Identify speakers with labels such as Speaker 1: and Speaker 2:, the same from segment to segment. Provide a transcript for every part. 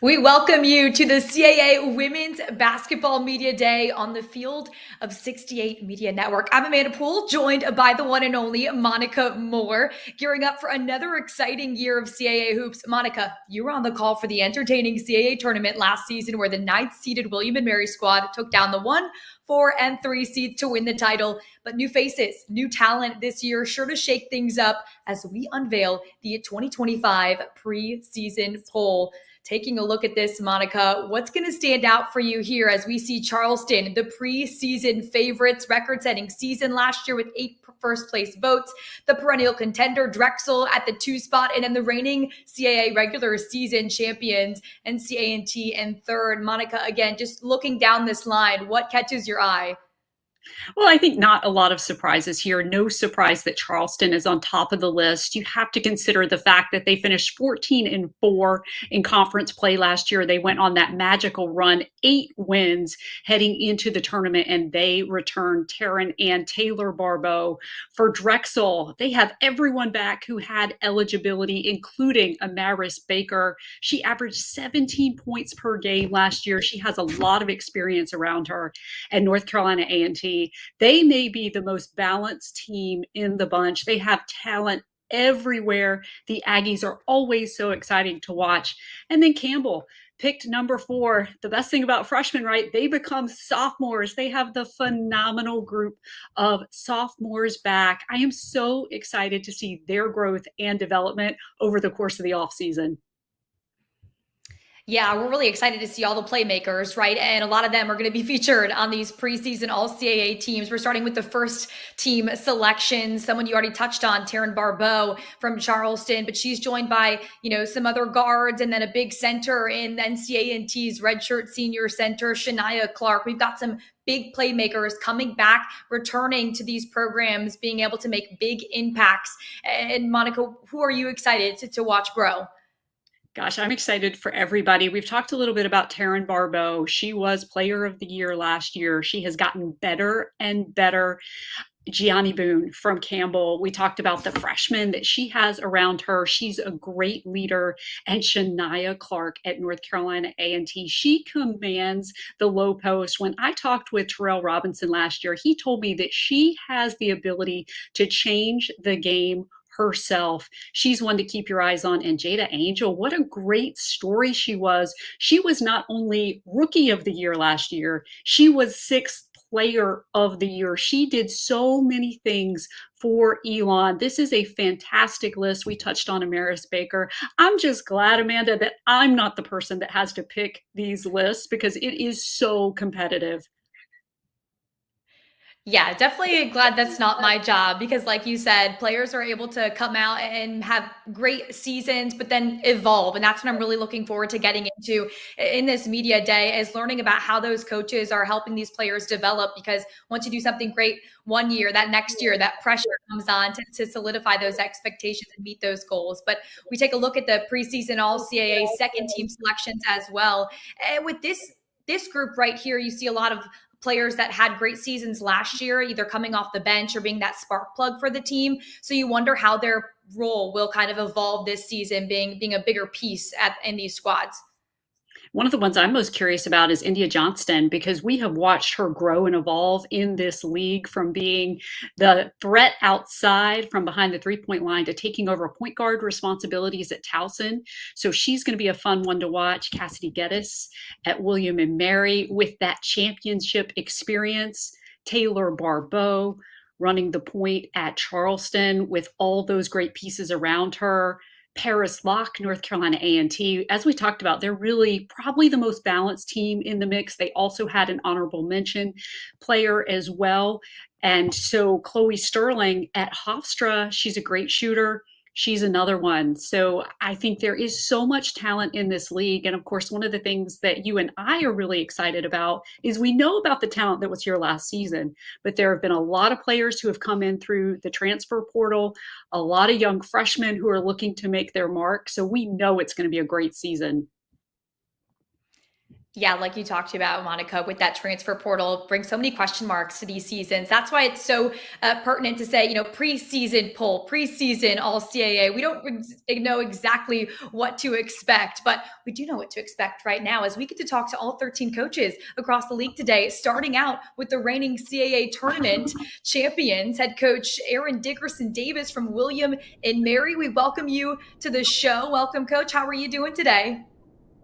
Speaker 1: We welcome you to the CAA Women's Basketball Media Day on the field of 68 Media Network. I'm Amanda Poole, joined by the one and only Monica Moore, gearing up for another exciting year of CAA hoops. Monica, you were on the call for the entertaining CAA tournament last season where the ninth-seeded William & Mary squad took down the 1, 4, and 3 seeds to win the title. But new faces, new talent this year, sure to shake things up as we unveil the 2025 preseason poll. Taking a look at this, Monica, what's going to stand out for you here as we see Charleston, the preseason favorites, record-setting season last year with 8 first-place votes, the perennial contender Drexel at the 2 spot, and then the reigning CAA regular season champions NCA&T in third. Monica, again, just looking down this line, what catches your eye?
Speaker 2: Well, I think not a lot of surprises here. No surprise that Charleston is on top of the list. You have to consider the fact that they finished 14-4 in conference play last year. They went on that magical run, 8 wins heading into the tournament, and they returned Taryn and Taylor Barbeau. For Drexel, they have everyone back who had eligibility, including Amaris Baker. She averaged 17 points per game last year. She has a lot of experience around her. And North Carolina A&T, they may be the most balanced team in the bunch. They have talent everywhere. The Aggies are always so exciting to watch. And then Campbell picked number 4. The best thing about freshmen, right? They become sophomores. They have the phenomenal group of sophomores back. I am so excited to see their growth and development over the course of the offseason.
Speaker 1: Yeah, we're really excited to see all the playmakers, right? And a lot of them are going to be featured on these preseason All CAA teams. We're starting with the first team selection. Someone you already touched on, Taryn Barbeau from Charleston, but she's joined by, some other guards and then a big center in NCA&T's redshirt senior center, Shania Clark. We've got some big playmakers coming back, returning to these programs, being able to make big impacts. And Monica, who are you excited to watch grow?
Speaker 2: Gosh, I'm excited for everybody. We've talked a little bit about Taryn Barbeau. She was Player of the Year last year. She has gotten better and better. Gianni Boone from Campbell. We talked about the freshmen that she has around her. She's a great leader. And Shania Clark at North Carolina A&T. She commands the low post. When I talked with Terrell Robinson last year, he told me that she has the ability to change the game herself. She's one to keep your eyes on. And Jada Angel, what a great story she was. She was not only Rookie of the Year last year, she was 6th Player of the Year. She did so many things for Elon. This is a fantastic list. We touched on Amaris Baker. I'm just glad, Amanda, that I'm not the person that has to pick these lists because it is so competitive.
Speaker 1: Yeah, definitely glad that's not my job because, like you said, players are able to come out and have great seasons, but then evolve. And that's what I'm really looking forward to getting into in this media day is learning about how those coaches are helping these players develop. Because once you do something great one year, that next year, that pressure comes on to solidify those expectations and meet those goals. But we take a look at the preseason All CAA second team selections as well. And with this group right here, you see a lot of players that had great seasons last year, either coming off the bench or being that spark plug for the team. So you wonder how their role will kind of evolve this season, being a bigger piece in these squads.
Speaker 2: One of the ones I'm most curious about is India Johnston because we have watched her grow and evolve in this league from being the threat outside from behind the 3-point line to taking over point guard responsibilities at Towson. So she's going to be a fun one to watch. Cassidy Geddes at William and Mary with that championship experience. Taylor Barbeau running the point at Charleston with all those great pieces around her. Paris Locke, North Carolina A&T. As we talked about, they're really probably the most balanced team in the mix. They also had an honorable mention player as well. And so Chloe Sterling at Hofstra, she's a great shooter. She's another one. So I think there is so much talent in this league. And of course, one of the things that you and I are really excited about is we know about the talent that was here last season, but there have been a lot of players who have come in through the transfer portal, a lot of young freshmen who are looking to make their mark. So we know it's going to be a great season.
Speaker 1: Yeah, like you talked about, Monica, with that transfer portal, brings so many question marks to these seasons. That's why it's so pertinent to say, preseason poll, preseason all CAA. We don't know exactly what to expect, but we do know what to expect right now as we get to talk to all 13 coaches across the league today, starting out with the reigning CAA tournament champions, head coach Aaron Dickerson Davis from William and Mary. We welcome you to the show. Welcome, coach. How are you doing today?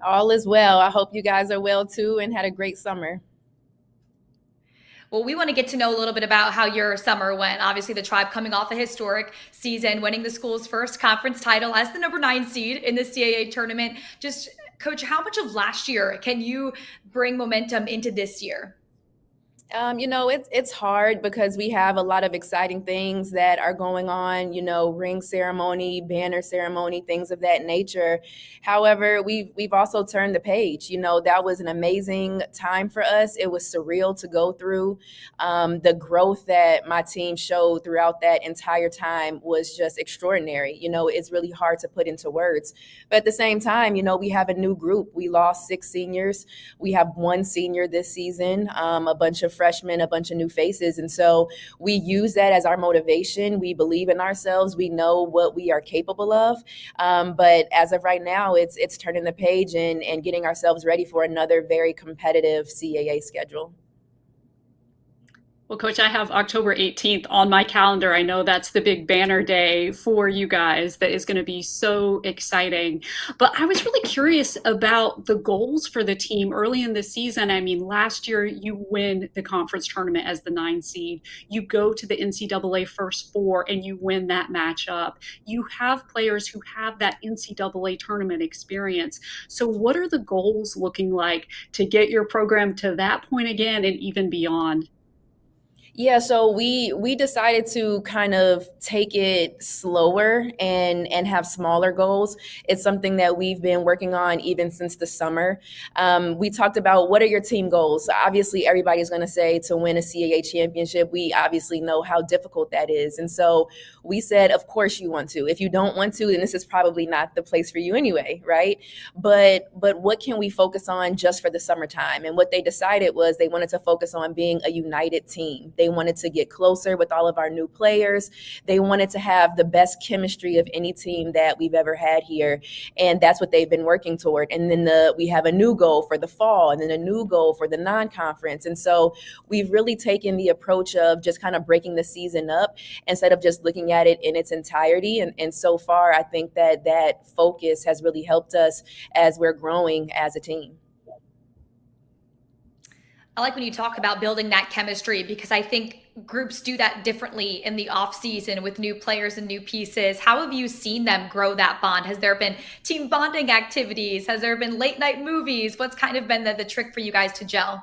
Speaker 3: All is well. I hope you guys are well too and had a great summer.
Speaker 1: Well, we want to get to know a little bit about how your summer went. Obviously, the Tribe coming off a historic season, winning the school's first conference title as the number 9 seed in the CAA tournament. Just, coach, how much of last year can you bring momentum into this year?
Speaker 3: It's hard because we have a lot of exciting things that are going on, ring ceremony, banner ceremony, things of that nature. However, we've also turned the page. That was an amazing time for us. It was surreal to go through. The growth that my team showed throughout that entire time was just extraordinary. It's really hard to put into words. But at the same time, we have a new group. We lost 6 seniors. We have 1 senior this season, a bunch of freshmen, a bunch of new faces. And so we use that as our motivation. We believe in ourselves. We know what we are capable of. But as of right now, it's turning the page and getting ourselves ready for another very competitive CAA schedule.
Speaker 2: Well, Coach, I have October 18th on my calendar. I know that's the big banner day for you guys that is going to be so exciting. But I was really curious about the goals for the team early in the season. I mean, last year you win the conference tournament as the 9 seed. You go to the NCAA First Four and you win that matchup. You have players who have that NCAA tournament experience. So what are the goals looking like to get your program to that point again and even beyond?
Speaker 3: Yeah, so we decided to kind of take it slower and have smaller goals. It's something that we've been working on even since the summer. We talked about what are your team goals. Obviously, everybody's going to say to win a CAA championship. We obviously know how difficult that is, and so we said, of course you want to. If you don't want to, then this is probably not the place for you anyway, right? But what can we focus on just for the summertime? And what they decided was they wanted to focus on being a united team. They wanted to get closer with all of our new players. They wanted to have the best chemistry of any team that we've ever had here. And that's what they've been working toward. And then we have a new goal for the fall and then a new goal for the non-conference. And so we've really taken the approach of just kind of breaking the season up instead of just looking at it in its entirety. And so far, I think that focus has really helped us as we're growing as a team.
Speaker 1: I like when you talk about building that chemistry because I think groups do that differently in the off season with new players and new pieces. How have you seen them grow that bond? Has there been team bonding activities? Has there been late night movies? What's kind of been the trick for you guys to gel?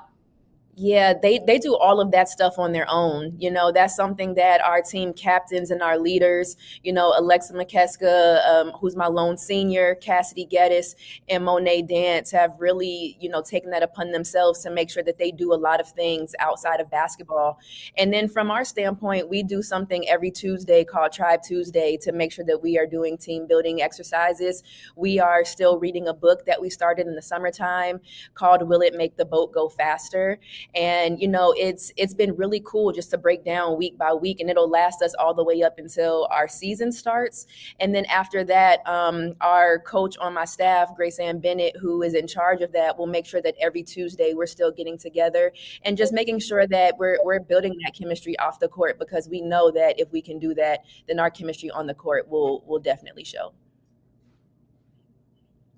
Speaker 3: Yeah, they do all of that stuff on their own. That's something that our team captains and our leaders, Alexa McKeska, who's my lone senior, Cassidy Geddes, and Monet Dance have really, taken that upon themselves to make sure that they do a lot of things outside of basketball. And then from our standpoint, we do something every Tuesday called Tribe Tuesday to make sure that we are doing team building exercises. We are still reading a book that we started in the summertime called Will It Make the Boat Go Faster? And, it's been really cool just to break down week by week, and it'll last us all the way up until our season starts. And then after that, our coach on my staff, Grace Ann Bennett, who is in charge of that, will make sure that every Tuesday we're still getting together and just making sure that we're building that chemistry off the court, because we know that if we can do that, then our chemistry on the court will definitely show.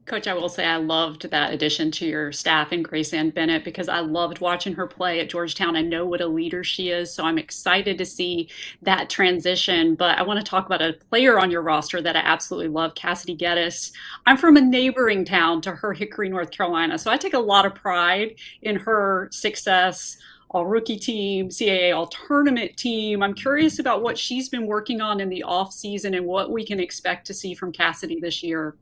Speaker 2: Coach, I will say I loved that addition to your staff and Grace Ann Bennett because I loved watching her play at Georgetown. I know what a leader she is, so I'm excited to see that transition. But I want to talk about a player on your roster that I absolutely love, Cassidy Geddes. I'm from a neighboring town to her, Hickory, North Carolina, so I take a lot of pride in her success. All rookie team, CAA all tournament team. I'm curious about what she's been working on in the off season and what we can expect to see from Cassidy this year.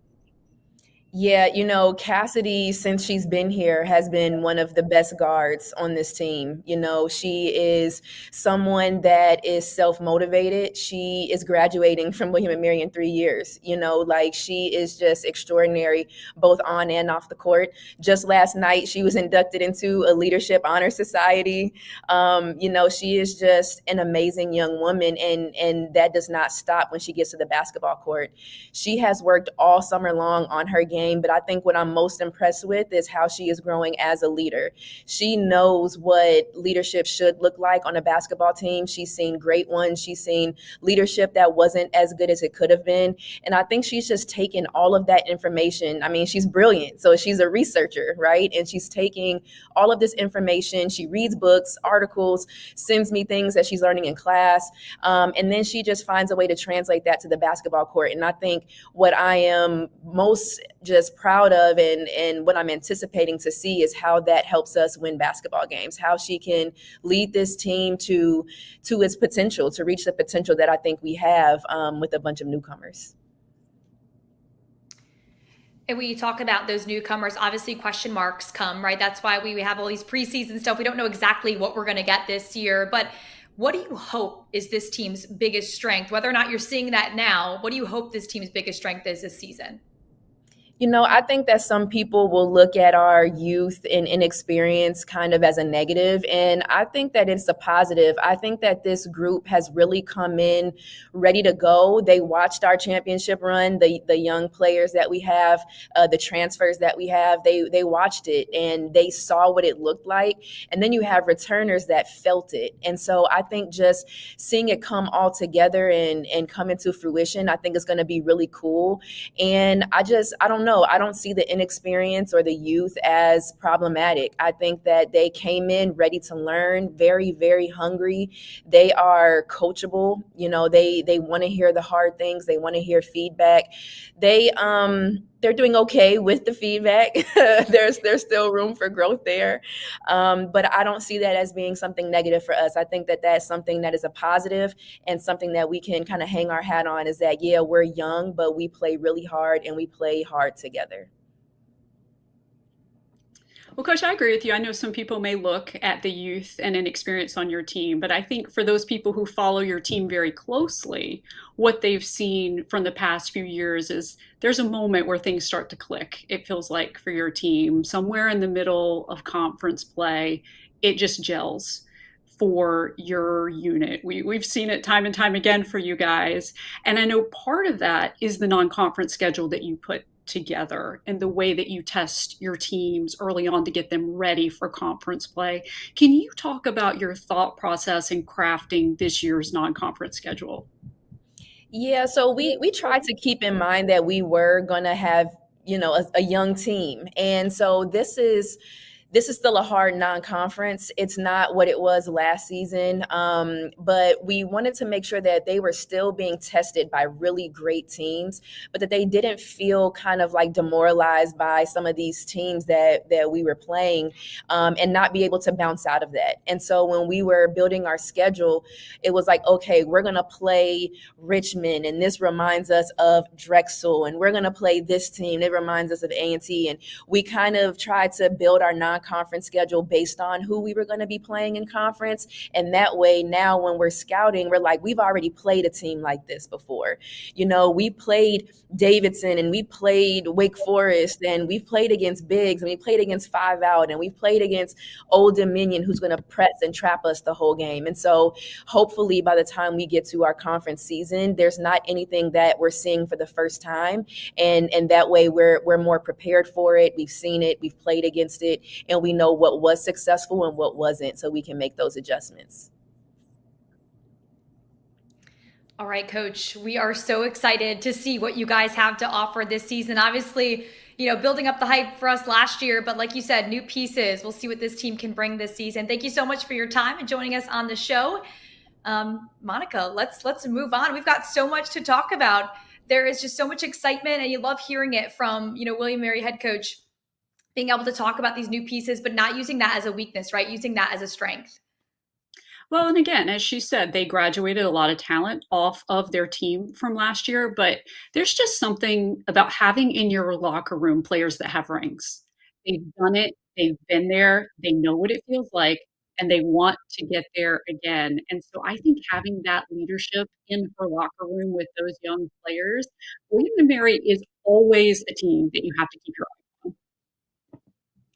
Speaker 3: Yeah, Cassidy, since she's been here, has been one of the best guards on this team. She is someone that is self-motivated. She is graduating from William and Mary in 3 years. Like she is just extraordinary, both on and off the court. Just last night, she was inducted into a Leadership Honor Society. She is just an amazing young woman, and that does not stop when she gets to the basketball court. She has worked all summer long on her game, but I think what I'm most impressed with is how she is growing as a leader. She knows what leadership should look like on a basketball team. She's seen great ones. She's seen leadership that wasn't as good as it could have been. And I think she's just taken all of that information. I mean, she's brilliant. So she's a researcher, right? And she's taking all of this information. She reads books, articles, sends me things that she's learning in class. And then she just finds a way to translate that to the basketball court. And I think what I am most just proud of and what I'm anticipating to see is how that helps us win basketball games, how she can lead this team to its potential, to reach the potential that I think we have with a bunch of newcomers.
Speaker 1: And when you talk about those newcomers, obviously question marks come, right? That's why we have all these preseason stuff. We don't know exactly what we're going to get this year, but what do you hope is this team's biggest strength? Whether or not you're seeing that now, what do you hope this team's biggest strength is this season?
Speaker 3: I think that some people will look at our youth and inexperience kind of as a negative, and I think that it's a positive. I think that this group has really come in ready to go. They watched our championship run, the young players that we have, the transfers that we have. They watched it and they saw what it looked like. And then you have returners that felt it. And so I think just seeing it come all together and come into fruition, I think is going to be really cool. And I don't know. I don't see the inexperience or the youth as problematic. I think that they came in ready to learn, very, very hungry. They are coachable. They want to hear the hard things. They want to hear feedback. They're doing okay with the feedback. There's still room for growth there. But I don't see that as being something negative for us. I think that that's something that is a positive and something that we can kind of hang our hat on is that, yeah, we're young, but we play really hard and we play hard together.
Speaker 2: Well, Coach, I agree with you. I know some people may look at the youth and inexperience on your team, but I think for those people who follow your team very closely, what they've seen from the past few years is there's a moment where things start to click. It feels like for your team, somewhere in the middle of conference play, it just gels for your unit. We've seen it time and time again for you guys. And I know part of that is the non-conference schedule that you put together and the way that you test your teams early on to get them ready for conference play. Can you talk about your thought process in crafting this year's non-conference schedule?
Speaker 3: Yeah, so we tried to keep in mind that we were going to have, a young team. And so this is still a hard non-conference. It's not what it was last season, but we wanted to make sure that they were still being tested by really great teams, but that they didn't feel kind of like demoralized by some of these teams that we were playing, and not be able to bounce out of that. And so when we were building our schedule, it was like, okay, we're going to play Richmond, and this reminds us of Drexel, and we're going to play this team. It reminds us of A&T, and we kind of tried to build our non-conference schedule based on who we were going to be playing in conference. And that way, now when we're scouting, we're like, we've already played a team like this before. We played Davidson and we played Wake Forest and we've played against Biggs and we played against Five Out and we've played against Old Dominion, who's going to press and trap us the whole game. And so hopefully by the time we get to our conference season, there's not anything that we're seeing for the first time. And that way we're more prepared for it. We've seen it, we've played against it, and we know what was successful and what wasn't, so we can make those adjustments.
Speaker 1: All right, Coach, we are so excited to see what you guys have to offer this season. Obviously, building up the hype for us last year, but like you said, new pieces. We'll see what this team can bring this season. Thank you so much for your time and joining us on the show. Monica, let's move on. We've got so much to talk about. There is just so much excitement, and you love hearing it from, William Mary head coach, being able to talk about these new pieces, but not using that as a weakness, right? Using that as a strength.
Speaker 2: Well, and again, as she said, they graduated a lot of talent off of their team from last year, but there's just something about having in your locker room players that have rings. They've done it, they've been there, they know what it feels like, and they want to get there again. And so I think having that leadership in her locker room with those young players, William and Mary is always a team that you have to keep your eye on.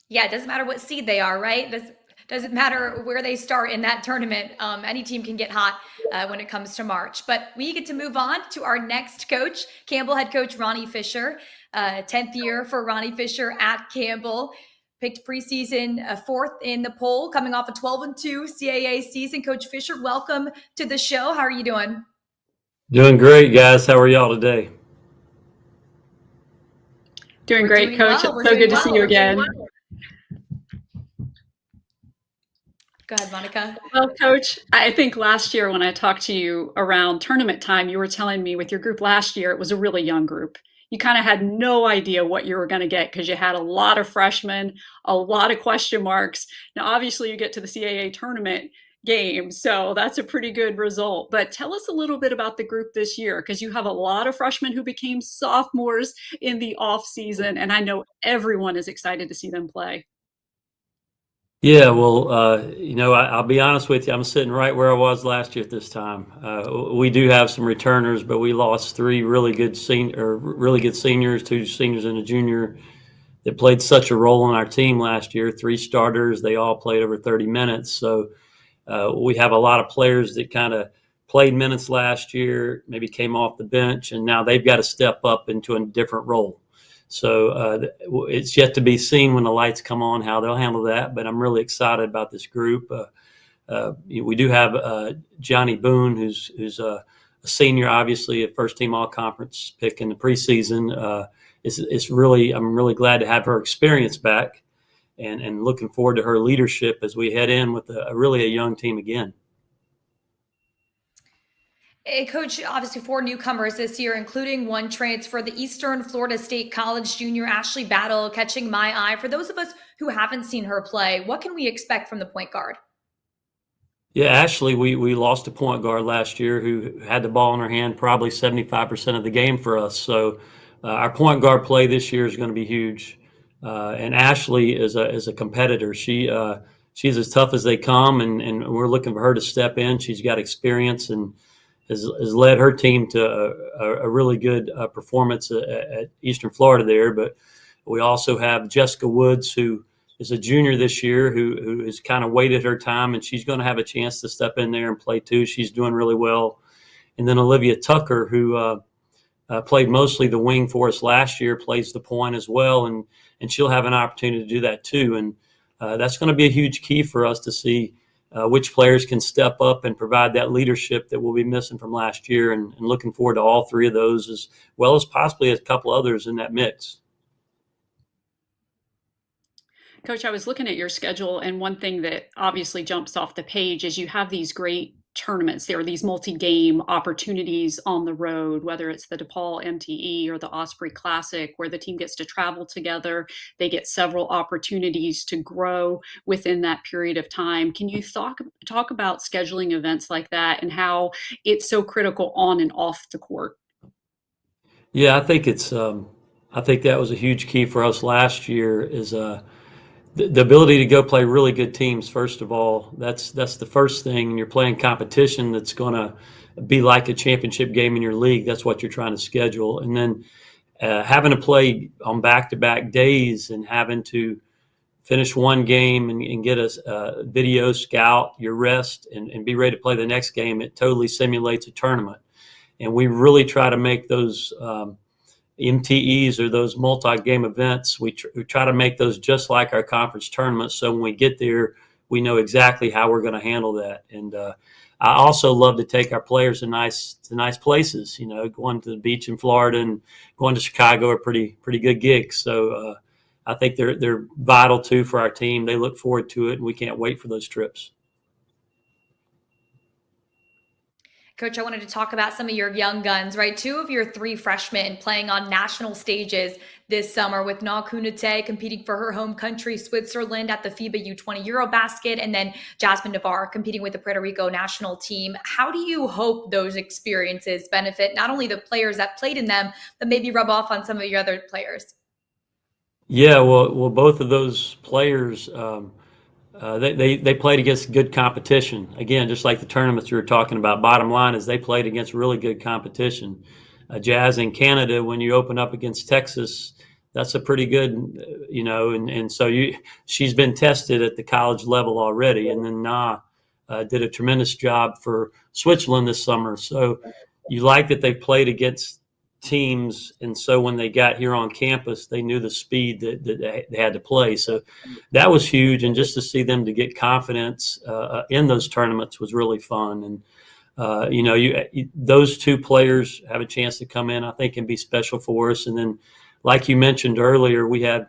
Speaker 1: Yeah, it doesn't matter what seed they are, right? This doesn't matter where they start in that tournament. Any team can get hot when it comes to March. But we get to move on to our next coach, Campbell head coach Ronnie Fisher. 10th year for Ronnie Fisher at Campbell. Picked preseason fourth in the poll, coming off a 12-2 CAA season. Coach Fisher, welcome to the show. How are you doing?
Speaker 4: Doing great, guys. How are y'all today?
Speaker 2: Doing
Speaker 1: We're
Speaker 2: great,
Speaker 1: doing
Speaker 2: Coach.
Speaker 1: well.
Speaker 2: It's so good to see you again.
Speaker 1: Go ahead, Monica.
Speaker 2: Well, Coach, I think last year when I talked to you around tournament time, you were telling me with your group last year, it was a really young group. You kind of had no idea what you were going to get because you had a lot of freshmen, a lot of question marks. Now, obviously, you get to the CAA tournament game, so that's a pretty good result. But tell us a little bit about the group this year because you have a lot of freshmen who became sophomores in the off season, and I know everyone is excited to see them play.
Speaker 4: Yeah, well, I'll be honest with you. I'm sitting right where I was last year at this time. We do have some returners, but we lost three really good seniors, two seniors and a junior that played such a role in our team last year. Three starters, they all played over 30 minutes. So we have a lot of players that kind of played minutes last year, maybe came off the bench, and now they've got to step up into a different role. So it's yet to be seen when the lights come on how they'll handle that. But I'm really excited about this group. We do have Johnny Boone, who's a senior, obviously a first-team all-conference pick in the preseason. I'm really glad to have her experience back, and looking forward to her leadership as we head in with really a young team again.
Speaker 1: Coach, obviously 4 newcomers this year, including one transfer, the Eastern Florida State College junior Ashley Battle catching my eye. For those of us who haven't seen her play, what can we expect from the point guard?
Speaker 4: Yeah, Ashley, we lost a point guard last year who had the ball in her hand probably 75% of the game for us. So our point guard play this year is going to be huge. And Ashley is a competitor. She's as tough as they come, and we're looking for her to step in. She's got experience and has led her team to a really good performance at Eastern Florida there. But we also have Jessica Woods, who is a junior this year, who has kind of waited her time, and she's going to have a chance to step in there and play too. She's doing really well. And then Olivia Tucker, who played mostly the wing for us last year, plays the point as well, and she'll have an opportunity to do that too. And that's going to be a huge key for us to see which players can step up and provide that leadership that we'll be missing from last year, and looking forward to all three of those as well as possibly a couple others in that mix.
Speaker 2: Coach, I was looking at your schedule, and one thing that obviously jumps off the page is you have these great tournaments. There are these multi-game opportunities on the road, whether it's the DePaul MTE or the Osprey Classic, where the team gets to travel together. They get several opportunities to grow within that period of time. Can you talk about scheduling events like that and how it's so critical on and off the court?
Speaker 4: Yeah, I think I think that was a huge key for us last year is the ability to go play really good teams. First of all, that's the first thing. And you're playing competition that's going to be like a championship game in your league. That's what you're trying to schedule. And then having to play on back-to-back days and having to finish one game and get a video scout your rest and be ready to play the next game, it totally simulates a tournament. And we really try to make those MTEs or those multi-game events, we try to make those just like our conference tournaments. So when we get there, we know exactly how we're going to handle that. And I also love to take our players to nice places. You know, going to the beach in Florida and going to Chicago are pretty good gigs. So I think they're vital too for our team. They look forward to it, and we can't wait for those trips.
Speaker 1: Coach, I wanted to talk about some of your young guns, right? Two of your three freshmen playing on national stages this summer, with Na Kunate competing for her home country, Switzerland, at the FIBA U20 Eurobasket, and then Jasmine Navarre competing with the Puerto Rico national team. How do you hope those experiences benefit not only the players that played in them, but maybe rub off on some of your other players?
Speaker 4: Yeah, well, both of those players, they played against good competition. Again, just like the tournaments you were talking about. Bottom line is they played against really good competition. Jazz in Canada, when you open up against Texas, that's a pretty good, and so she's been tested at the college level already. And then Na did a tremendous job for Switzerland this summer. So you like that they've played against teams, and so when they got here on campus, they knew the speed that they had to play. So that was huge, and just to see them to get confidence in those tournaments was really fun. And those two players have a chance to come in, I think, and be special for us. And then, like you mentioned earlier, we have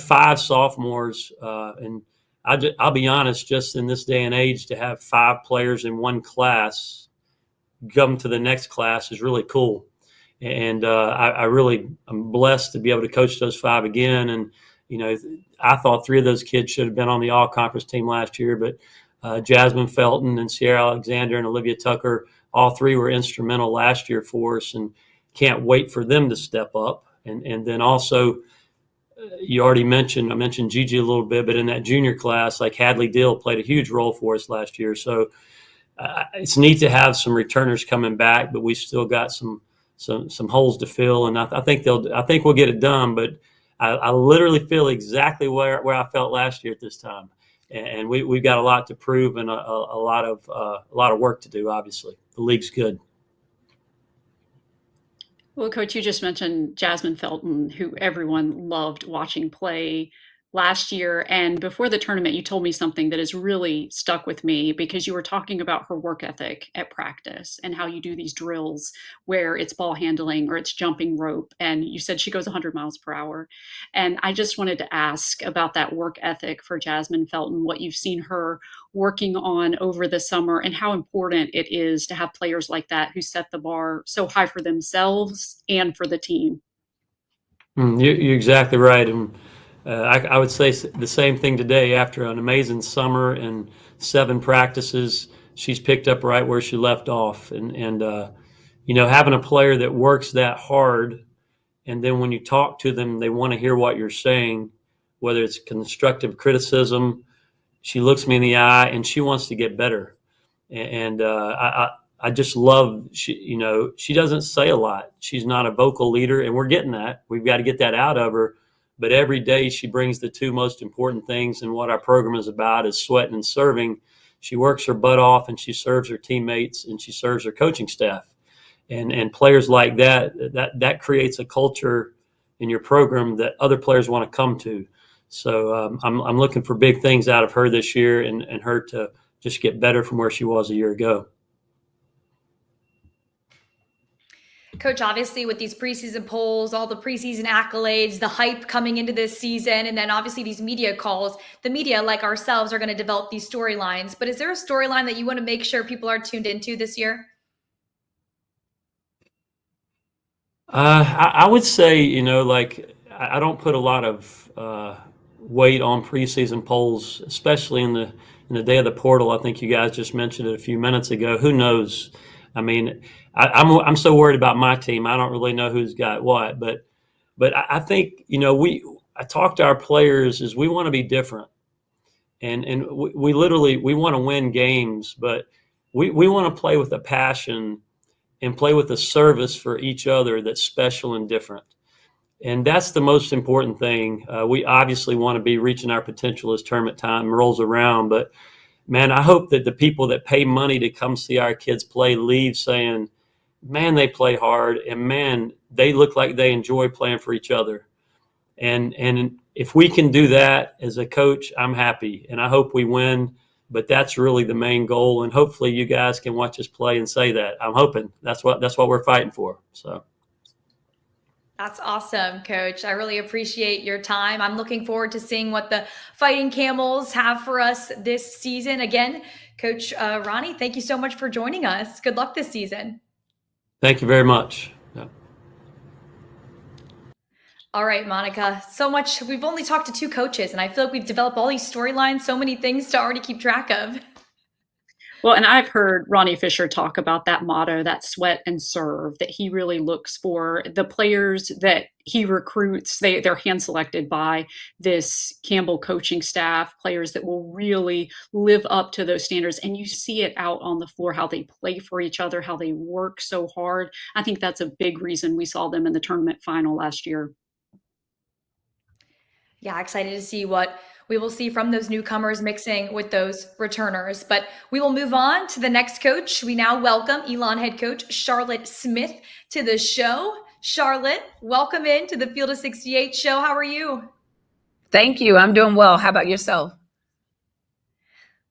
Speaker 4: 5 sophomores, and I'll be honest, just in this day and age, to have 5 players in one class come to the next class is really cool. And I really am blessed to be able to coach those 5 again. And, I thought 3 of those kids should have been on the all-conference team last year, but Jasmine Felton and Sierra Alexander and Olivia Tucker, all 3 were instrumental last year for us, and can't wait for them to step up. And then also, I mentioned Gigi a little bit, but in that junior class, like Hadley Dill played a huge role for us last year. So it's neat to have some returners coming back, but we still got some holes to fill, and I think we'll get it done. But I literally feel exactly where I felt last year at this time, and we've got a lot to prove and a lot of work to do. Obviously, the league's good.
Speaker 2: Well, Coach, you just mentioned Jasmine Felton, who everyone loved watching play last year. And before the tournament, you told me something that has really stuck with me, because you were talking about her work ethic at practice and how you do these drills where it's ball handling or it's jumping rope. And you said she goes 100 miles per hour. And I just wanted to ask about that work ethic for Jasmine Felton, what you've seen her working on over the summer, and how important it is to have players like that who set the bar so high for themselves and for the team.
Speaker 4: You're exactly right. And I would say the same thing today. After an amazing summer and 7 practices, she's picked up right where she left off. And having a player that works that hard, and then when you talk to them, they want to hear what you're saying, whether it's constructive criticism. She looks me in the eye and she wants to get better. And I just love, she doesn't say a lot. She's not a vocal leader, and we're getting that. We've got to get that out of her. But every day she brings the 2 most important things, and what our program is about is sweating and serving. She works her butt off, and she serves her teammates, and she serves her coaching staff. And players like that creates a culture in your program that other players want to come to. So I'm looking for big things out of her this year, and her to just get better from where she was a year ago.
Speaker 1: Coach, obviously with these preseason polls, all the preseason accolades, the hype coming into this season, and then obviously these media calls, the media like ourselves are going to develop these storylines. But is there a storyline that you want to make sure people are tuned into this year?
Speaker 4: I would say, I don't put a lot of weight on preseason polls, especially in the day of the portal. I think you guys just mentioned it a few minutes ago. Who knows? I mean, I'm so worried about my team. I don't really know who's got what, but I think I talk to our players is we want to be different, and we literally want to win games, but we want to play with a passion and play with a service for each other that's special and different. And that's the most important thing. We obviously want to be reaching our potential as tournament time rolls around, but man, I hope that the people that pay money to come see our kids play leave saying, man, they play hard, and man, they look like they enjoy playing for each other. And if we can do that as a coach, I'm happy, and I hope we win. But that's really the main goal, and hopefully you guys can watch us play and say that. I'm hoping that's what we're fighting for. So.
Speaker 1: That's awesome, Coach. I really appreciate your time. I'm looking forward to seeing what the Fighting Camels have for us this season. Again, Coach Ronnie, thank you so much for joining us. Good luck this season.
Speaker 4: Thank you very much. Yeah.
Speaker 1: All right, Monica, so much. We've only talked to two coaches, and I feel like we've developed all these storylines, so many things to already keep track of.
Speaker 2: Well, and I've heard Ronnie Fisher talk about that motto, that sweat and serve, that he really looks for the players that he recruits. They're hand selected by this Campbell coaching staff, players that will really live up to those standards. And you see it out on the floor, how they play for each other, how they work so hard. I think that's a big reason we saw them in the tournament final last year.
Speaker 1: Yeah, excited to see what we will see from those newcomers mixing with those returners. But we will move on to the next coach. We now welcome Elon head coach Charlotte Smith to the show. Charlotte, welcome into the Field of 68 show. How are you?
Speaker 5: Thank you. I'm doing well. How about yourself?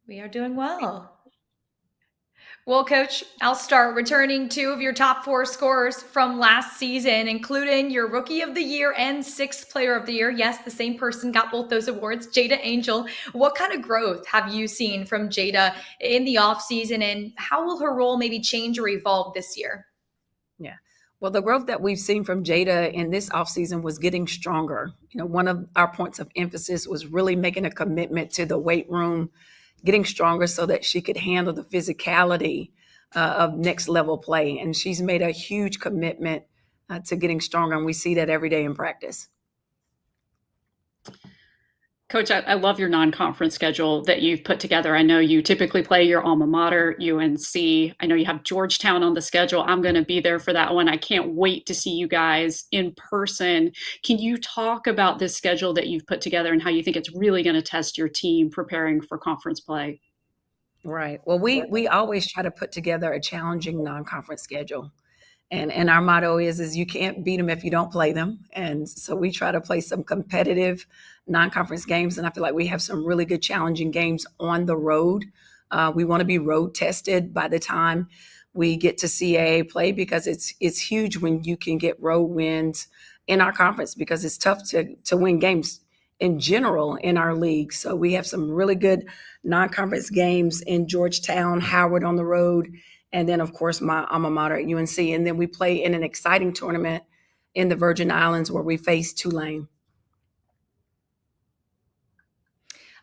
Speaker 1: We are doing well. Well, Coach, I'll start returning two of your top four scorers from last season, including your Rookie of the Year and Sixth Player of the Year. Yes, the same person got both those awards, Jada Angel. What kind of growth have you seen from Jada in the offseason, and how will her role maybe change or evolve this year?
Speaker 5: Yeah. Well, the growth that we've seen from Jada in this offseason was getting stronger. One of our points of emphasis was really making a commitment to the weight room, getting stronger so that she could handle the physicality of next level play. And she's made a huge commitment to getting stronger. And we see that every day in practice.
Speaker 2: Coach, I love your non-conference schedule that you've put together. I know you typically play your alma mater, UNC. I know you have Georgetown on the schedule. I'm going to be there for that one. I can't wait to see you guys in person. Can you talk about this schedule that you've put together and how you think it's really going to test your team preparing for conference play?
Speaker 5: Right. Well, we always try to put together a challenging non-conference schedule. And our motto is you can't beat them if you don't play them. And so we try to play some competitive non-conference games. And I feel like we have some really good challenging games on the road. We want to be road tested by the time we get to CAA play, because it's huge when you can get road wins in our conference, because it's tough to win games in general in our league. So we have some really good non-conference games in Georgetown, Howard on the road, and then, of course, my alma mater at UNC. And then we play in an exciting tournament in the Virgin Islands where we face Tulane.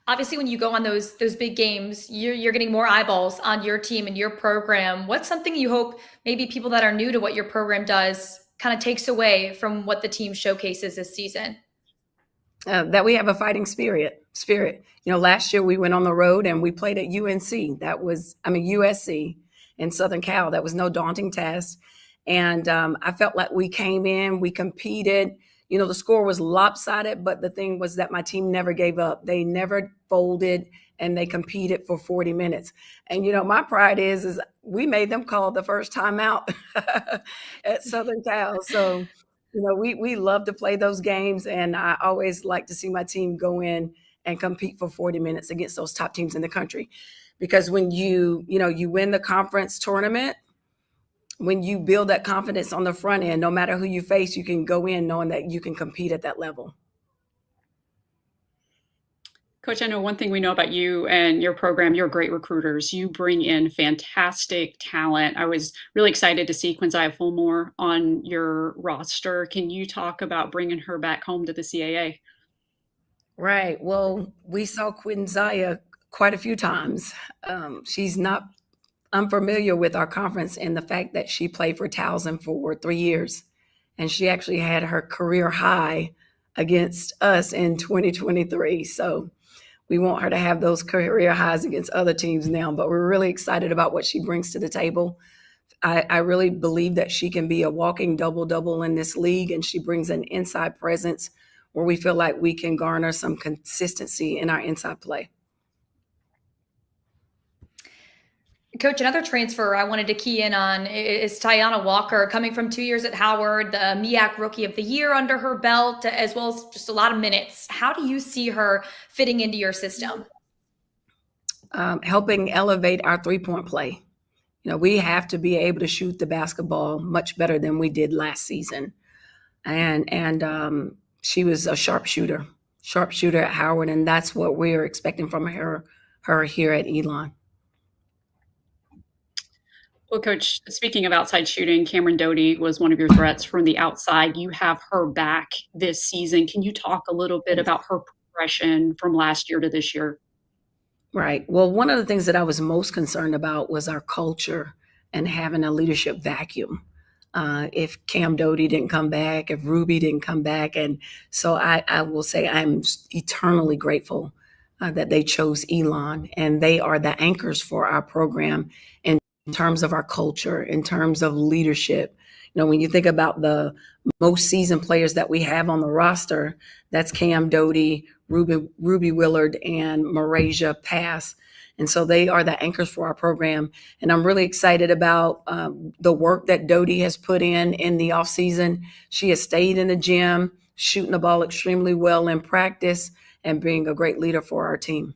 Speaker 1: Obviously, when you go on those big games, you're getting more eyeballs on your team and your program. What's something you hope maybe people that are new to what your program does kind of takes away from what the team showcases this season?
Speaker 5: That we have a fighting spirit. Last year we went on the road and we played at UNC. USC in Southern Cal. That was no daunting task. And I felt like we came in, we competed. The score was lopsided, but the thing was that my team never gave up. They never folded, and they competed for 40 minutes. And, my pride is we made them call the first time out at Southern Cal. So, we love to play those games, and I always like to see my team go in and compete for 40 minutes against those top teams in the country. Because when you win the conference tournament, when you build that confidence on the front end, no matter who you face, you can go in knowing that you can compete at that level.
Speaker 2: Coach, I know one thing we know about you and your program, you're great recruiters. You bring in fantastic talent. I was really excited to see Quinzia Fulmore on your roster. Can you talk about bringing her back home to the CAA?
Speaker 5: Right. Well, we saw Quinzia quite a few times. She's not unfamiliar with our conference and the fact that she played for Towson for 3 years. And she actually had her career high against us in 2023. So we want her to have those career highs against other teams now, but we're really excited about what she brings to the table. I really believe that she can be a walking double-double in this league, and she brings an inside presence where we feel like we can garner some consistency in our inside play.
Speaker 1: Coach, another transfer I wanted to key in on is Tiana Walker, coming from 2 years at Howard, the MEAC Rookie of the Year under her belt, as well as just a lot of minutes. How do you see her fitting into your system?
Speaker 5: Helping elevate our three-point play. We have to be able to shoot the basketball much better than we did last season. And she was a sharpshooter at Howard, and that's what we're expecting from her here at Elon.
Speaker 2: Well, Coach, speaking of outside shooting, Cameron Doty was one of your threats from the outside. You have her back this season. Can you talk a little bit about her progression from last year to this year?
Speaker 5: Right. Well, one of the things that I was most concerned about was our culture and having a leadership vacuum. If Cam Doty didn't come back, if Ruby didn't come back. And so I will say I'm eternally grateful that they chose Elon, and they are the anchors for our program in terms of our culture, in terms of leadership. You know, when you think about the most seasoned players that we have on the roster, that's Cam Doty, Ruby Willard, and Marasia Pass. And so they are the anchors for our program. And I'm really excited about the work that Doty has put in the off season. She has stayed in the gym, shooting the ball extremely well in practice, and being a great leader for our team.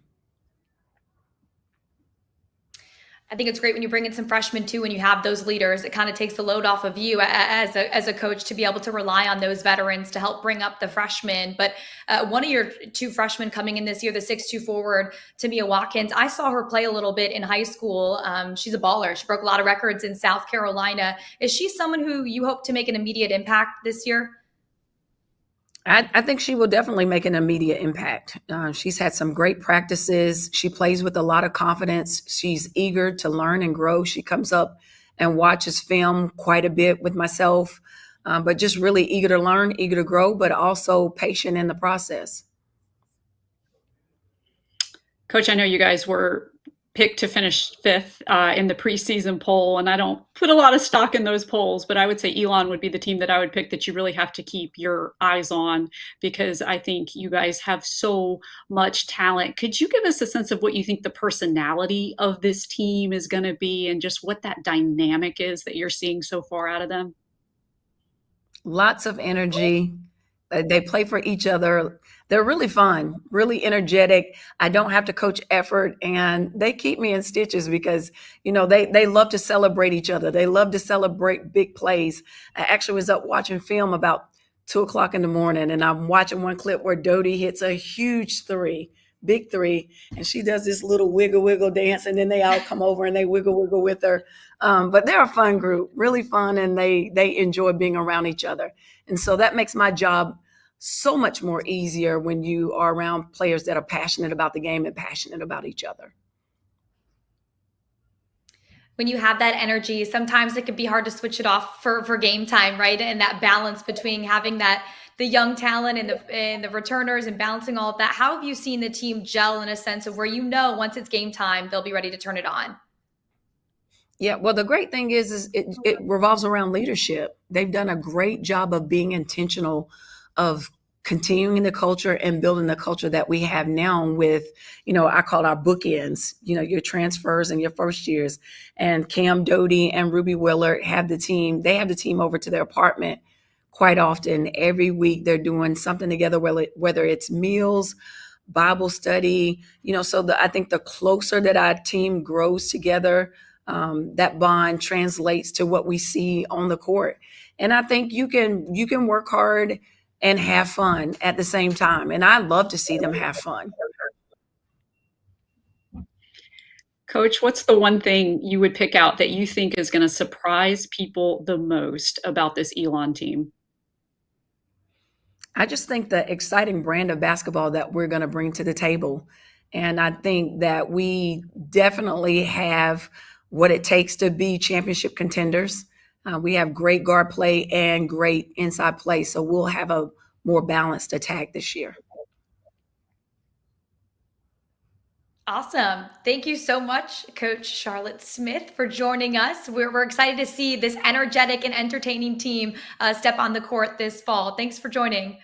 Speaker 1: I think it's great when you bring in some freshmen too, when you have those leaders. It kind of takes the load off of you as a coach to be able to rely on those veterans to help bring up the freshmen. But one of your two freshmen coming in this year, the 6'2" forward, Tamia Watkins, I saw her play a little bit in high school. She's a baller. She broke a lot of records in South Carolina. Is she someone who you hope to make an immediate impact this year?
Speaker 5: I think she will definitely make an immediate impact. She's had some great practices. She plays with a lot of confidence. She's eager to learn and grow. She comes up and watches film quite a bit with myself, but just really eager to learn, eager to grow, but also patient in the process.
Speaker 2: Coach, I know you guys were picked to finish fifth in the preseason poll, and I don't put a lot of stock in those polls, but I would say Elon would be the team that I would pick that you really have to keep your eyes on, because I think you guys have so much talent. Could you give us a sense of what you think the personality of this team is going to be, and just what that dynamic is that you're seeing so far out of them?
Speaker 5: Lots of energy. They play for each other. They're really fun, really energetic. I don't have to coach effort, and they keep me in stitches because, you know, they love to celebrate each other. They love to celebrate big plays. I actually was up watching film about 2 o'clock in the morning, and I'm watching one clip where Doty hits a huge three, big three, and she does this little wiggle wiggle dance, and then they all come over and they wiggle wiggle with her. But they're a fun group, really fun, and they enjoy being around each other. And so that makes my job so much more easier when you are around players that are passionate about the game and passionate about each other.
Speaker 1: When you have that energy, sometimes it can be hard to switch it off for game time, right? And that balance between having that the young talent and the returners and balancing all of that. How have you seen the team gel in a sense of where, you know, once it's game time, they'll be ready to turn it on?
Speaker 5: Yeah, well, the great thing is it revolves around leadership. They've done a great job of being intentional, of continuing the culture and building the culture that we have now with, you know, I call it our bookends, you know, your transfers and your first years. And Cam Doty and Ruby Willard they have the team over to their apartment quite often. Every week they're doing something together, whether it's meals, Bible study, you know, so I think the closer that our team grows together, that bond translates to what we see on the court. And I think you can work hard and have fun at the same time. And I love to see them have fun.
Speaker 2: Coach, what's the one thing you would pick out that you think is going to surprise people the most about this Elon team?
Speaker 5: I just think the exciting brand of basketball that we're going to bring to the table. And I think that we definitely have what it takes to be championship contenders. We have great guard play and great inside play. So we'll have a more balanced attack this year.
Speaker 1: Awesome. Thank you so much, Coach Charlotte Smith, for joining us. We're excited to see this energetic and entertaining team step on the court this fall. Thanks for joining.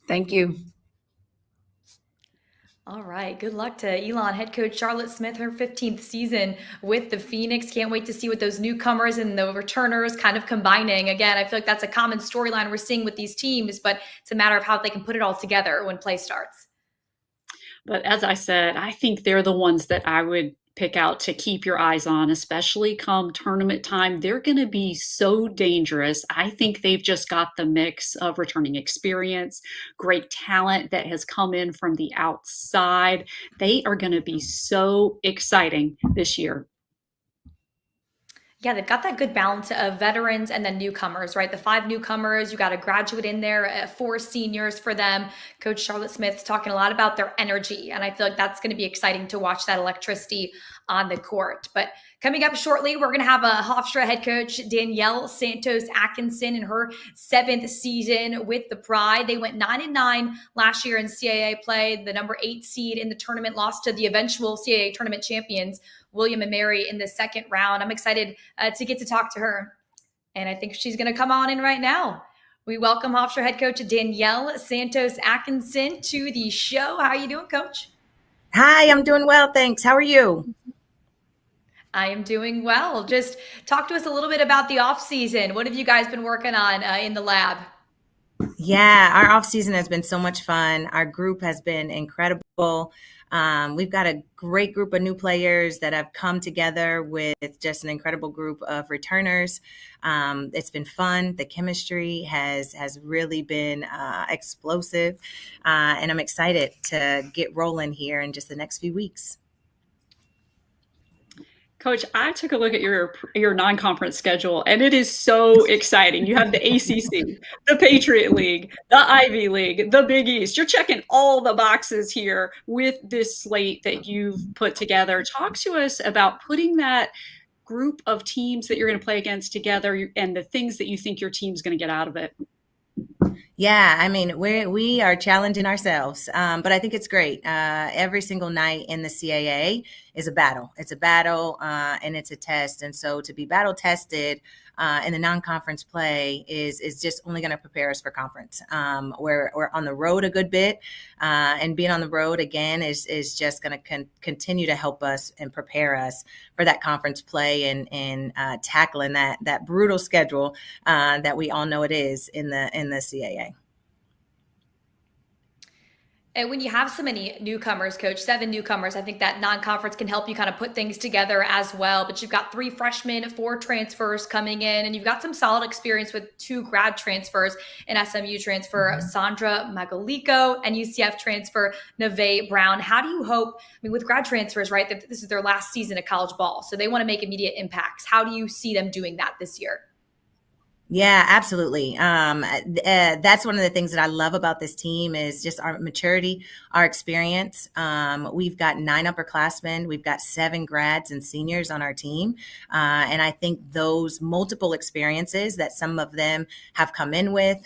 Speaker 5: Thank you.
Speaker 1: All right. Good luck to Elon head coach Charlotte Smith, her 15th season with the Phoenix. Can't wait to see what those newcomers and the returners kind of combining. Again, I feel like that's a common storyline we're seeing with these teams, but it's a matter of how they can put it all together when play starts.
Speaker 2: But as I said, I think they're the ones that I would pick out to keep your eyes on, especially come tournament time. They're going to be so dangerous. I think they've just got the mix of returning experience, great talent that has come in from the outside. They are going to be so exciting this year.
Speaker 1: Yeah, they've got that good balance of veterans and then newcomers, right? The 5 newcomers, you got a graduate in there, 4 seniors for them. Coach Charlotte Smith's talking a lot about their energy, and I feel like that's going to be exciting to watch that electricity on the court. But coming up shortly, we're going to have a Hofstra head coach, Danielle Santos Atkinson, in her 7th season with the Pride. They went 9-9 last year in CAA play, the number 8 seed in the tournament, lost to the eventual CAA tournament champions, William and Mary, in the second round. I'm excited to get to talk to her, and I think she's going to come on in right now. We welcome Hofstra head coach Danielle Santos Atkinson to the show. How are you doing, Coach?
Speaker 6: Hi, I'm doing well, thanks. How are you?
Speaker 1: I am doing well. Just talk to us a little bit about the off season. What have you guys been working on in the lab?
Speaker 6: Yeah, our off season has been so much fun. Our group has been incredible. We've got a great group of new players that have come together with just an incredible group of returners. It's been fun. The chemistry has really been explosive, and I'm excited to get rolling here in just the next few weeks.
Speaker 2: Coach, I took a look at your non-conference schedule, and it is so exciting. You have the ACC, the Patriot League, the Ivy League, the Big East. You're checking all the boxes here with this slate that you've put together. Talk to us about putting that group of teams that you're going to play against together and the things that you think your team's going to get out of it.
Speaker 6: Yeah, I mean, we are challenging ourselves, but I think it's great. Every single night in the CAA is a battle. It's a battle, and it's a test. And so to be battle tested in the non-conference play is just only going to prepare us for conference. We're on the road a good bit, and being on the road again is just going to continue to help us and prepare us for that conference play and tackling that brutal schedule that we all know it is in the CAA.
Speaker 1: And when you have so many newcomers, Coach, 7 newcomers, I think that non-conference can help you kind of put things together as well. But you've got 3 freshmen, 4 transfers coming in, and you've got some solid experience with 2 grad transfers, an SMU transfer, Sandra Magalico, and UCF transfer, Neve Brown. How do you hope, I mean, with grad transfers, right, that this is their last season of college ball, so they want to make immediate impacts. How do you see them doing that this year?
Speaker 6: Yeah, absolutely. That's one of the things that I love about this team is just our maturity, our experience. We've got 9 upperclassmen. We've got 7 grads and seniors on our team. And I think those multiple experiences that some of them have come in with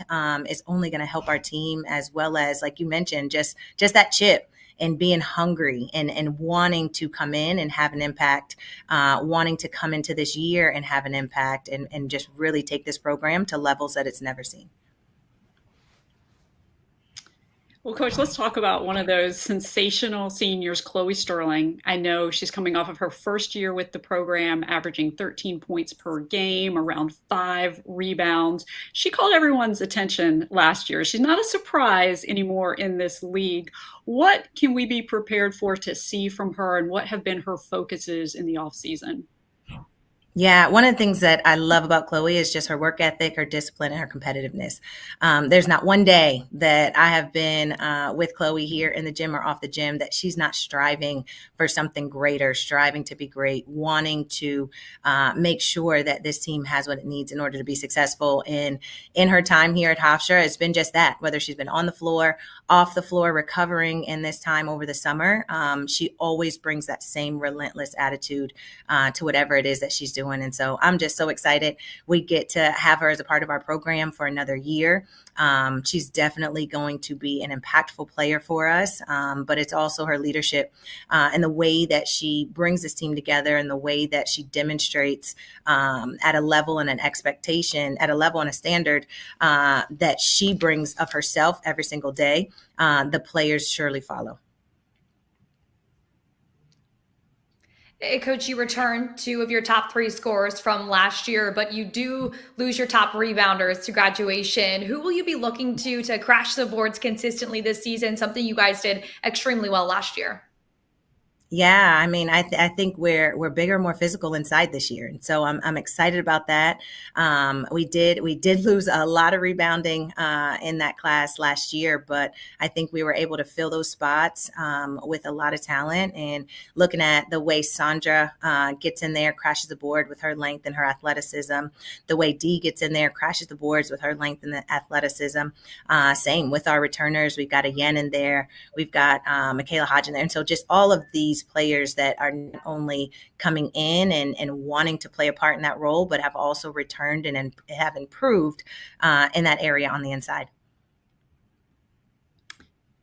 Speaker 6: is only going to help our team, as well as, like you mentioned, just that chip and being hungry and wanting to come in and have an impact, wanting to come into this year and have an impact and just really take this program to levels that it's never seen.
Speaker 2: Well, Coach, let's talk about one of those sensational seniors, Chloe Sterling. I know she's coming off of her first year with the program, averaging 13 points per game, around 5 rebounds. She called everyone's attention last year. She's not a surprise anymore in this league. What can we be prepared for to see from her, and what have been her focuses in the offseason?
Speaker 6: Yeah, one of the things that I love about Chloe is just her work ethic, her discipline, and her competitiveness. There's not one day that I have been with Chloe here in the gym or off the gym that she's not striving for something greater, striving to be great, wanting to make sure that this team has what it needs in order to be successful. In her time here at Hofstra, it's been just that, whether she's been on the floor, off the floor, recovering in this time over the summer. She always brings that same relentless attitude to whatever it is that she's doing. And so I'm just so excited we get to have her as a part of our program for another year. She's definitely going to be an impactful player for us, but it's also her leadership and the way that she brings this team together and the way that she demonstrates at a level and an expectation, at a level and a standard that she brings of herself every single day. The players surely follow.
Speaker 1: Coach, you return 2 of your top 3 scorers from last year, but you do lose your top rebounders to graduation. Who will you be looking to crash the boards consistently this season? Something you guys did extremely well last year.
Speaker 6: Yeah, I mean, I think we're bigger, more physical inside this year, and so I'm excited about that. We did lose a lot of rebounding in that class last year, but I think we were able to fill those spots with a lot of talent. And looking at the way Sandra gets in there, crashes the board with her length and her athleticism, the way Dee gets in there, crashes the boards with her length and the athleticism. Same with our returners. We've got a Yen in there. We've got Michaela Hodge in there. And so just all of these players that are not only coming in and wanting to play a part in that role, but have also returned and have improved in that area on the inside.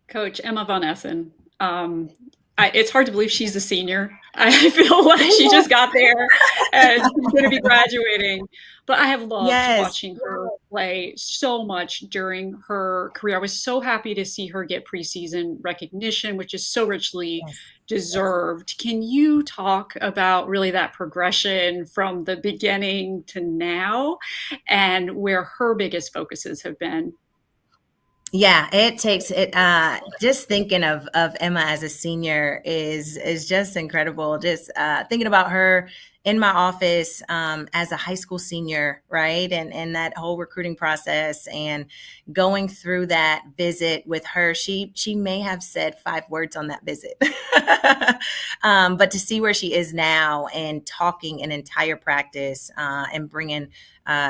Speaker 2: Coach Emma Von Essen. It's hard to believe she's a senior. I feel like she just got there and she's going to be graduating. But I have loved watching her play so much during her career. I was so happy to see her get preseason recognition, which is so richly deserved. Can you talk about really that progression from the beginning to now and where her biggest focuses have been?
Speaker 6: Yeah, it takes it. Just thinking of Emma as a senior is just incredible. Just thinking about her in my office as a high school senior, right, and that whole recruiting process and going through that visit with her. She may have said 5 words on that visit, but to see where she is now and talking an entire practice and bringing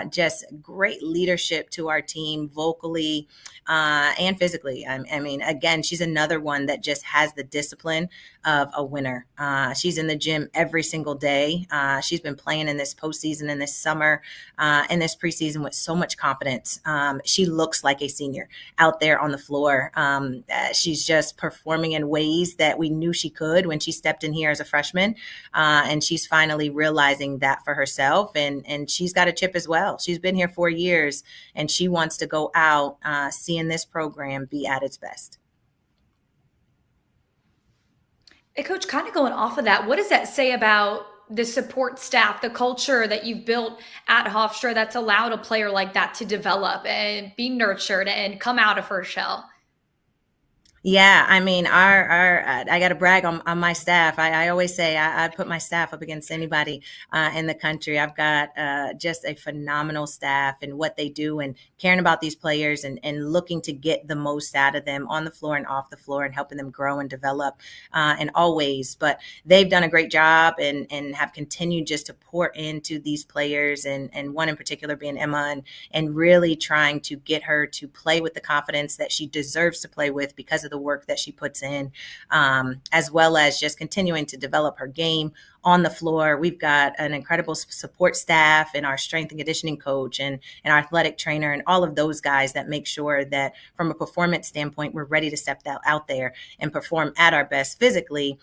Speaker 6: just great leadership to our team vocally and physically. I mean, again, she's another one that just has the discipline of a winner. She's in the gym every single day. She's been playing in this postseason and this summer and this preseason with so much confidence. She looks like a senior out there on the floor. She's just performing in ways that we knew she could when she stepped in here as a freshman. And she's finally realizing that for herself. And she's got a chip as well. She's been here 4 years and she wants to go out seeing this program be at its best.
Speaker 1: Hey, Coach, kind of going off of that, what does that say about the support staff, the culture that you've built at Hofstra that's allowed a player like that to develop and be nurtured and come out of her shell?
Speaker 6: Yeah, I mean, I got to brag on my staff. I always say I put my staff up against anybody in the country. I've got just a phenomenal staff and what they do and caring about these players and looking to get the most out of them on the floor and off the floor and helping them grow and develop in all ways. But they've done a great job and have continued just to pour into these players and one in particular being Emma and really trying to get her to play with the confidence that she deserves to play with because of the work that she puts in, as well as just continuing to develop her game on the floor. We've got an incredible support staff and our strength and conditioning coach and our athletic trainer and all of those guys that make sure that from a performance standpoint, we're ready to step out there and perform at our best physically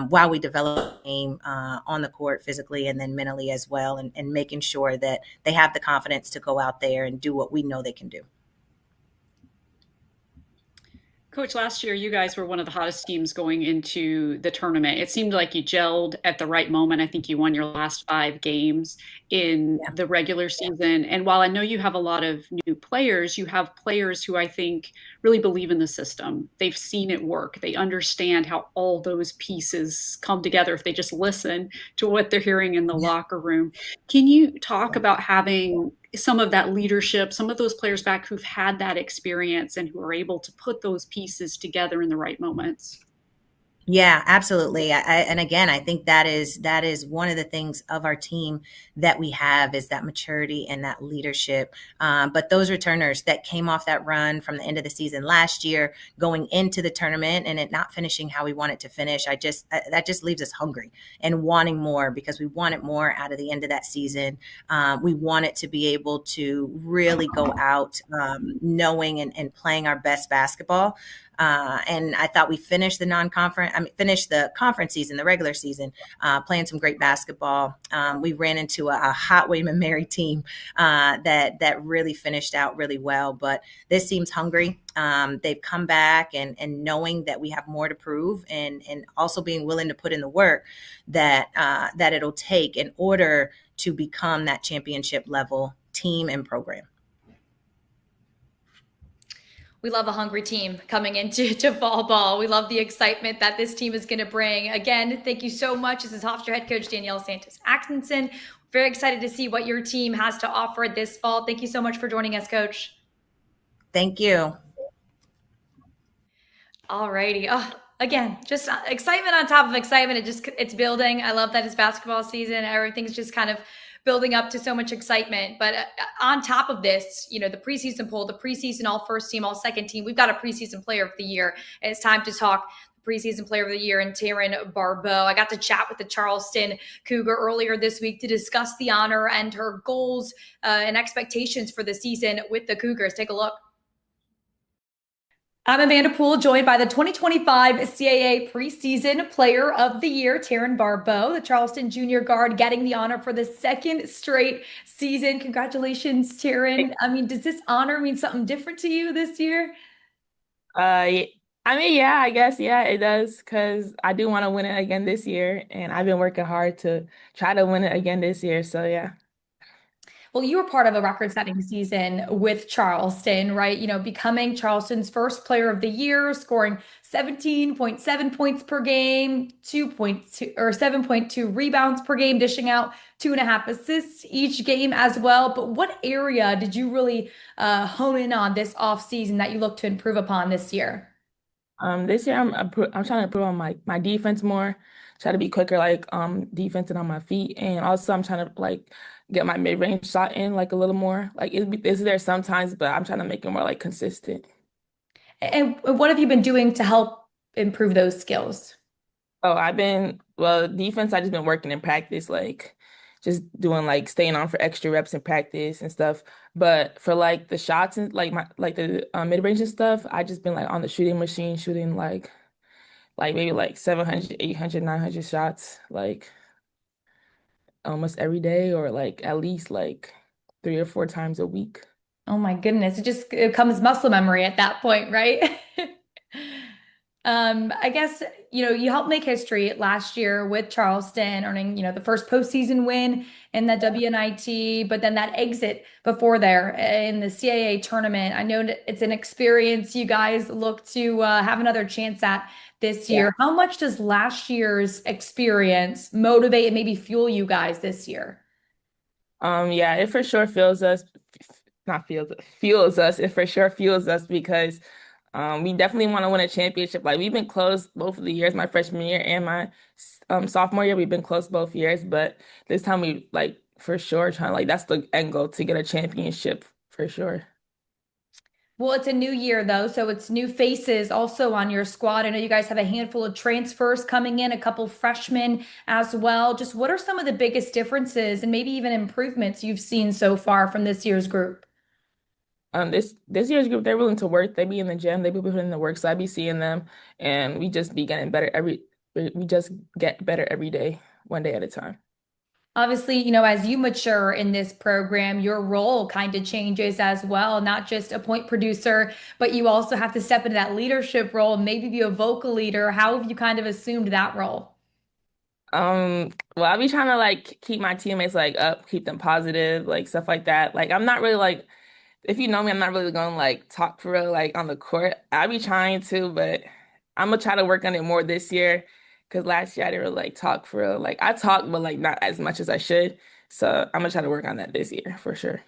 Speaker 6: while we develop a game on the court physically and then mentally as well, and making sure that they have the confidence to go out there and do what we know they can do.
Speaker 2: Coach, last year you guys were one of the hottest teams going into the tournament. It seemed like you gelled at the right moment. I think you won your last 5 games in the regular season. And while I know you have a lot of new players, you have players who I think really believe in the system. They've seen it work. They understand how all those pieces come together if they just listen to what they're hearing in the locker room. Can you talk about having some of that leadership, some of those players back who've had that experience and who are able to put those pieces together in the right moments?
Speaker 6: Yeah, absolutely. And again, I think that is one of the things of our team that we have is that maturity and that leadership. But those returners that came off that run from the end of the season last year, going into the tournament and it not finishing how we want it to finish, that just leaves us hungry and wanting more because we wanted more out of the end of that season. We wanted to be able to really go out knowing and playing our best basketball. And I thought we finished finished the conference season, the regular season, playing some great basketball. We ran into a hot William and Mary team that really finished out really well. But this team's hungry. They've come back and knowing that we have more to prove and also being willing to put in the work that it'll take in order to become that championship level team and program.
Speaker 1: We love a hungry team coming into fall ball. We love the excitement that this team is going to bring. Again, thank you so much. This is Hofstra head coach Danielle Santos Axelson. Very excited to see what your team has to offer this fall. Thank you so much for joining us, Coach.
Speaker 6: Thank you.
Speaker 1: All righty. Oh, again, just excitement on top of excitement. It's building. I love that it's basketball season. Everything's just kind of building up to so much excitement. But on top of this, the preseason poll, the preseason all first team, all second team, we've got a preseason player of the year. And it's time to talk preseason player of the year and Taryn Barbeau. I got to chat with the Charleston Cougar earlier this week to discuss the honor and her goals and expectations for the season with the Cougars. Take a look. I'm Amanda Poole, joined by the 2025 CAA Preseason Player of the Year, Taryn Barbeau, the Charleston junior guard, getting the honor for the second straight season. Congratulations, Taryn. I mean, does this honor mean something different to you this year?
Speaker 7: I mean, yeah, I guess, yeah, it does, because I do want to win it again this year, and I've been working hard to try to win it again this year, so yeah.
Speaker 1: Well, you were part of a record-setting season with Charleston, right? Becoming Charleston's first player of the year, scoring 17.7 points per game, 2.2 or 7.2 rebounds per game, dishing out 2.5 assists each game as well. But what area did you really hone in on this offseason that you look to improve upon this year?
Speaker 7: This year I'm trying to improve on my defense more, try to be quicker, like defense and on my feet, and also I'm trying to like get my mid-range shot in like a little more. Like it's there sometimes, but I'm trying to make it more like consistent.
Speaker 1: And what have you been doing to help improve those skills?
Speaker 7: Oh, defense, I just been working in practice, like just doing like staying on for extra reps in practice and stuff. But for like the shots and like the mid-range and stuff, I just been like on the shooting machine, shooting like maybe like 700, 800, 900 shots, like almost every day, or like at least like 3 or 4 times a week.
Speaker 1: Oh my goodness. It comes muscle memory at that point, right? I guess, you helped make history last year with Charleston, earning, the first postseason win in the WNIT, but then that exit before there in the CAA tournament. I know that it's an experience you guys look to have another chance at this year. How much does last year's experience motivate and maybe fuel you guys this year?
Speaker 7: Yeah, it for sure fuels us. It for sure fuels us because we definitely want to win a championship. Like we've been close both of the years, my freshman year and my sophomore year. We've been close both years, but this time we like for sure trying like that's the end goal, to get a championship for sure.
Speaker 1: Well, it's a new year though, so it's new faces also on your squad. I know you guys have a handful of transfers coming in, a couple freshmen as well. Just what are some of the biggest differences and maybe even improvements you've seen so far from this year's group?
Speaker 7: This year's group, they're willing to work. They be in the gym, they be putting in the work, so I be seeing them, and we just be getting better we just get better every day, one day at a time.
Speaker 1: Obviously, as you mature in this program, your role kind of changes as well, not just a point producer, but you also have to step into that leadership role and maybe be a vocal leader. How have you kind of assumed that role?
Speaker 7: Well, I be trying to like keep my teammates like up, keep them positive, like stuff like that. Like I'm not really like, if you know me, I'm not really gonna like talk for real like on the court. I be trying to, but I'm gonna try to work on it more this year. Because last year I didn't really like talk for real. Like I talk, but like not as much as I should. So I'm gonna try to work on that this year for sure.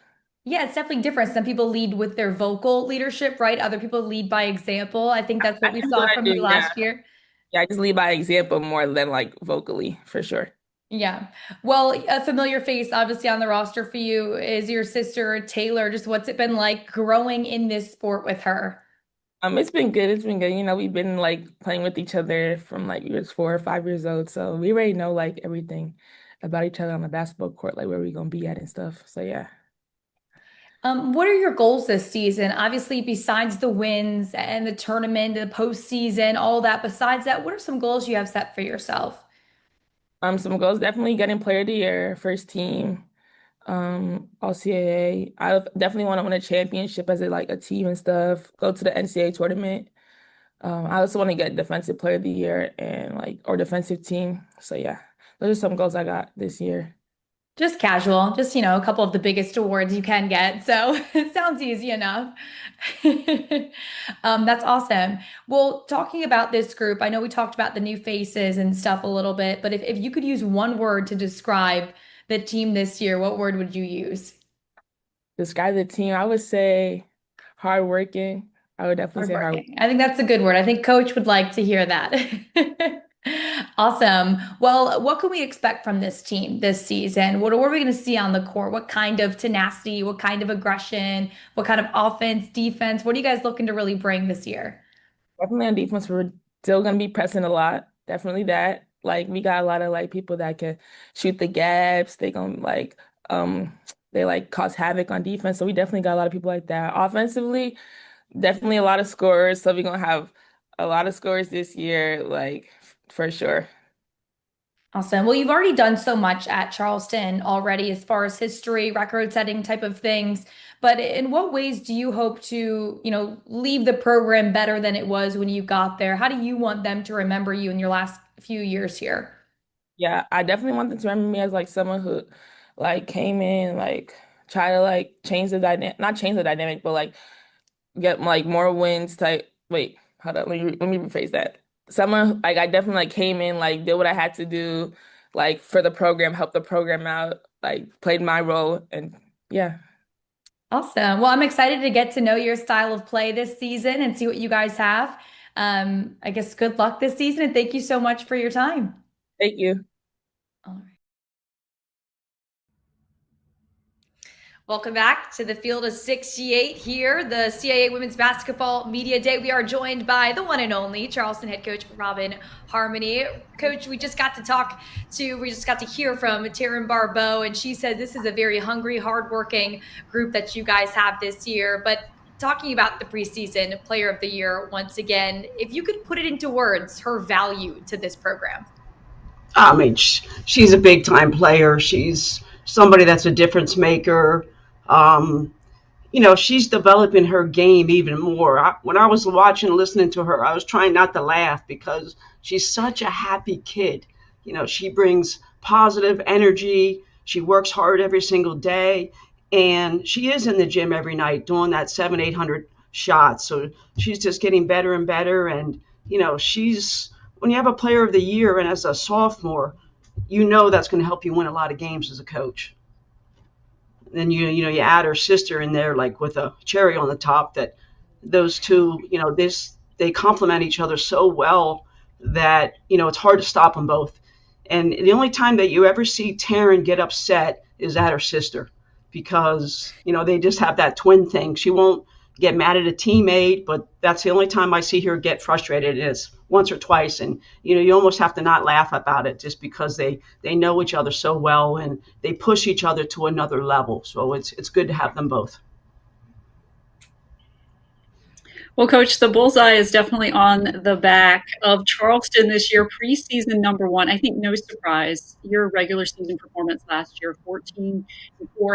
Speaker 1: Yeah, it's definitely different. Some people lead with their vocal leadership, right? Other people lead by example. I think that's what we
Speaker 7: That's
Speaker 1: saw
Speaker 7: what I
Speaker 1: from
Speaker 7: do,
Speaker 1: you
Speaker 7: yeah.
Speaker 1: last year.
Speaker 7: Yeah, I just lead by example more than like vocally for sure.
Speaker 1: Yeah. Well, a familiar face, obviously, on the roster for you is your sister, Taylor. Just what's it been like growing in this sport with her?
Speaker 7: It's been good. It's been good. We've been like playing with each other from like we was 4 or 5 years old. So we already know like everything about each other on the basketball court, like where we gonna be at and stuff. So yeah.
Speaker 1: What are your goals this season? Obviously, besides the wins and the tournament, the postseason, all that, besides that, what are some goals you have set for yourself?
Speaker 7: Some goals, definitely getting player of the year, first team, all CAA. I definitely want to win a championship as a team and stuff, go to the NCAA tournament. I also want to get defensive player of the year and or defensive team. So yeah, those are some goals I got this year.
Speaker 1: Just casual, just, a couple of the biggest awards you can get. So it sounds easy enough. That's awesome. Well, talking about this group, I know we talked about the new faces and stuff a little bit, but if you could use one word to describe the team this year, what word would you use?
Speaker 7: Describe the team. I would say hardworking. I would definitely say hard.
Speaker 1: Hardworking. I think that's a good word. I think Coach would like to hear that. Awesome. Well, what can we expect from this team this season? What are we going to see on the court? What kind of tenacity? What kind of aggression? What kind of offense, defense? What are you guys looking to really bring this year?
Speaker 7: Definitely on defense, we're still gonna be pressing a lot. Definitely that. Like we got a lot of like people that can shoot the gaps. They gonna they like cause havoc on defense. So we definitely got a lot of people like that. Offensively, definitely a lot of scorers. So we're gonna have a lot of scorers this year, like for sure.
Speaker 1: Awesome. Well, you've already done so much at Charleston already as far as history, record setting type of things. But in what ways do you hope to, leave the program better than it was when you got there? How do you want them to remember you in your last few years here?
Speaker 7: Yeah, I definitely want them to remember me as like someone who like came in, like try to like change the dynamic, not change the dynamic, but like get like more wins type. Wait, hold on, let me rephrase that. Someone like I definitely like came in, like did what I had to do, like for the program, helped the program out, like played my role, and yeah.
Speaker 1: Awesome. Well, I'm excited to get to know your style of play this season and see what you guys have. I guess good luck this season and thank you so much for your time.
Speaker 7: Thank you.
Speaker 1: All right. Welcome back to the Field of 68 here, the CAA Women's Basketball Media Day. We are joined by the one and only Charleston head coach Robin Harmony. Coach, we just got to hear from Taryn Barbeau, and she said this is a very hungry, hardworking group that you guys have this year. But talking about the preseason player of the year once again, if you could put it into words, her value to this program.
Speaker 8: I mean, she's a big time player. She's somebody that's a difference maker. She's developing her game even more. When I was watching and listening to her, I was trying not to laugh because she's such a happy kid. She brings positive energy. She works hard every single day. And she is in the gym every night doing that 700-800 shots. So she's just getting better and better. And, when you have a player of the year and as a sophomore, that's going to help you win a lot of games as a coach. Then you add her sister in there like with a cherry on the top. That those two, they complement each other so well that it's hard to stop them both. And the only time that you ever see Taryn get upset is at her sister because they just have that twin thing. She won't get mad at a teammate, but that's the only time I see her get frustrated is once or twice. And, you almost have to not laugh about it just because they know each other so well and they push each other to another level. So it's good to have them both.
Speaker 2: Well, Coach, the bullseye is definitely on the back of Charleston this year, preseason #1. I think no surprise, your regular season performance last year, 14-4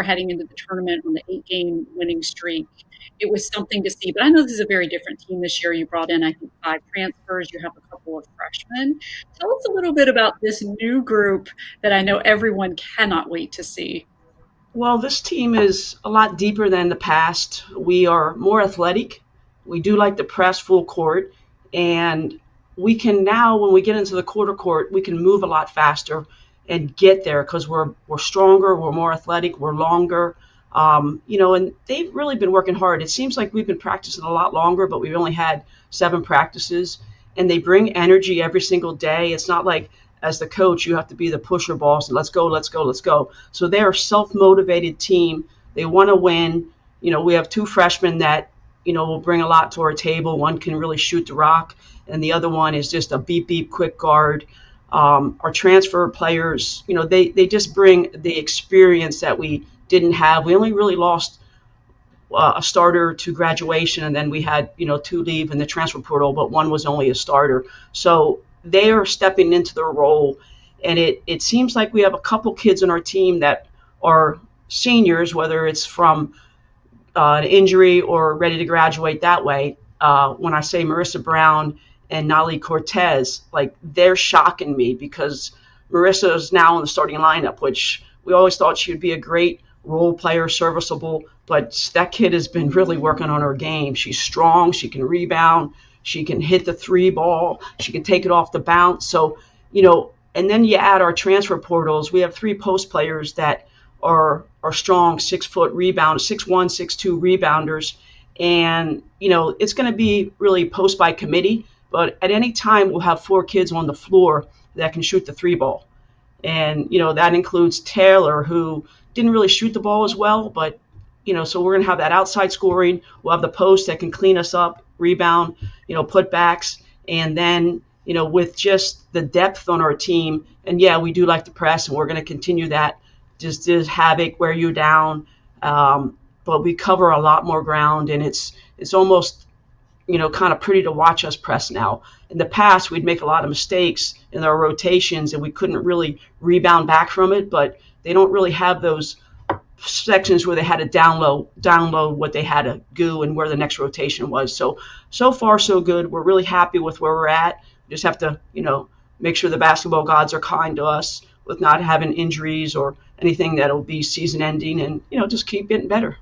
Speaker 2: heading into the tournament on the 8-game winning streak. It was something to see, but I know this is a very different team this year. You brought in, I think, 5 transfers. You have a couple of freshmen. Tell us a little bit about this new group that I know everyone cannot wait to see.
Speaker 8: Well, this team is a lot deeper than the past. We are more athletic. We do like to press full court, and we can now, when we get into the quarter court, we can move a lot faster and get there because we're stronger, we're more athletic, we're longer, and they've really been working hard. It seems like we've been practicing a lot longer, but we've only had 7 practices, and they bring energy every single day. It's not like as the coach, you have to be the pusher boss and let's go, let's go, let's go. So they're a self-motivated team. They want to win. We have 2 freshmen that will bring a lot to our table. One can really shoot the rock, and the other one is just a beep quick guard. Our transfer players, they just bring the experience that we didn't have. We only really lost a starter to graduation, and then we had 2 leave in the transfer portal, but one was only a starter. So they are stepping into their role, and it seems like we have a couple kids on our team that are seniors, whether it's from an injury or ready to graduate that way. When I say Marissa Brown and Nali Cortez, like they're shocking me because Marissa is now in the starting lineup, which We always thought she would be a great role player, serviceable, but that kid has been really working on her game. She's strong. She can rebound. She can hit the three ball. She can take it off the bounce. So, and then you add our transfer portals. We have 3 post players that are strong, 6-foot rebound, 6'1", 6'2" rebounders. And, it's going to be really post by committee, but at any time we'll have 4 kids on the floor that can shoot the three ball. And, that includes Taylor, who didn't really shoot the ball as well, but, so we're going to have that outside scoring. We'll have the post that can clean us up, rebound, putbacks. And then, with just the depth on our team, and yeah, we do like to press, and we're going to continue that. Just havoc, wear you down. But we cover a lot more ground, and it's almost, kind of pretty to watch us press now. In the past, we'd make a lot of mistakes in our rotations, and we couldn't really rebound back from it, but they don't really have those sections where they had to download what they had to do and where the next rotation was. So far, so good. We're really happy with where we're at. We just have to, make sure the basketball gods are kind to us with not having injuries or anything that'll be season ending, and, just keep getting better.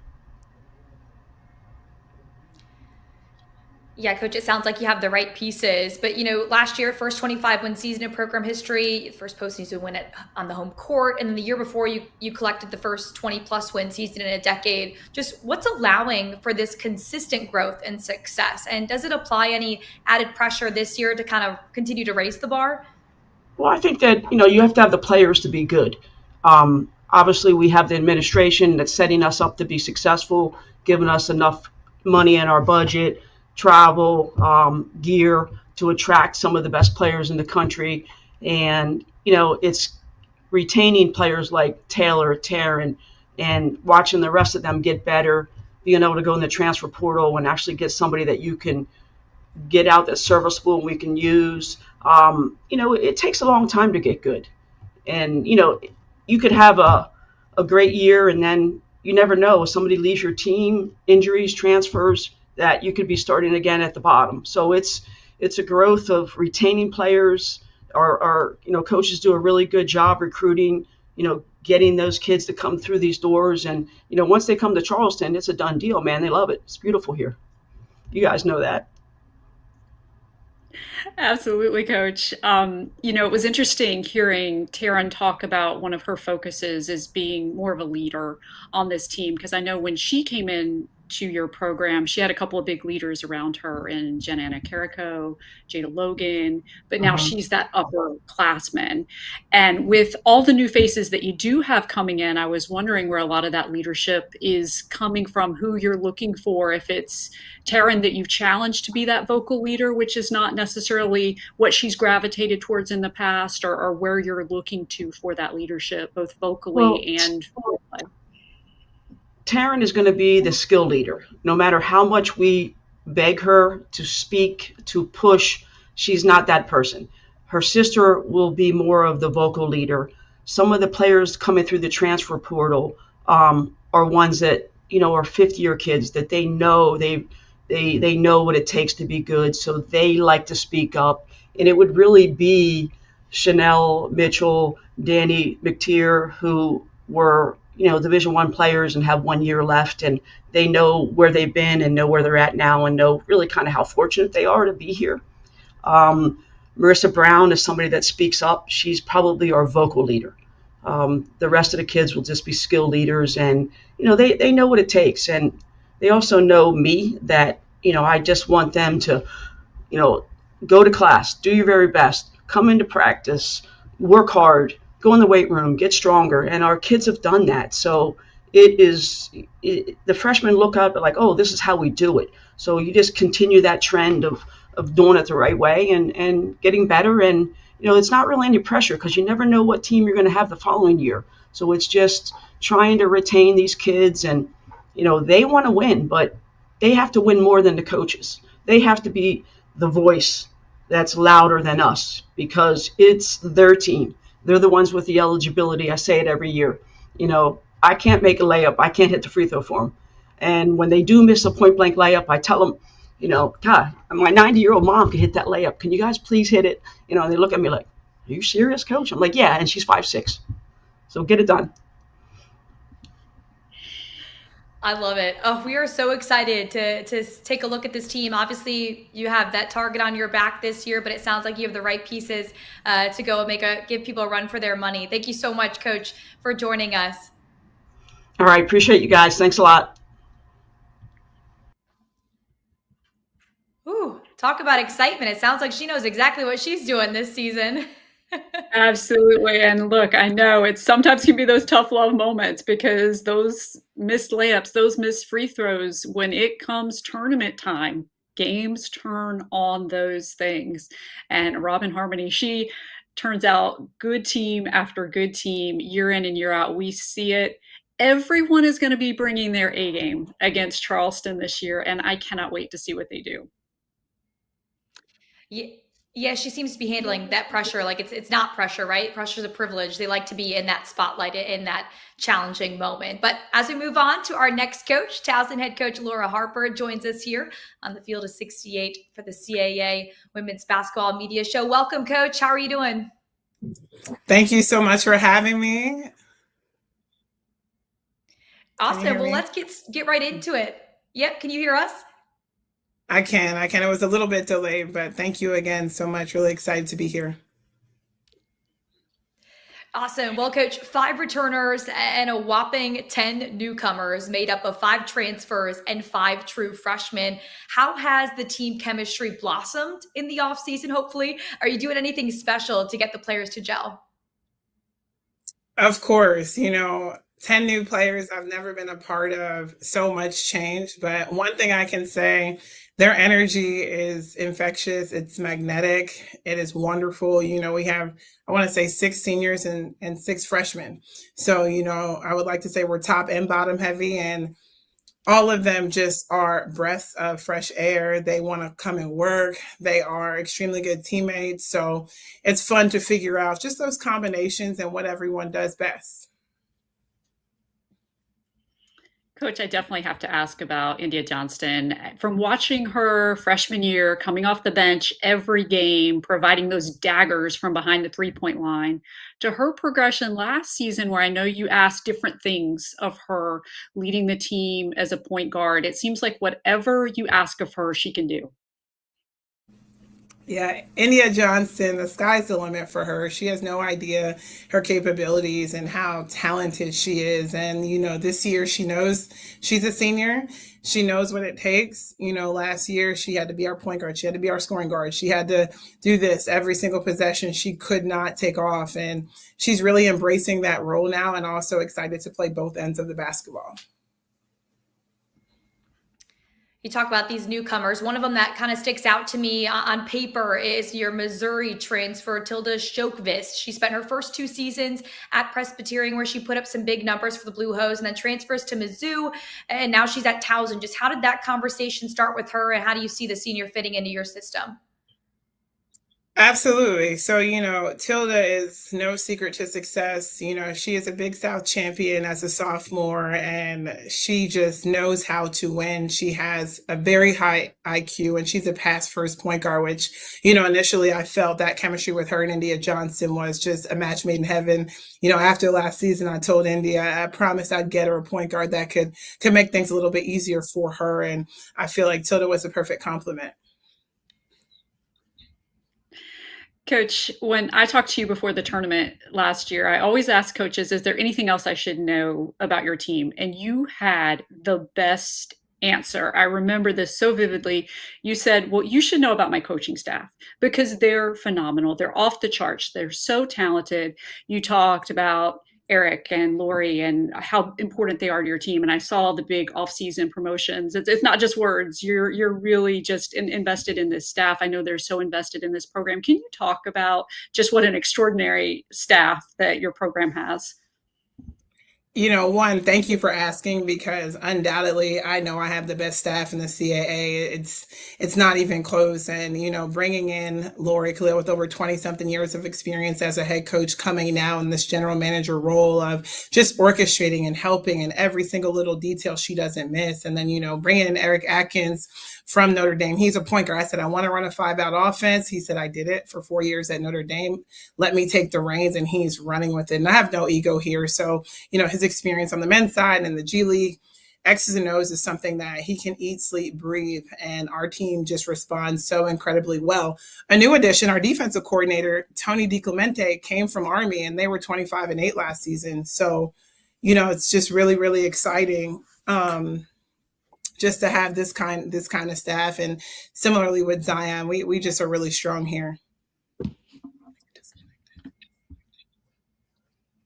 Speaker 1: Yeah, Coach, it sounds like you have the right pieces. But, last year, first 25-win season in program history, first postseason win on the home court. And then the year before, you collected the first 20-plus win season in a decade. Just what's allowing for this consistent growth and success? And does it apply any added pressure this year to kind of continue to raise the bar?
Speaker 8: Well, I think that, you have to have the players to be good. Obviously, we have the administration that's setting us up to be successful, giving us enough money in our budget, travel, gear to attract some of the best players in the country. And, it's retaining players like Taylor, Taryn, and watching the rest of them get better, being able to go in the transfer portal and actually get somebody that you can get out that's serviceable and we can use. It takes a long time to get good. And, you could have a great year, and then you never know. If somebody leaves your team, injuries, transfers, that you could be starting again at the bottom. So it's a growth of retaining players. Our coaches do a really good job recruiting, getting those kids to come through these doors. And, once they come to Charleston, it's a done deal, man. They love it. It's beautiful here. You guys know that.
Speaker 2: Absolutely, Coach. It was interesting hearing Taryn talk about one of her focuses as being more of a leader on this team, because I know when she came in to your program, she had a couple of big leaders around her in Jen-Anna Carrico, Jada Logan, but now she's that upperclassman. And with all the new faces that you do have coming in, I was wondering where a lot of that leadership is coming from, who you're looking for, if it's Taryn that you've challenged to be that vocal leader, which is not necessarily what she's gravitated towards in the past, or where you're looking to for that leadership, both vocally and
Speaker 8: Taryn is going to be the skill leader. No matter how much we beg her to speak, to push, she's not that person. Her sister will be more of the vocal leader. Some of the players coming through the transfer portal are ones that, are fifth-year kids that they know they know what it takes to be good, so they like to speak up. And it would really be Chanel Mitchell, Danny McTeer, who were Division I players and have 1 year left, and they know where they've been and know where they're at now and know really kind of how fortunate they are to be here. Marissa Brown is somebody that speaks up. She's probably our vocal leader. The rest of the kids will just be skill leaders, and they know what it takes, and they also know me that I just want them to go to class, do your very best, come into practice, work hard, go in the weight room, get stronger. And our kids have done that. So the freshmen look up like, oh, this is how we do it. So you just continue that trend of doing it the right way and getting better. And, it's not really any pressure because you never know what team you're going to have the following year. So it's just trying to retain these kids, and, they want to win, but they have to win more than the coaches. They have to be the voice that's louder than us because it's their team. They're the ones with the eligibility. I say it every year. I can't make a layup. I can't hit the free throw for them. And when they do miss a point blank layup, I tell them, God, my 90-year-old mom can hit that layup. Can you guys please hit it? And they look at me like, are you serious, Coach? I'm like, yeah. And she's 5'6". So get it done.
Speaker 1: I love it. Oh, we are so excited to take a look at this team. Obviously, you have that target on your back this year, but it sounds like you have the right pieces to go and give people a run for their money. Thank you so much, Coach, for joining us.
Speaker 8: All right. Appreciate you guys. Thanks a lot.
Speaker 1: Ooh, talk about excitement. It sounds like she knows exactly what she's doing this season.
Speaker 2: Absolutely. And look, I know it sometimes can be those tough love moments because those missed layups, those missed free throws, when it comes tournament time, games turn on those things. And Robin Harmony, she turns out good team after good team, year in and year out. We see it. Everyone is going to be bringing their A game against Charleston this year, and I cannot wait to see what they do.
Speaker 1: Yeah, she seems to be handling that pressure like it's not pressure, right? Pressure's a privilege. They like to be in that spotlight in that challenging moment. But as we move on to our next coach, Towson head coach Laura Harper joins us here on the field of 68 for the CAA Women's Basketball Media Show. Welcome, Coach. How are you doing?
Speaker 9: Thank you so much for having me.
Speaker 1: Awesome. Well, let's get right into it. Yep. Can you hear us?
Speaker 9: I can. It was a little bit delayed, but thank you again so much. Really excited to be here.
Speaker 1: Awesome. Well, Coach, 5 returners and a whopping 10 newcomers made up of 5 transfers and 5 true freshmen. How has the team chemistry blossomed in the offseason, hopefully? Are you doing anything special to get the players to gel?
Speaker 9: Of course, 10 new players. I've never been a part of so much change, but one thing I can say, their energy is infectious. It's magnetic. It is wonderful. We have, I want to say 6 seniors and 6 freshmen. So, I would like to say we're top and bottom heavy, and all of them just are breaths of fresh air. They want to come and work. They are extremely good teammates. So it's fun to figure out just those combinations and what everyone does best.
Speaker 2: Coach, I definitely have to ask about India Johnston. From watching her freshman year, coming off the bench every game, providing those daggers from behind the three-point line, to her progression last season, where I know you asked different things of her, leading the team as a point guard. It seems like whatever you ask of her, she can do.
Speaker 9: Yeah, India Johnston, the sky's the limit for her. She has no idea her capabilities and how talented she is. And, this year she knows she's a senior. She knows what it takes. Last year she had to be our point guard. She had to be our scoring guard. She had to do this every single possession. She could not take off. And she's really embracing that role now and also excited to play both ends of the basketball.
Speaker 1: You talk about these newcomers. One of them that kind of sticks out to me on paper is your Missouri transfer, Tilda Shokvist. She spent her first 2 seasons at Presbyterian, where she put up some big numbers for the Blue Hose, and then transfers to Mizzou, and now she's at Towson. Just how did that conversation start with her, and how do you see the senior fitting into your system?
Speaker 9: Absolutely. So, Tilda is no secret to success. She is a Big South champion as a sophomore, and she just knows how to win. She has a very high IQ, and she's a pass first point guard, which, initially I felt that chemistry with her and India Johnston was just a match made in heaven. After last season, I told India, I promised I'd get her a point guard that could make things a little bit easier for her. And I feel like Tilda was a perfect complement.
Speaker 2: Coach, when I talked to you before the tournament last year, I always ask coaches, is there anything else I should know about your team? And you had the best answer. I remember this so vividly. You said, well, you should know about my coaching staff because they're phenomenal. They're off the charts. They're so talented. You talked about Eric and Lori and how important they are to your team. And I saw the big off-season promotions. It's not just words. You're really just invested in this staff. I know they're so invested in this program. Can you talk about just what an extraordinary staff that your program has?
Speaker 9: One, thank you for asking, because undoubtedly I know I have the best staff in the CAA. It's not even close. And, bringing in Lori Khalil with over 20 something years of experience as a head coach, coming now in this general manager role of just orchestrating and helping in every single little detail she doesn't miss. And then, bringing in Eric Atkins from Notre Dame. He's a point guard. I said, I want to run a 5-out offense. He said, I did it for 4 years at Notre Dame. Let me take the reins, and he's running with it. And I have no ego here. So, his experience on the men's side and the G League, X's and O's is something that he can eat, sleep, breathe, and our team just responds so incredibly well. A new addition, our defensive coordinator, Tony DiClemente, came from Army, and they were 25-8 last season. So, it's just really, really exciting. Just to have this kind of staff, and similarly with Zion, we just are really strong here.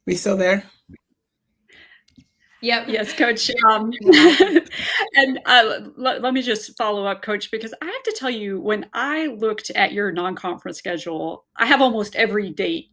Speaker 9: We still there?
Speaker 1: Yep.
Speaker 2: Yes, Coach. And let me just follow up, Coach, because I have to tell you, when I looked at your non-conference schedule, I have almost every date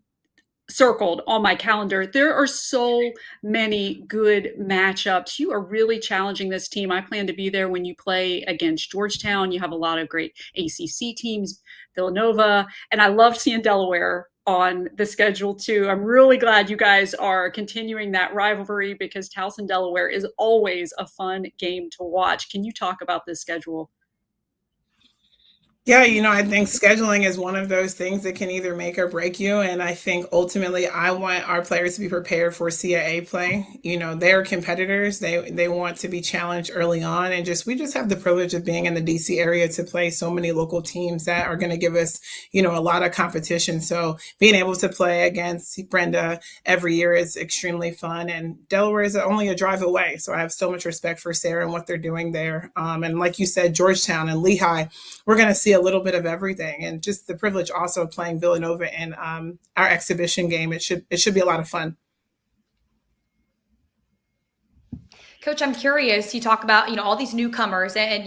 Speaker 2: circled on my calendar. There are so many good matchups. You are really challenging this team. I plan to be there when you play against Georgetown. You have a lot of great ACC teams, Villanova, and I love seeing Delaware on the schedule too. I'm really glad you guys are continuing that rivalry, because Towson, Delaware is always a fun game to watch. Can you talk about this schedule?
Speaker 9: Yeah, I think scheduling is one of those things that can either make or break you. And I think ultimately I want our players to be prepared for CAA play. They're competitors. They want to be challenged early on. And we just have the privilege of being in the DC area to play so many local teams that are going to give us, a lot of competition. So being able to play against Brenda every year is extremely fun. And Delaware is only a drive away. So I have so much respect for Sarah and what they're doing there. And like you said, Georgetown and Lehigh, we're going to see a little bit of everything, and just the privilege also of playing Villanova in our exhibition game. It should be a lot of fun.
Speaker 1: Coach, I'm curious, you talk about, all these newcomers and,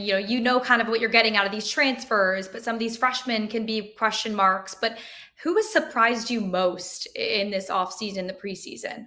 Speaker 1: kind of what you're getting out of these transfers, but some of these freshmen can be question marks. But who has surprised you most in this offseason, the preseason?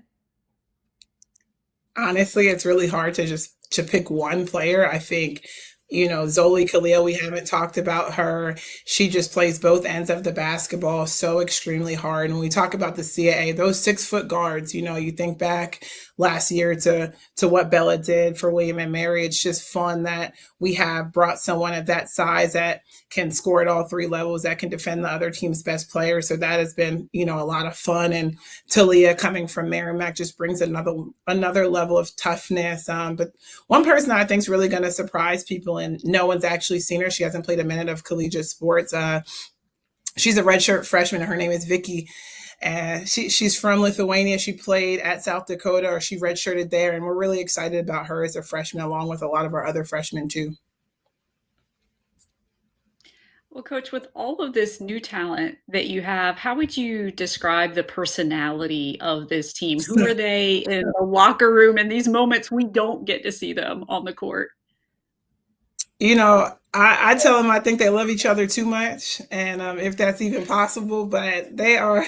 Speaker 9: Honestly, it's really hard to pick one player. I think Zoli Khalil, we haven't talked about her. She just plays both ends of the basketball so extremely hard. And when we talk about the CAA, those 6-foot guards, you think back last year to what Bella did for William and Mary. It's just fun that we have brought someone at that size that can score at all 3 levels, that can defend the other team's best players. So that has been, a lot of fun. And Talia coming from Merrimack just brings another level of toughness. But one person I think is really going to surprise people, and no one's actually seen her. She hasn't played a minute of collegiate sports. She's a redshirt freshman. Her name is Vicky. And she's from Lithuania. She played at South Dakota, or she redshirted there. And we're really excited about her as a freshman, along with a lot of our other freshmen too.
Speaker 2: Well, Coach, with all of this new talent that you have, how would you describe the personality of this team? Who are they in the locker room in these moments we don't get to see them on the court?
Speaker 9: I tell them I think they love each other too much, and if that's even possible, but they are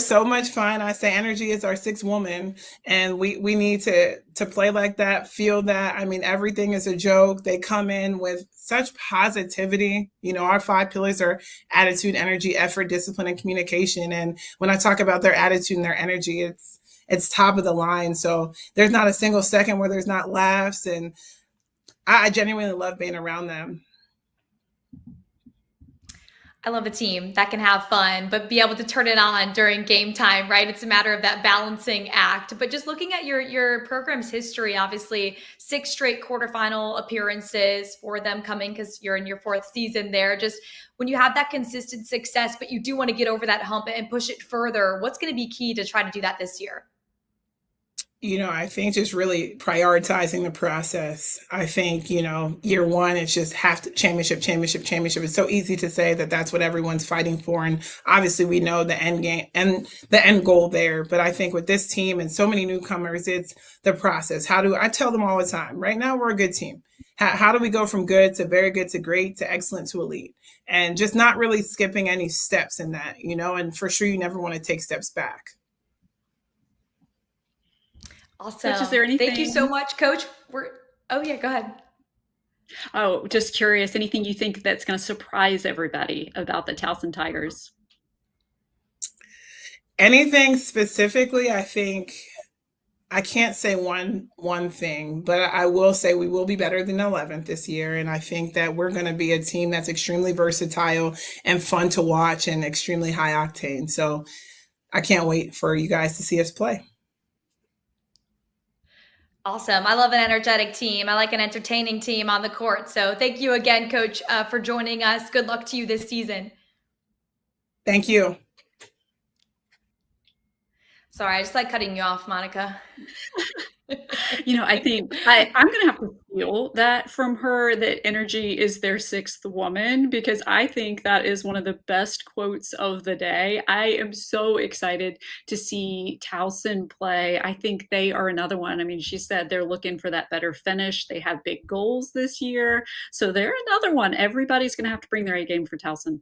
Speaker 9: so much fun. I say energy is our 6th woman, and we need to play like that, feel that. I mean, everything is a joke. They come in with such positivity. Our 5 pillars are attitude, energy, effort, discipline, and communication. And when I talk about their attitude and their energy, it's top of the line. So there's not a single second where there's not laughs, and I genuinely love being around them.
Speaker 1: I love a team that can have fun, but be able to turn it on during game time, right? It's a matter of that balancing act. But just looking at your program's history, obviously 6 straight quarterfinal appearances for them coming, because you're in your 4th season there. Just when you have that consistent success, but you do want to get over that hump and push it further, what's going to be key to try to do that this year?
Speaker 9: I think just really prioritizing the process. I think, year one, it's just championship. It's so easy to say that that's what everyone's fighting for. And obviously we know the end game and the end goal there. But I think with this team and so many newcomers, it's the process. I tell them all the time, right now we're a good team. How do we go from good to very good to great to excellent to elite? And just not really skipping any steps in that, and for sure you never want to take steps back.
Speaker 1: Awesome.
Speaker 2: Coach, is there anything?
Speaker 1: Thank you so much, Coach. Oh yeah, go ahead.
Speaker 2: Oh, just curious, anything you think that's going to surprise everybody about the Towson Tigers?
Speaker 9: Anything specifically, I think I can't say one thing, but I will say we will be better than 11th this year. And I think that we're going to be a team that's extremely versatile and fun to watch and extremely high octane. So I can't wait for you guys to see us play.
Speaker 1: Awesome. I love an energetic team. I like an entertaining team on the court. So thank you again, Coach, for joining us. Good luck to you this season.
Speaker 9: Thank you.
Speaker 1: Sorry, I just like cutting you off, Monica.
Speaker 2: I think I'm going to have to feel that from her, that energy is their sixth woman, because I think that is one of the best quotes of the day. I am so excited to see Towson play. I think they are another one. I mean, she said they're looking for that better finish. They have big goals this year. So they're another one. Everybody's going to have to bring their A game for Towson.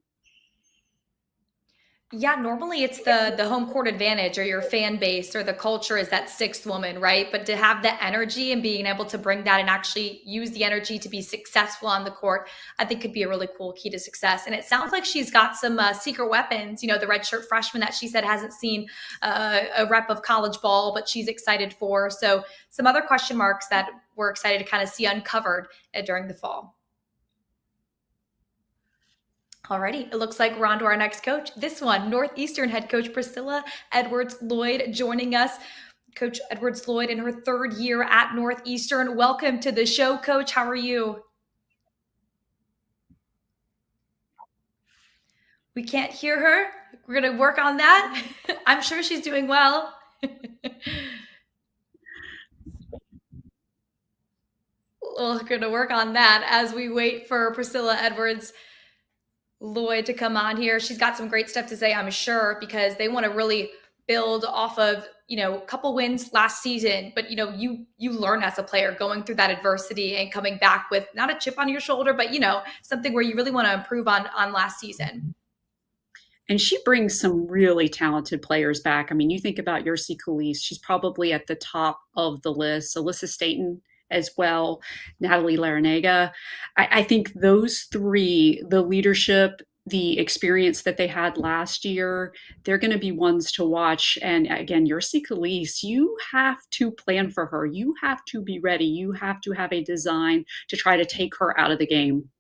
Speaker 1: Yeah, normally it's the home court advantage or your fan base or the culture is that sixth woman, right? But to have the energy and being able to bring that and actually use the energy to be successful on the court, I think could be a really cool key to success. And it sounds like she's got some secret weapons, the redshirt freshman that she said hasn't seen a rep of college ball, but she's excited for. So some other question marks that we're excited to kind of see uncovered during the fall. Alrighty, it looks like we're on to our next coach. This one, Northeastern head coach Priscilla Edwards-Lloyd joining us. Coach Edwards-Lloyd in her third year at Northeastern. Welcome to the show, Coach. How are you? We can't hear her. We're going to work on that. I'm sure she's doing well. We're going to work on that as we wait for Priscilla Edwards-Lloyd to come on here. She's got some great stuff to say, I'm sure, because they want to really build off of, a couple wins last season, but you learn as a player going through that adversity and coming back with not a chip on your shoulder, but something where you really want to improve on last season.
Speaker 2: And she brings some really talented players back. I mean, you think about Yursi Calise, she's probably at the top of the list. Alyssa Staten as well, Natalie Larinaga. I think those three, the leadership, the experience that they had last year, they're going to be ones to watch. And again, Yursi Calise, you have to plan for her. You have to be ready. You have to have a design to try to take her out of the game.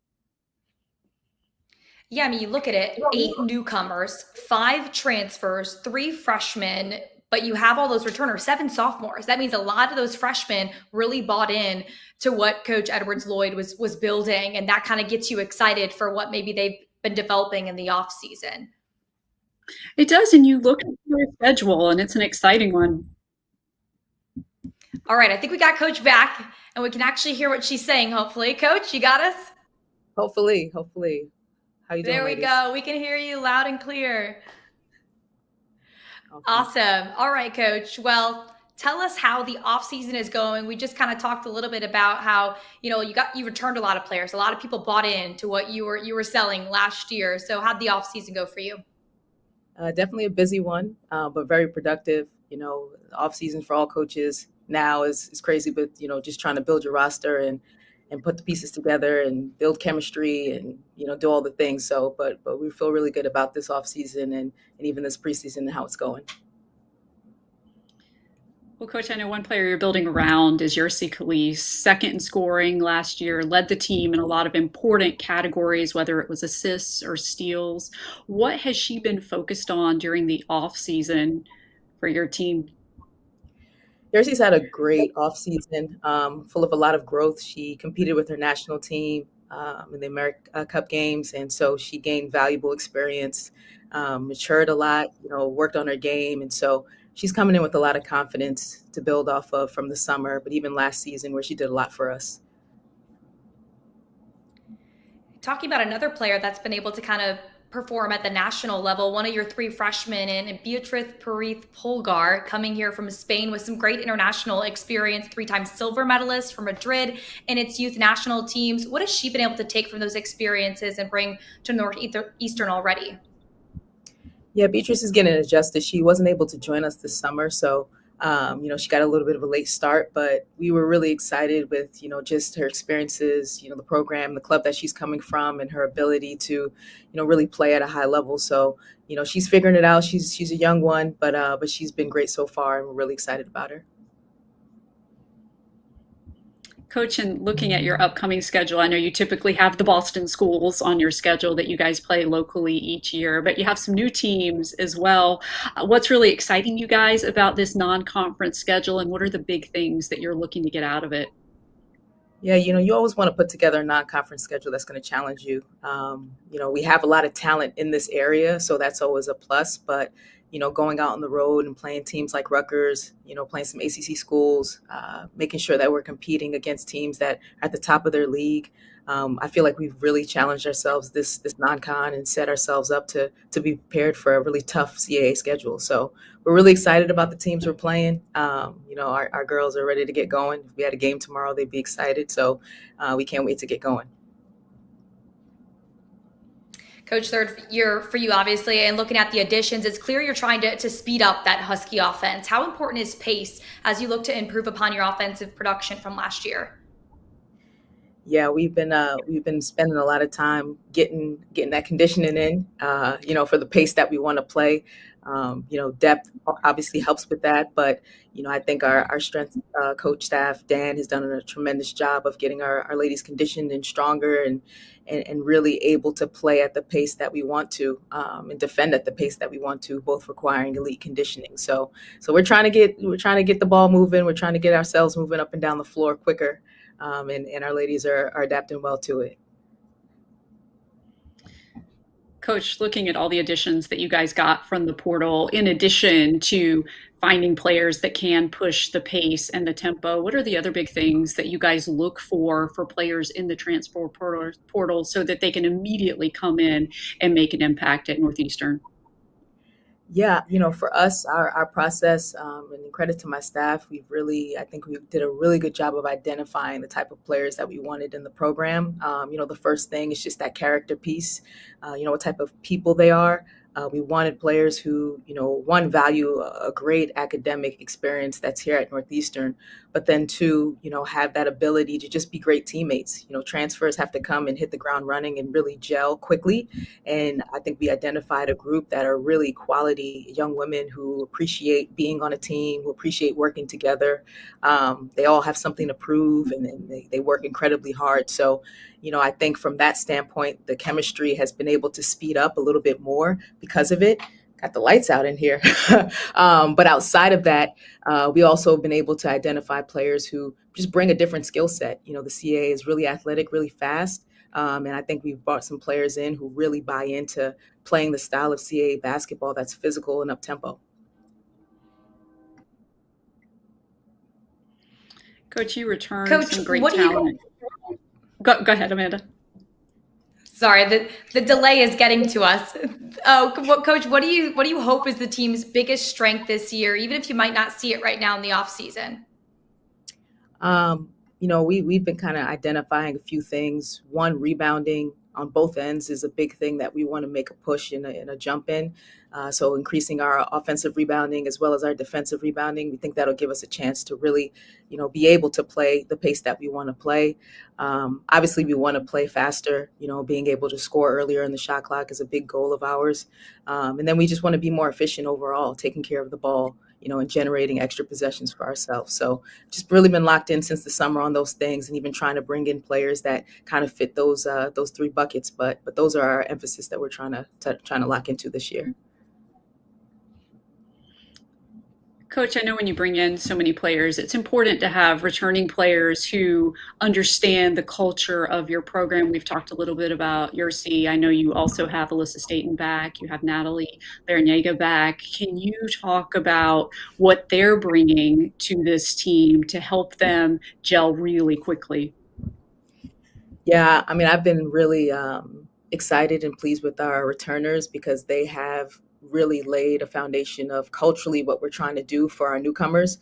Speaker 1: Yeah, I mean, you look at it, 8 newcomers, 5 transfers, 3 freshmen, but you have all those returners, 7 sophomores. That means a lot of those freshmen really bought in to what Coach Edwards-Lloyd was building, and that kind of gets you excited for what maybe they've been developing in the off season.
Speaker 2: It does, and you look at their schedule, and it's an exciting one.
Speaker 1: All right, I think we got Coach back, and we can actually hear what she's saying, hopefully. Coach, you got us?
Speaker 10: Hopefully. How you doing,
Speaker 1: There we
Speaker 10: ladies?
Speaker 1: go. We can hear you loud and clear.
Speaker 10: Okay.
Speaker 1: Awesome. All right, Coach. Well, tell us how the offseason is going. We just kind of talked a little bit about how, you returned a lot of players. A lot of people bought into what you were selling last year. So how'd the offseason go for you?
Speaker 10: Definitely a busy one, but very productive. The off season for all coaches now is crazy, but just trying to build your roster and put the pieces together and build chemistry and do all the things. So, but we feel really good about this off season and even this preseason and how it's going.
Speaker 2: Well, Coach, I know one player you're building around is Yursi Calise, second in scoring last year, led the team in a lot of important categories, whether it was assists or steals. What has she been focused on during the off season for your team?
Speaker 10: Yursi's had a great offseason, full of a lot of growth. She competed with her national team in the America Cup games, and so she gained valuable experience, matured a lot, worked on her game, and so she's coming in with a lot of confidence to build off of from the summer, but even last season where she did a lot for us.
Speaker 1: Talking about another player that's been able to kind of perform at the national level, one of your 3 freshmen and Beatriz Perith Polgar coming here from Spain with some great international experience, 3-time silver medalist from Madrid and its youth national teams. What has she been able to take from those experiences and bring to Northeastern already? Yeah,
Speaker 10: Beatrice is getting adjusted. She wasn't able to join us this summer, so she got a little bit of a late start, but we were really excited with, just her experiences, the program, the club that she's coming from, and her ability to, really play at a high level. So, she's figuring it out. She's a young one, but she's been great so far, and we're really excited about her.
Speaker 2: Coach, and looking at your upcoming schedule, I know you typically have the Boston schools on your schedule that you guys play locally each year, but you have some new teams as well. What's really exciting you guys about this non-conference schedule, and what are the big things that you're looking to get out of it?
Speaker 10: Yeah, you always want to put together a non-conference schedule that's going to challenge you. We have a lot of talent in this area, so that's always a plus. But going out on the road and playing teams like Rutgers, playing some ACC schools, making sure that we're competing against teams that are at the top of their league. I feel like we've really challenged ourselves this non-con and set ourselves up to be prepared for a really tough CAA schedule. So we're really excited about the teams we're playing. Our girls are ready to get going. If we had a game tomorrow, they'd be excited. So we can't wait to get going.
Speaker 1: Coach, third year for you, obviously, and looking at the additions, it's clear you're trying to speed up that Husky offense. How important is pace as you look to improve upon your offensive production from last year?
Speaker 10: Yeah, we've been spending a lot of time getting that conditioning in, for the pace that we want to play. Depth obviously helps with that, but I think our strength coach staff, Dan, has done a tremendous job of getting our ladies conditioned and stronger and really able to play at the pace that we want to, and defend at the pace that we want to, both requiring elite conditioning. So we're trying to get the ball moving. We're trying to get ourselves moving up and down the floor quicker. And our ladies are adapting well to it.
Speaker 2: Coach, looking at all the additions that you guys got from the portal, in addition to finding players that can push the pace and the tempo, what are the other big things that you guys look for players in the transfer portal so that they can immediately come in and make an impact at Northeastern?
Speaker 10: Yeah, for us, our process, and credit to my staff, I think we did a really good job of identifying the type of players that we wanted in the program. The first thing is just that character piece, what type of people they are. We wanted players who, one, value a great academic experience that's here at Northeastern, but then two, have that ability to just be great teammates. Transfers have to come and hit the ground running and really gel quickly. And I think we identified a group that are really quality young women who appreciate being on a team, who appreciate working together. They all have something to prove, and they work incredibly hard. So, I think from that standpoint, the chemistry has been able to speed up a little bit more because of it. Got the lights out in here. But outside of that, we also have been able to identify players who just bring a different skill set. The CAA is really athletic, really fast. And I think we've brought some players in who really buy into playing the style of CAA basketball that's physical and up-tempo.
Speaker 2: Coach, you returned
Speaker 1: Coach,
Speaker 2: some great
Speaker 1: what do you-
Speaker 2: talent. Go ahead, Amanda.
Speaker 1: Sorry, the delay is getting to us. Coach, what do you hope is the team's biggest strength this year, even if you might not see it right now in the off season?
Speaker 10: We've been kind of identifying a few things. One, rebounding on both ends is a big thing that we want to make a push in a jump in. So increasing our offensive rebounding as well as our defensive rebounding, we think that'll give us a chance to really, be able to play the pace that we want to play. Obviously, we want to play faster. Being able to score earlier in the shot clock is a big goal of ours. And then we just want to be more efficient overall, taking care of the ball, and generating extra possessions for ourselves. So just really been locked in since the summer on those things, and even trying to bring in players that kind of fit those three buckets. But those are our emphasis that we're trying to lock into this year.
Speaker 2: Coach, I know when you bring in so many players, it's important to have returning players who understand the culture of your program. We've talked a little bit about Yursi. I know you also have Alyssa Staten back. You have Natalie Larrañaga back. Can you talk about what they're bringing to this team to help them gel really quickly?
Speaker 10: Yeah, I've been really excited and pleased with our returners because they have really laid a foundation of culturally what we're trying to do for our newcomers.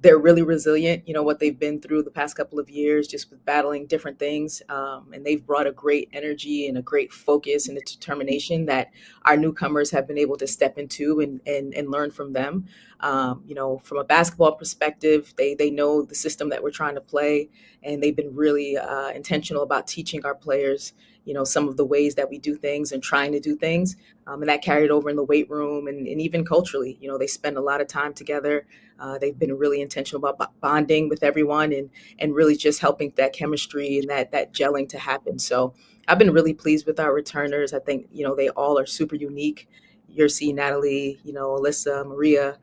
Speaker 10: They're really resilient, what they've been through the past couple of years, just with battling different things. And they've brought a great energy and a great focus and a determination that our newcomers have been able to step into and learn from them. From a basketball perspective, they know the system that we're trying to play, and they've been really intentional about teaching our players, some of the ways that we do things and trying to do things. And that carried over in the weight room and even culturally. They spend a lot of time together. They've been really intentional about bonding with everyone and really just helping that chemistry and that gelling to happen. So I've been really pleased with our returners. I think, they all are super unique. You're seeing Natalie, Alyssa, Maria,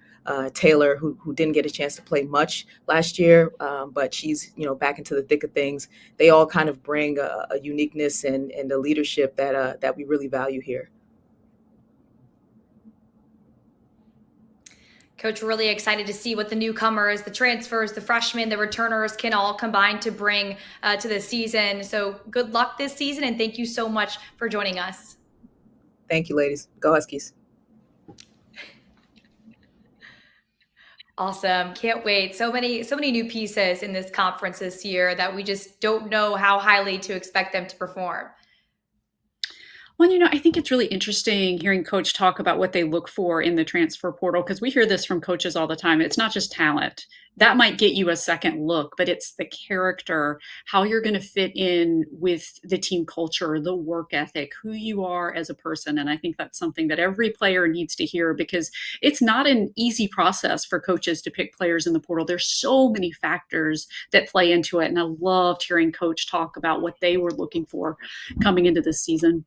Speaker 10: Taylor, who didn't get a chance to play much last year, but she's, back into the thick of things. They all kind of bring a uniqueness and a leadership that we really value here.
Speaker 1: Coach, we're really excited to see what the newcomers, the transfers, the freshmen, the returners can all combine to bring to the season. So good luck this season, and thank you so much for joining us.
Speaker 10: Thank you, ladies. Go Huskies.
Speaker 1: Awesome. Can't wait. So many new pieces in this conference this year that we just don't know how highly to expect them to perform.
Speaker 2: Well, I think it's really interesting hearing Coach talk about what they look for in the transfer portal, because we hear this from coaches all the time. It's not just talent. That might get you a second look, but it's the character, how you're going to fit in with the team culture, the work ethic, who you are as a person. And I think that's something that every player needs to hear, because it's not an easy process for coaches to pick players in the portal. There's so many factors that play into it. And I loved hearing Coach talk about what they were looking for coming into this season.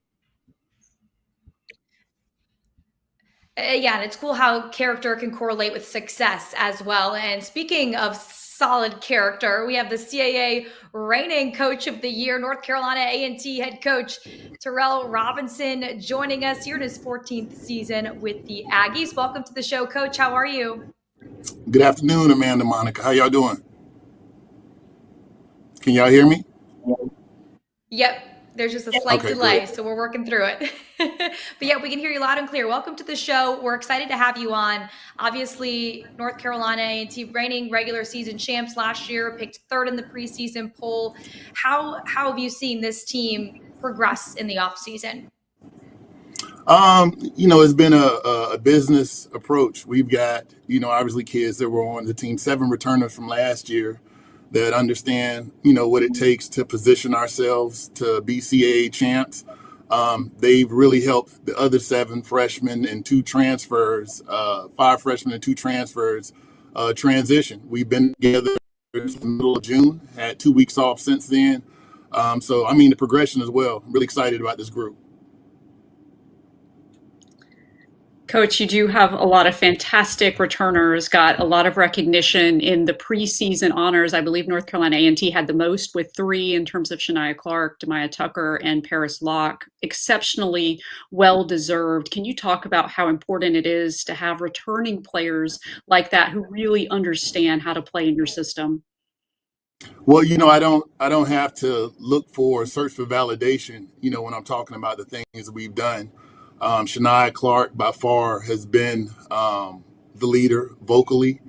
Speaker 1: Yeah, and it's cool how character can correlate with success as well. And speaking of solid character, we have the CAA reigning Coach of the Year, North Carolina A&T head coach Terrell Robinson, joining us here in his 14th season with the Aggies. Welcome to the show, Coach. How are you?
Speaker 11: Good afternoon, Amanda, Monica. How y'all doing? Can y'all hear me?
Speaker 1: Yep. There's just a slight delay,
Speaker 11: great.
Speaker 1: so we're working through it. But yeah, we can hear you loud and clear. Welcome to the show. We're excited to have you on. Obviously, North Carolina A&T reigning regular season champs last year, picked third in the preseason poll. How have you seen this team progress in the offseason?
Speaker 11: It's been a business approach. We've got, obviously kids that were on the team, 7 returners from last year that understand, what it takes to position ourselves to be CAA champs. They've really helped the other 7 freshmen and 2 transfers, 5 freshmen and 2 transfers transition. We've been together since the middle of June, had 2 weeks off since then. The progression as well. I'm really excited about this group.
Speaker 2: Coach, you do have a lot of fantastic returners, got a lot of recognition in the preseason honors. I believe North Carolina A&T had the most with 3 in terms of Shania Clark, Demaya Tucker, and Paris Locke. Exceptionally well-deserved. Can you talk about how important it is to have returning players like that who really understand how to play in your system?
Speaker 11: Well, I don't have to look for search for validation, when I'm talking about the things that we've done. Shania Clark by far has been the leader vocally.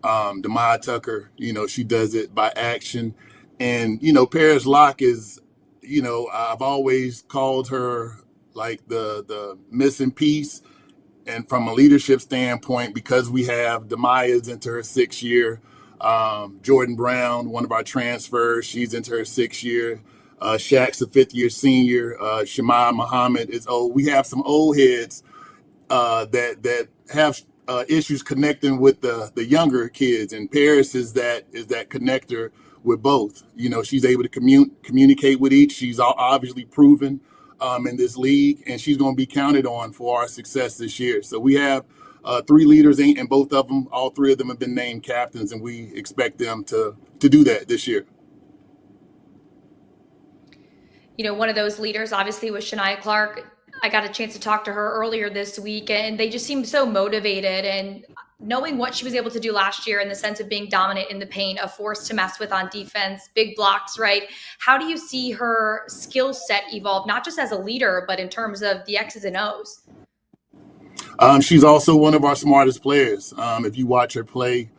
Speaker 11: Demaya Tucker, she does it by action. And, Paris Locke is, I've always called her like the missing piece. And from a leadership standpoint, because we have Demaya's into her 6th year, Jordan Brown, one of our transfers, she's into her 6th year. Shaq's a 5th-year senior. Shemai Muhammad is old. We have some old heads that have issues connecting with the younger kids, and Paris is that connector with both. She's able to communicate with each. She's obviously proven in this league, and she's going to be counted on for our success this year. So we have 3 leaders, and both of them, all 3 of them have been named captains, and we expect them to do that this year.
Speaker 1: One of those leaders obviously was Shania Clark. I got a chance to talk to her earlier this week, and they just seemed so motivated, and knowing what she was able to do last year in the sense of being dominant in the paint, a force to mess with on defense, big blocks, right? How do you see her skill set evolve, not just as a leader, but in terms of the X's and O's?
Speaker 11: She's also one of our smartest players. If you watch her play,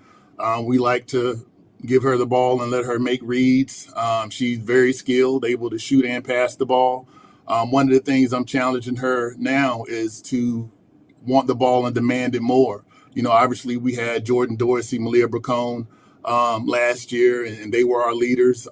Speaker 11: we like to give her the ball and let her make reads. She's very skilled, able to shoot and pass the ball. One of the things I'm challenging her now is to want the ball and demand it more. Obviously we had Jordan Dorsey, Malia Bracone last year, and they were our leaders.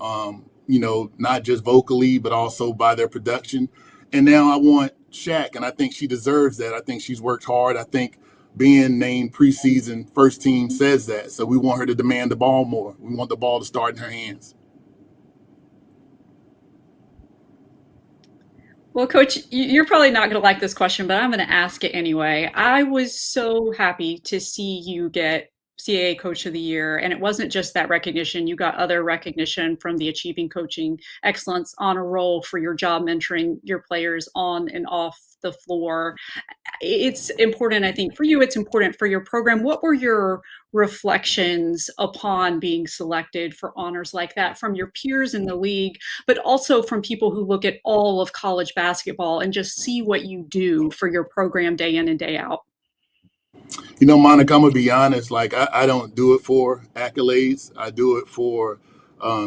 Speaker 11: not just vocally, but also by their production. And now I want Shaq, and I think she deserves that. I think she's worked hard. I think being named preseason first team says that. So we want her to demand the ball more. We want the ball to start in her hands.
Speaker 2: Well, Coach, you're probably not going to like this question, but I'm going to ask it anyway. I was so happy to see you get CAA Coach of the Year, and it wasn't just that recognition. You got other recognition from the Achieving Coaching Excellence Honor Roll for your job mentoring your players on and off the floor. It's important, I think, for you. It's important for your program. What were your reflections upon being selected for honors like that from your peers in the league, but also from people who look at all of college basketball and just see what you do for your program day in and day out?
Speaker 11: Monica, I'm going to be honest. Like, I don't do it for accolades. I do it for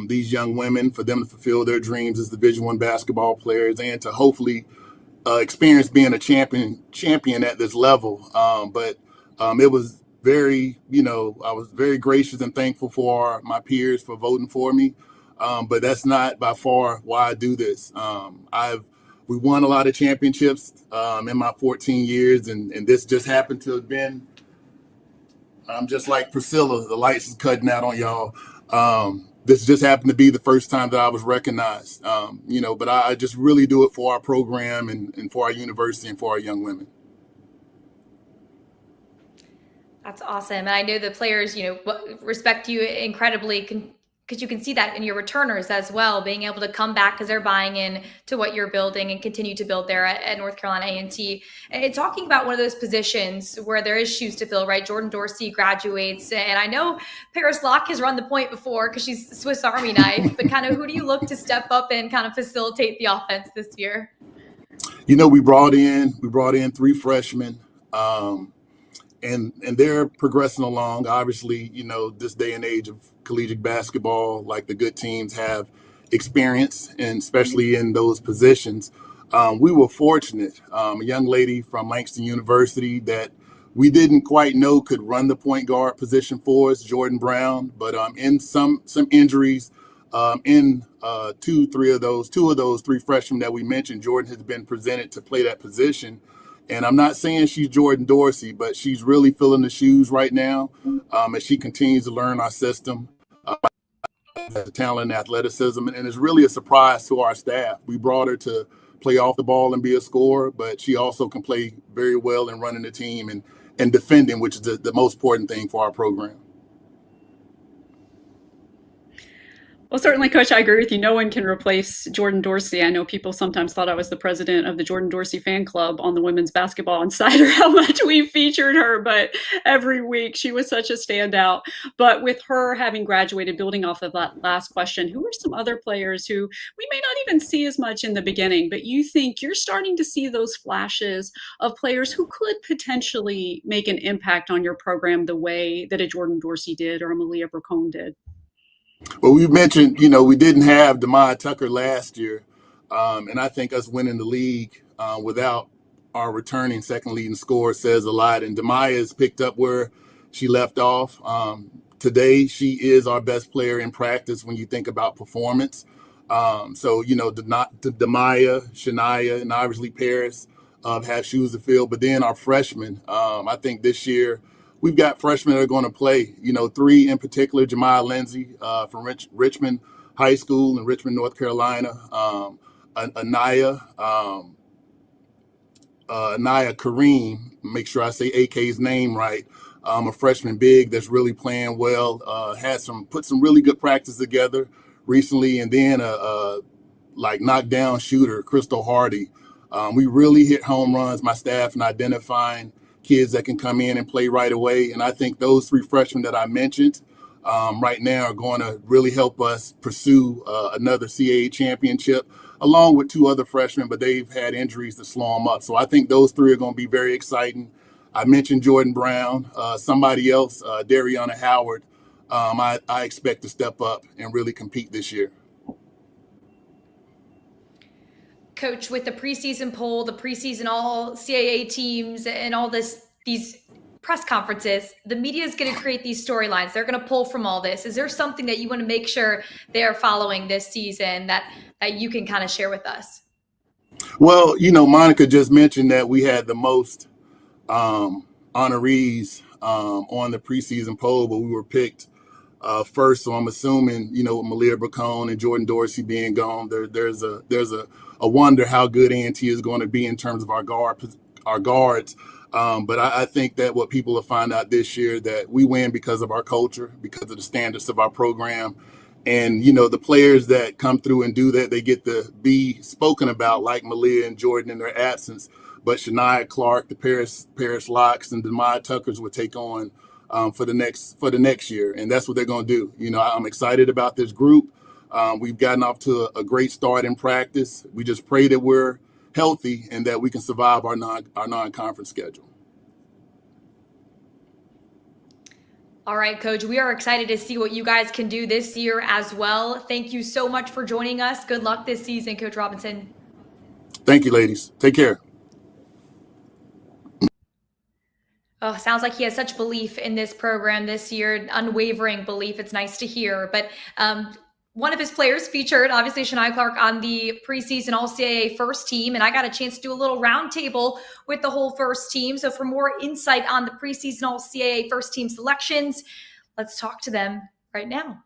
Speaker 11: these young women, for them to fulfill their dreams as Division I basketball players and to hopefully experience being a champion at this level. But it was very, I was very gracious and thankful for my peers for voting for me. But that's not by far why I do this. We won a lot of championships in my 14 years, and this just happened to have been, just like Priscilla, the lights is cutting out on y'all. This just happened to be the first time that I was recognized, but I just really do it for our program and for our university and for our young women.
Speaker 1: That's awesome. And I know the players, respect you incredibly because you can see that in your returners as well, being able to come back because they're buying in to what you're building and continue to build there at North Carolina A&T. And talking about one of those positions where there is shoes to fill, right? Jordan Dorsey graduates. And I know Paris Locke has run the point before because she's Swiss Army knife, but kind of who do you look to step up and kind of facilitate the offense this year?
Speaker 11: We brought in 3 freshmen. And they're progressing along. Obviously, this day and age of collegiate basketball, like the good teams have experience, and especially in those positions. We were fortunate. A young lady from Langston University that we didn't quite know could run the point guard position for us, Jordan Brown. But in some injuries, in two of those 3 freshmen that we mentioned, Jordan has been presented to play that position. And I'm not saying she's Jordan Dorsey, but she's really filling the shoes right now as she continues to learn our system, the talent and athleticism. And it's really a surprise to our staff. We brought her to play off the ball and be a scorer, but she also can play very well in running the team and defending, which is the most important thing for our program.
Speaker 2: Well, certainly, Coach, I agree with you. No one can replace Jordan Dorsey. I know people sometimes thought I was the president of the Jordan Dorsey fan club on the Women's Basketball Insider, how much we featured her, but every week she was such a standout. But with her having graduated, building off of that last question, who are some other players who we may not even see as much in the beginning, but you think you're starting to see those flashes of players who could potentially make an impact on your program the way that a Jordan Dorsey did or a Malia Bracone did?
Speaker 11: Well, we mentioned, we didn't have Demaya Tucker last year. And I think us winning the league without our returning second leading scorer says a lot. And Demaya has picked up where she left off. Today, she is our best player in practice when you think about performance. So, Demaya, Shania, and obviously Paris have shoes to fill. But then our freshmen, I think this year, we've got freshmen that are going to play, 3 in particular, Jemiah Lindsay from Richmond High School in Richmond, North Carolina, Anaya Kareem, make sure I say AK's name right, a freshman big that's really playing well, put some really good practice together recently, and then a knockdown shooter, Crystal Hardy. We really hit home runs, my staff, in identifying kids that can come in and play right away. And I think those 3 freshmen that I mentioned right now are going to really help us pursue another CAA championship, along with 2 other freshmen, but they've had injuries to slow them up. So I think those 3 are going to be very exciting. I mentioned Jordan Brown, somebody else, Dariana Howard. I expect to step up and really compete this year.
Speaker 1: Coach, with the preseason poll, the preseason all CAA teams and all these press conferences, the media is going to create these storylines. They're going to pull from all this. Is there something that you want to make sure they are following this season that you can kind of share with us?
Speaker 11: Well, Monica just mentioned that we had the most honorees on the preseason poll, but we were picked first. So I'm assuming, with Malia Bracone and Jordan Dorsey being gone, there's a wonder how good A&T is going to be in terms of our guards. But I think that what people will find out this year, that we win because of our culture, because of the standards of our program. And, the players that come through and do that, they get to be spoken about, like Malia and Jordan in their absence. But Shania Clark, the Paris Locks, and Demai Tuckers will take on for the next year. And that's what they're going to do. I'm excited about this group. We've gotten off to a great start in practice. We just pray that we're healthy and that we can survive our non-conference schedule.
Speaker 1: All right, Coach, we are excited to see what you guys can do this year as well. Thank you so much for joining us. Good luck this season, Coach Robinson.
Speaker 11: Thank you, ladies. Take care.
Speaker 1: Oh, sounds like he has such belief in this program this year, unwavering belief. It's nice to hear. But one of his players featured, obviously, Shania Clark on the preseason All-CAA first team, and I got a chance to do a little roundtable with the whole first team. So for more insight on the preseason All-CAA first team selections, let's talk to them right now.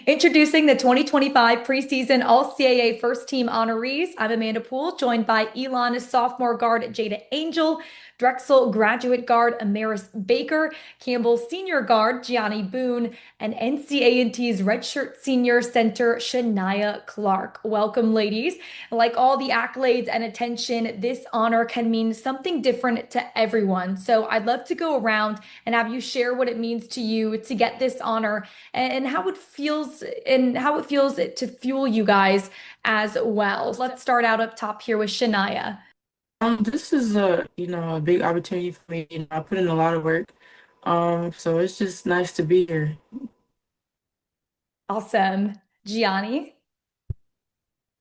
Speaker 1: Introducing the 2025 preseason All-CAA first team honorees, I'm Amanda Poole, joined by Elon sophomore guard Jada Angel, Drexel graduate guard Amaris Baker, Campbell senior guard Gianni Boone, and NCA&T's redshirt senior center Shania Clark. Welcome, ladies. Like all the accolades and attention, this honor can mean something different to everyone. So I'd love to go around and have you share what it means to you to get this honor and how it feels to fuel you guys as well. So let's start out up top here with Shania.
Speaker 7: This is a big opportunity for me. I put in a lot of work. So it's just nice to be here.
Speaker 1: Awesome. Gianni?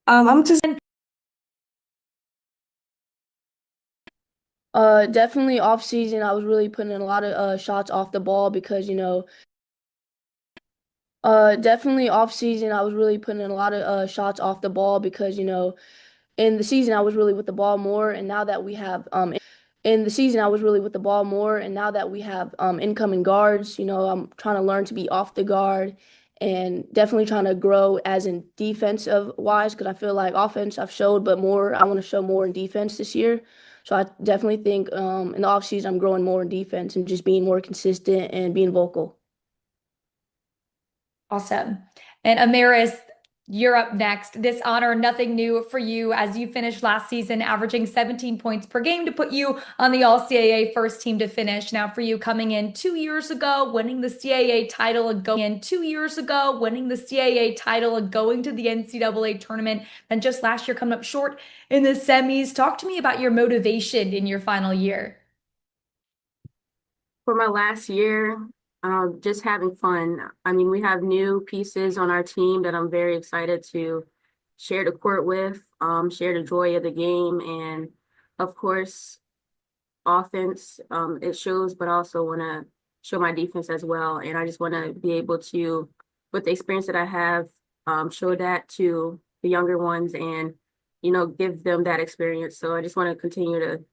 Speaker 12: I'm just definitely off season. I was really putting in a lot of shots off the ball because definitely off season. I was really putting in a lot of shots off the ball because in the season I was really with the ball more, and now that we have incoming guards, I'm trying to learn to be off the guard and definitely trying to grow as in defensive wise because I feel like offense I've showed, but I want to show more in defense this year. So I definitely think in the offseason I'm growing more in defense and just being more consistent and being vocal.
Speaker 1: Awesome. And Amaris, you're up next. This honor, nothing new for you as you finished last season averaging 17 points per game to put you on the All-CAA first team to finish. Now for you coming in 2 years ago, winning the CAA title and going to the NCAA tournament, and just last year coming up short in the semis. Talk to me about your motivation in your final year.
Speaker 13: For my last year, just having fun. I mean, we have new pieces on our team that I'm very excited to share the court with, share the joy of the game, and of course, offense, it shows, but I also want to show my defense as well. And I just want to be able to, with the experience that I have, show that to the younger ones and, give them that experience. So I just want to continue to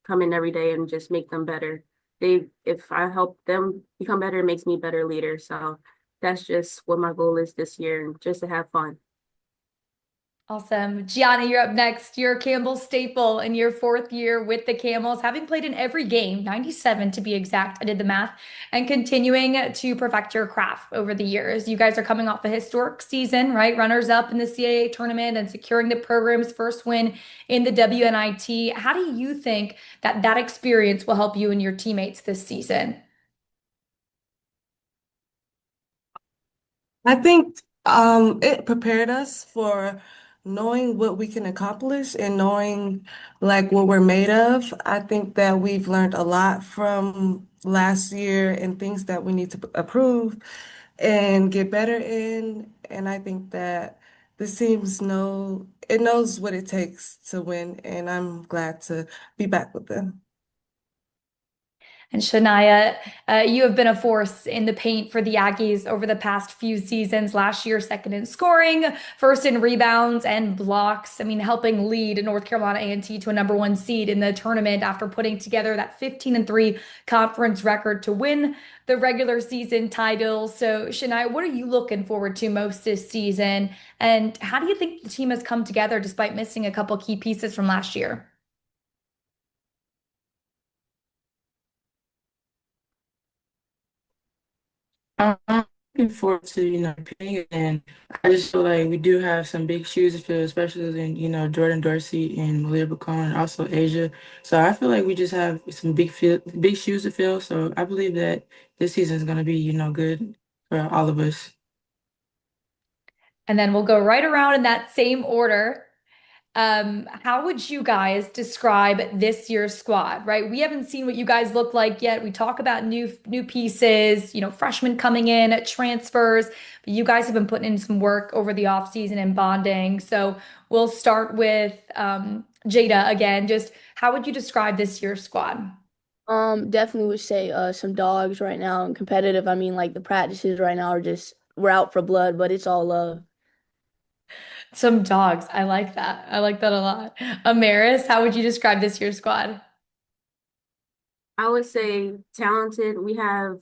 Speaker 13: come in every day and just make them better. If I help them become better, it makes me a better leader. So that's just what my goal is this year, and just to have fun.
Speaker 1: Awesome. Gianni, you're up next. You're a Campbell staple in your 4th year with the Camels, having played in every game, 97 to be exact. I did the math, and continuing to perfect your craft over the years. You guys are coming off a historic season, right? Runners up in the CAA tournament and securing the program's first win in the WNIT. How do you think that experience will help you and your teammates this season?
Speaker 12: I think it prepared us for knowing what we can accomplish and knowing like what we're made of. I think that we've learned a lot from last year and things that we need to improve and get better in. And I think that this team's knows what it takes to win, and I'm glad to be back with them.
Speaker 1: And Shania, you have been a force in the paint for the Aggies over the past few seasons. Last year, second in scoring, first in rebounds and blocks. I mean, helping lead North Carolina A&T to a #1 seed in the tournament after putting together that 15-3 conference record to win the regular season title. So, Shania, what are you looking forward to most this season? And how do you think the team has come together despite missing a couple key pieces from last year?
Speaker 7: I'm looking forward to, competing, and I just feel like we do have some big shoes to fill, especially in, Jordan Dorsey and Malia Bacon and also Asia. So I feel like we just have some big shoes to fill. So I believe that this season is going to be, good for all of us.
Speaker 1: And then we'll go right around in that same order. How would you guys describe this year's squad, right? We haven't seen what you guys look like yet. We talk about new pieces, freshmen coming in, transfers, but you guys have been putting in some work over the offseason and bonding. So we'll start with Jada again. Just how would you describe this year's squad?
Speaker 14: Definitely would say some dogs right now and competitive. I mean, like the practices right now are just we're out for blood, but it's all love.
Speaker 1: Some dogs. I like that. I like that a lot. Amaris, how would you describe this year's squad?
Speaker 13: I would say talented. We have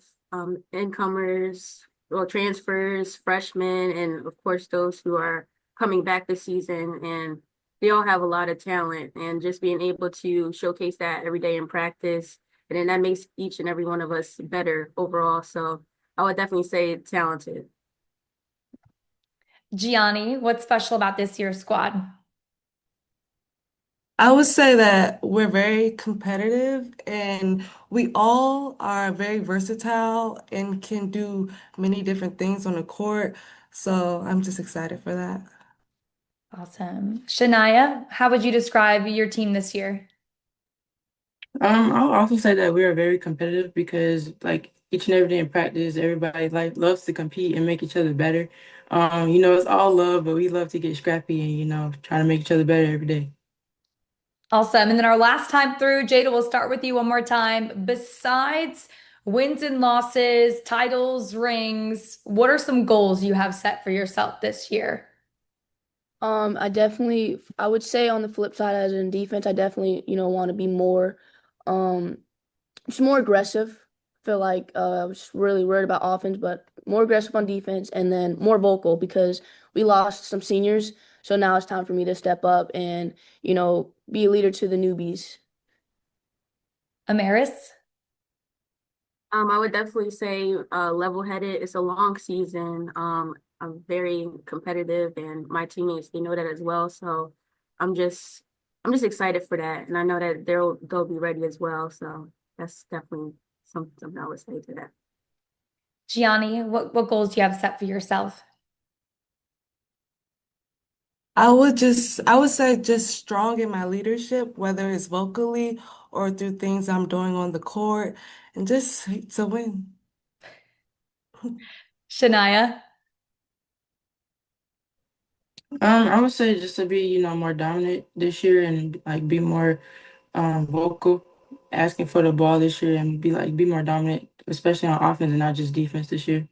Speaker 13: incomers, well, transfers, freshmen, and of course those who are coming back this season. And they all have a lot of talent, and just being able to showcase that every day in practice, and then that makes each and every one of us better overall. So I would definitely say talented.
Speaker 1: Gianni, what's special about this year's squad?
Speaker 12: I would say that we're very competitive and we all are very versatile and can do many different things on the court. So I'm just excited for that.
Speaker 1: Awesome. Shania, how would you describe your team this year?
Speaker 7: I'll also say that we are very competitive because like each and every day in practice, everybody like loves to compete and make each other better. It's all love, but we love to get scrappy and, try to make each other better every day.
Speaker 1: Awesome. And then our last time through, Jada, we'll start with you one more time. Besides wins and losses, titles, rings, what are some goals you have set for yourself this year?
Speaker 14: I would say on the flip side, as in defense, I definitely, want to be more, um, just more aggressive. Feel like I was really worried about offense, but more aggressive on defense and then more vocal because we lost some seniors. So now it's time for me to step up and, be a leader to the newbies.
Speaker 1: Amaris?
Speaker 13: I would definitely say level-headed. It's a long season. I'm very competitive, and my teammates they know that as well. So I'm just I'm just excited for that, and I know that they'll be ready as well. So that's definitely something I would say to that.
Speaker 1: Gianni, what goals do you have set for yourself?
Speaker 12: I would say just strong in my leadership, whether it's vocally or through things I'm doing on the court, and just to win.
Speaker 1: Shania?
Speaker 7: I would say just to be, more dominant this year and like be more vocal, asking for the ball this year and be more dominant, especially on offense and not just defense this year.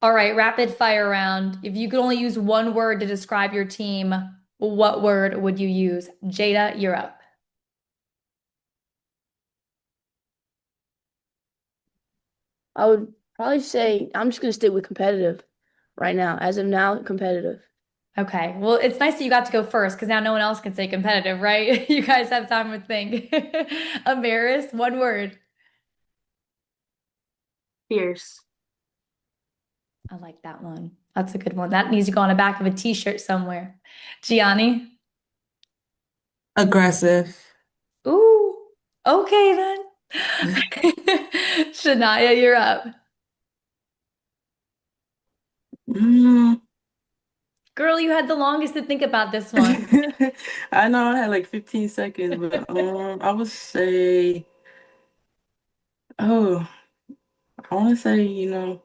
Speaker 1: All right, rapid fire round. If you could only use one word to describe your team, what word would you use? Jada, you're up.
Speaker 14: I would probably say I'm just gonna stick with competitive right now. As of now, competitive.
Speaker 1: Okay, well, it's nice that you got to go first because now no one else can say competitive, right? You guys have time to think. Amaris, one word.
Speaker 13: Fierce.
Speaker 1: I like that one. That's a good one. That needs to go on the back of a t-shirt somewhere. Gianni?
Speaker 12: Aggressive.
Speaker 1: Ooh, okay then. Shania, you're up.
Speaker 7: Mm.
Speaker 1: Girl, you had the longest to think about this one.
Speaker 7: I know I had like 15 seconds, but I would say, oh, I want to say,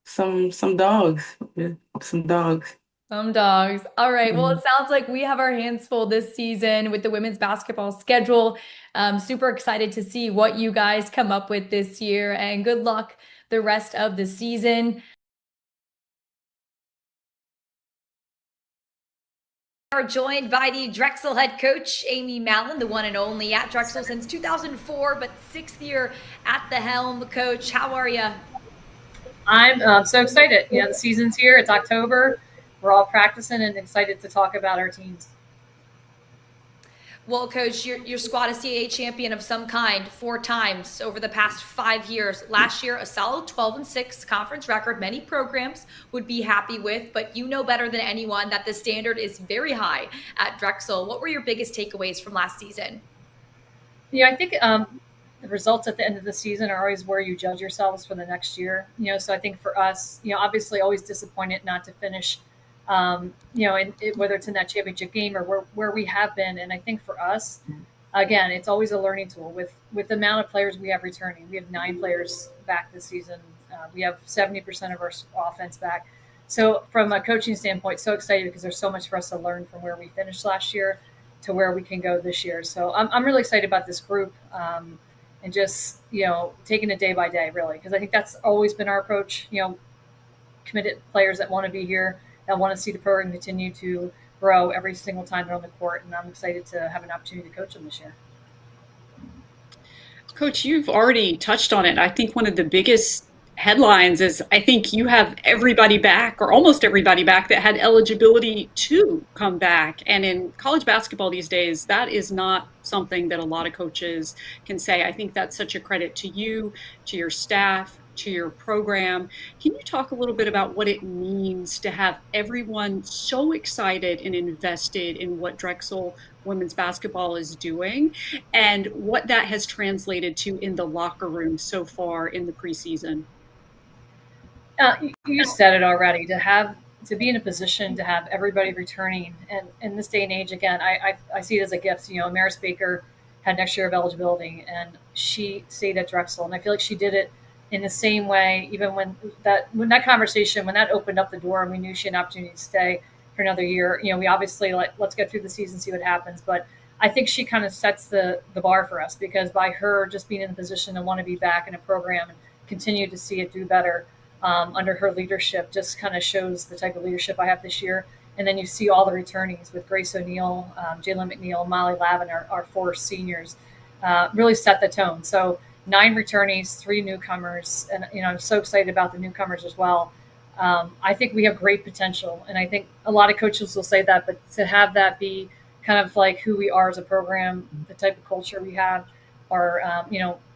Speaker 7: some dogs, yeah, some dogs.
Speaker 1: Some dogs. All right. Well,
Speaker 7: Mhm.
Speaker 1: it sounds like we have our hands full this season with the women's basketball schedule. Super excited to see what you guys come up with this year, and good luck the rest of the season. We are joined by the Drexel head coach, Amy Mallon, the one and only at Drexel since 2004, but 6th year at the helm. Coach, how are you?
Speaker 15: I'm so excited. The season's here. It's October. We're all practicing and excited to talk about our teams.
Speaker 1: Well, Coach, your squad is CAA champion of some kind 4 times over the past 5 years. Last year, a solid 12-6 conference record many programs would be happy with, but you know better than anyone that the standard is very high at Drexel. What were your biggest takeaways from last season?
Speaker 15: I think the results at the end of the season are always where you judge yourselves for the next year. So I think for us, obviously always disappointed not to finish whether it's in that championship game or where we have been. And I think for us, again, it's always a learning tool with the amount of players we have returning. We have 9 players back this season. We have 70% of our offense back. So from a coaching standpoint, so excited because there's so much for us to learn from where we finished last year to where we can go this year. So I'm really excited about this group and just, taking it day by day, really, because I think that's always been our approach, committed players that want to be here, that want to see the program continue to grow every single time they're on the court. And I'm excited to have an opportunity to coach them this year.
Speaker 2: Coach, you've already touched on it. I think one of the biggest headlines is I think you have everybody back, or almost everybody back, that had eligibility to come back. And in college basketball these days, that is not something that a lot of coaches can say. I think that's such a credit to you, to your staff, to your program. Can you talk a little bit about what it means to have everyone so excited and invested in what Drexel women's basketball is doing and what that has translated to in the locker room so far in the preseason?
Speaker 15: You said it already. To be in a position to have everybody returning, and in this day and age, again, I see it as a gift. Maris Baker had next year of eligibility, and she stayed at Drexel, and I feel like she did it in the same way. Even when that opened up the door, and we knew she had an opportunity to stay for another year. We obviously let's get through the season, see what happens, but I think she kind of sets the bar for us, because by her just being in the position to want to be back in a program and continue to see it do better. Under her leadership, just kind of shows the type of leadership I have this year. And then you see all the returnees with Grace O'Neal, Jalen McNeil, Molly Lavin, our 4 seniors, really set the tone. So 9 returnees, 3 newcomers, and I'm so excited about the newcomers as well. I think we have great potential, and I think a lot of coaches will say that, but to have that be kind of like who we are as a program, the type of culture we have, or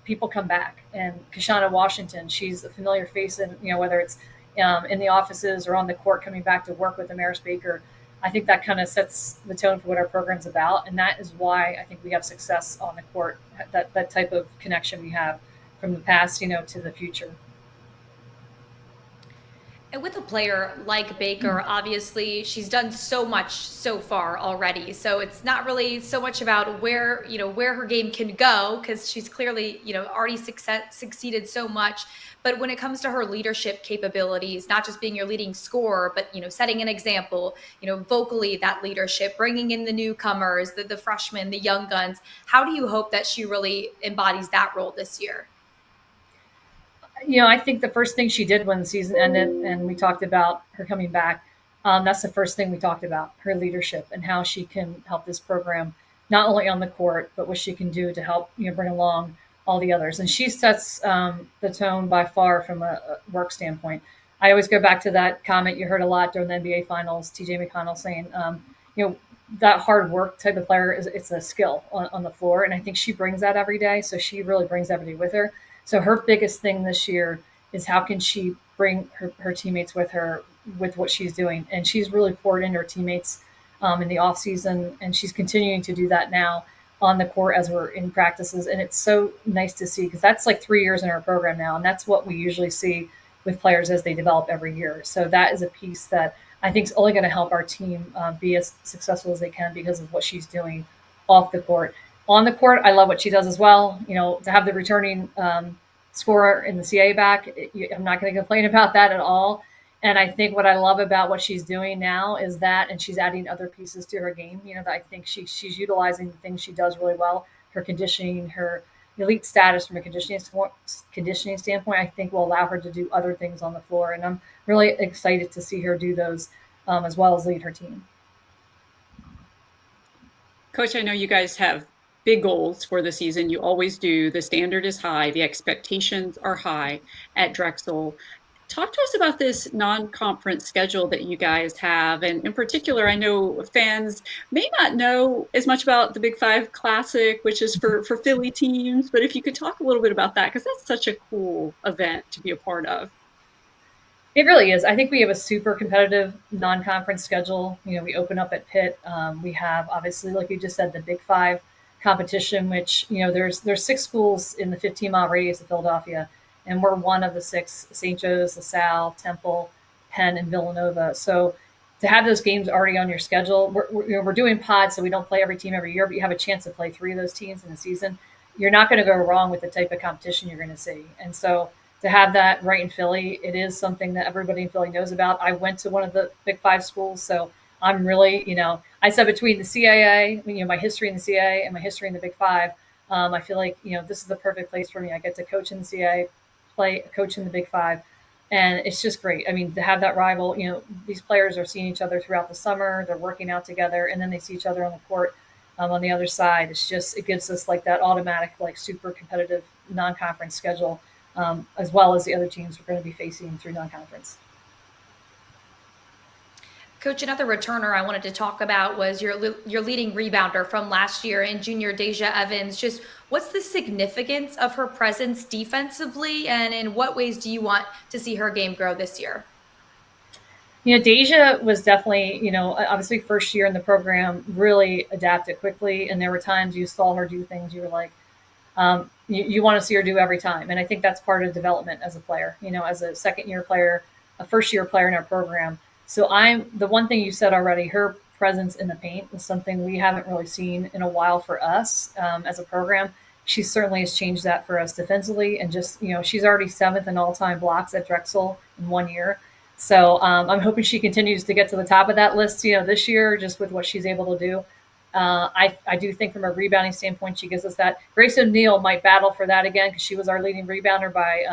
Speaker 15: people come back. And Kashana Washington, she's a familiar face, and whether it's in the offices or on the court, coming back to work with Amaris Baker, I think that kind of sets the tone for what our program's about, and that is why I think we have success on the court. That type of connection we have from the past, to the future.
Speaker 1: And with a player like Baker, obviously she's done so much so far already. So it's not really so much about where her game can go, because she's clearly, already succeeded so much. But when it comes to her leadership capabilities, not just being your leading scorer, but, setting an example, vocally, that leadership, bringing in the newcomers, the freshmen, the young guns, how do you hope that she really embodies that role this year?
Speaker 15: I think the first thing she did when the season ended, and we talked about her coming back, that's the first thing we talked about, her leadership and how she can help this program, not only on the court, but what she can do to help, bring along all the others. And she sets the tone by far from a work standpoint. I always go back to that comment you heard a lot during the NBA Finals, TJ McConnell saying, that hard work type of player, it's a skill on the floor. And I think she brings that every day. So she really brings everybody with her. So her biggest thing this year is how can she bring her teammates with her with what she's doing. And she's really poured into her teammates in the off season, and she's continuing to do that now on the court as we're in practices. And it's so nice to see, because that's like 3 years in our program now. And that's what we usually see with players as they develop every year. So that is a piece that I think is only going to help our team be as successful as they can because of what she's doing off the court. On the court, I love what she does as well. To have the returning scorer in the CA back, I'm not going to complain about that at all. And I think what I love about what she's doing now is that, and she's adding other pieces to her game, that I think she's utilizing the things she does really well, her conditioning, her elite status from a conditioning standpoint, I think will allow her to do other things on the floor. And I'm really excited to see her do those as well as lead her team.
Speaker 2: Coach, I know you guys have big goals for the season. You always do. The standard is high. The expectations are high at Drexel. Talk to us about this non-conference schedule that you guys have. And in particular, I know fans may not know as much about the Big Five Classic, which is for Philly teams. But if you could talk a little bit about that, because that's such a cool event to be a part of.
Speaker 15: It really is. I think we have a super competitive non-conference schedule. We open up at Pitt. We have, obviously, like you just said, the Big Five competition, which, there's 6 schools in the 15-mile radius of Philadelphia, and we're one of the 6: St. Joe's, LaSalle, Temple, Penn, and Villanova. So to have those games already on your schedule, we're doing pods, so we don't play every team every year, but you have a chance to play 3 of those teams in the season. You're not going to go wrong with the type of competition you're going to see. And so to have that right in Philly, it is something that everybody in Philly knows about. I went to one of the Big Five schools, so I'm really, I said between the CAA, my history in the CAA and my history in the Big Five, I feel like, this is the perfect place for me. I get to coach in the CAA, coach in the Big Five, and it's just great. I mean, to have that rival, these players are seeing each other throughout the summer, they're working out together, and then they see each other on the court on the other side. It gives us like that automatic, like super competitive non-conference schedule. As well as the other teams we're going to be facing through non-conference.
Speaker 1: Coach, another returner I wanted to talk about was your leading rebounder from last year in junior Deja Evans. Just what's the significance of her presence defensively, and in what ways do you want to see her game grow this year?
Speaker 15: Deja was definitely, obviously first year in the program, really adapted quickly. And there were times you saw her do things you were like, you want to see her do every time. And I think that's part of development as a player, as a second-year player, a first-year player in our program. So the one thing you said already, her presence in the paint is something we haven't really seen in a while for us as a program. She certainly has changed that for us defensively. And just, she's already 7th in all-time blocks at Drexel in 1 year. So I'm hoping she continues to get to the top of that list, this year, just with what she's able to do. I do think from a rebounding standpoint, she gives us that. Grace O'Neal might battle for that again because she was our leading rebounder by,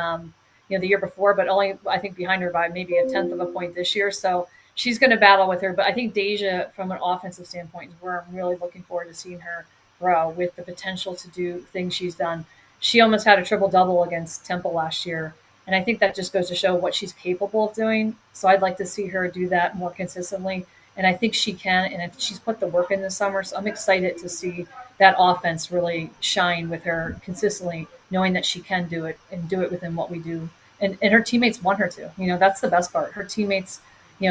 Speaker 15: the year before, but only, I think, behind her by maybe 1/10 of a point this year. So she's going to battle with her. But I think Deja, from an offensive standpoint, is where I'm really looking forward to seeing her grow with the potential to do things she's done. She almost had a triple-double against Temple last year. And I think that just goes to show what she's capable of doing. So I'd like to see her do that more consistently. And I think she can, and if she's put the work in this summer, so I'm excited to see that offense really shine with her consistently, knowing that she can do it and do it within what we do. And her teammates want her to. That's the best part. Her teammates,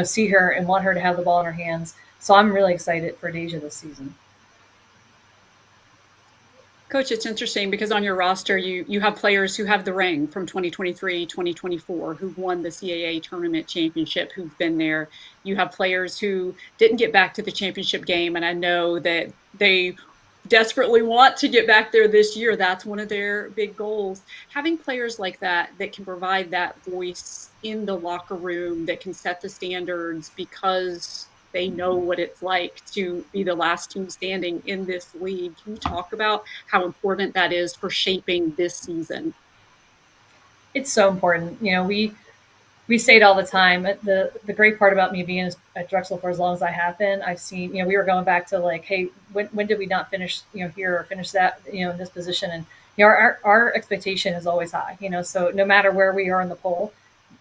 Speaker 15: see her and want her to have the ball in her hands. So I'm really excited for Deja this season.
Speaker 2: Coach, it's interesting because on your roster, you have players who have the ring from 2023, 2024, who've won the CAA tournament championship, who've been there. You have players who didn't get back to the championship game, and I know that they desperately want to get back there this year. That's one of their big goals. Having players like that can provide that voice in the locker room, that can set the standards because they know what it's like to be the last team standing in this league. Can you talk about how important that is for shaping this season?
Speaker 15: It's so important. We say it all the time. The great part about me being at Drexel for as long as I have been, I've seen, we were going back to like, hey, when did we not finish, here or finish that, in this position? And, our expectation is always high, so no matter where we are in the poll,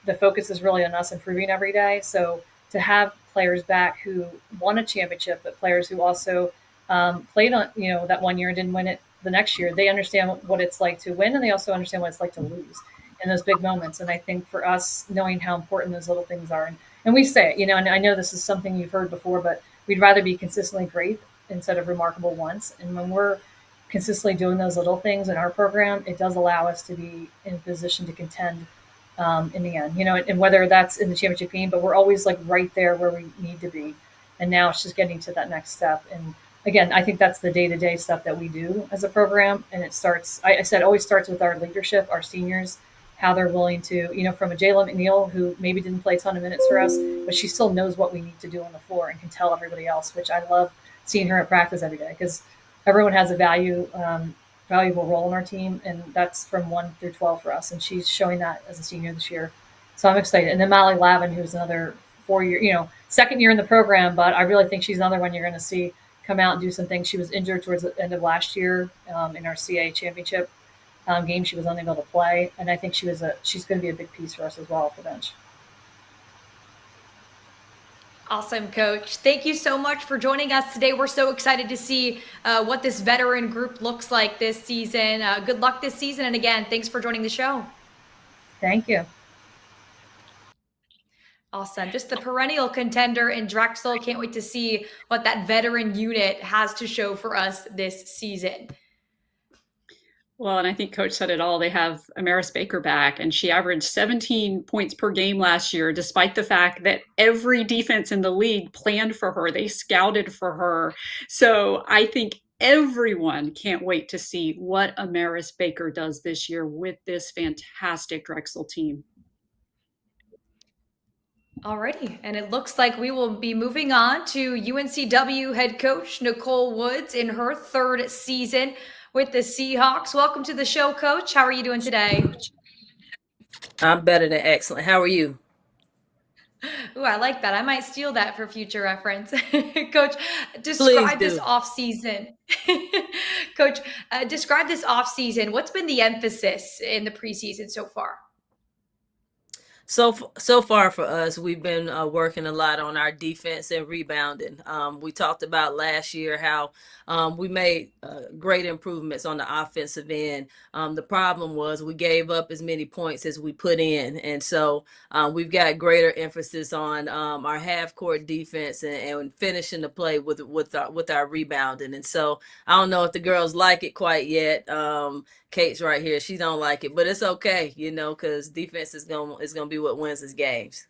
Speaker 15: the focus is really on us improving every day. So to have players back who won a championship, but players who also played on, that 1 year and didn't win it the next year, they understand what it's like to win, and they also understand what it's like to lose in those big moments. And I think for us, knowing how important those little things are, and we say it, and I know this is something you've heard before, but we'd rather be consistently great instead of remarkable once. And when we're consistently doing those little things in our program, it does allow us to be in a position to contend in the end, and whether that's in the championship game, but we're always like right there where we need to be. And now it's just getting to that next step. And again, I think that's the day-to-day stuff that we do as a program. And it starts, I said, always starts with our leadership, our seniors, how they're willing to, from a Jayla McNeil, who maybe didn't play a ton of minutes for us, but she still knows what we need to do on the floor and can tell everybody else, which I love seeing her at practice every day, because everyone has a valuable role in our team, and that's from 1 through 12 for us. And she's showing that as a senior this year. So I'm excited. And then Molly Lavin, who's another 4-year, second year in the program, but I really think she's another one you're going to see come out and do some things. She was injured towards the end of last year in our CA championship game. She was unable to play, and I think she's going to be a big piece for us as well off the bench.
Speaker 1: Awesome, Coach. Thank you so much for joining us today. We're so excited to see what this veteran group looks like this season. Good luck this season. And again, thanks for joining the show.
Speaker 15: Thank you.
Speaker 1: Awesome. Just the perennial contender in Drexel. Can't wait to see what that veteran unit has to show for us this season.
Speaker 2: Well, and I think Coach said it all. They have Amaris Baker back, and she averaged 17 points per game last year, despite the fact that every defense in the league planned for her. They scouted for her. So I think everyone can't wait to see what Amaris Baker does this year with this fantastic Drexel team.
Speaker 1: Alrighty, and it looks like we will be moving on to UNCW head coach Nicole Woods in her third season with the Seahawks. Welcome to the show, Coach. How are you doing today?
Speaker 16: I'm better than excellent. How are you?
Speaker 1: Ooh, I like that. I might steal that for future reference. Coach, describe this off-season. Coach, describe this off-season. What's been the emphasis in the preseason so far?
Speaker 16: So far for us, we've been working a lot on our defense and rebounding. We talked about last year how we made great improvements on the offensive end. The problem was we gave up as many points as we put in. And so we've got greater emphasis on our half-court defense and finishing the play with our rebounding. And so I don't know if the girls like it quite yet. Kate's right here. She don't like it, but it's okay, because defense is gonna be what wins these games.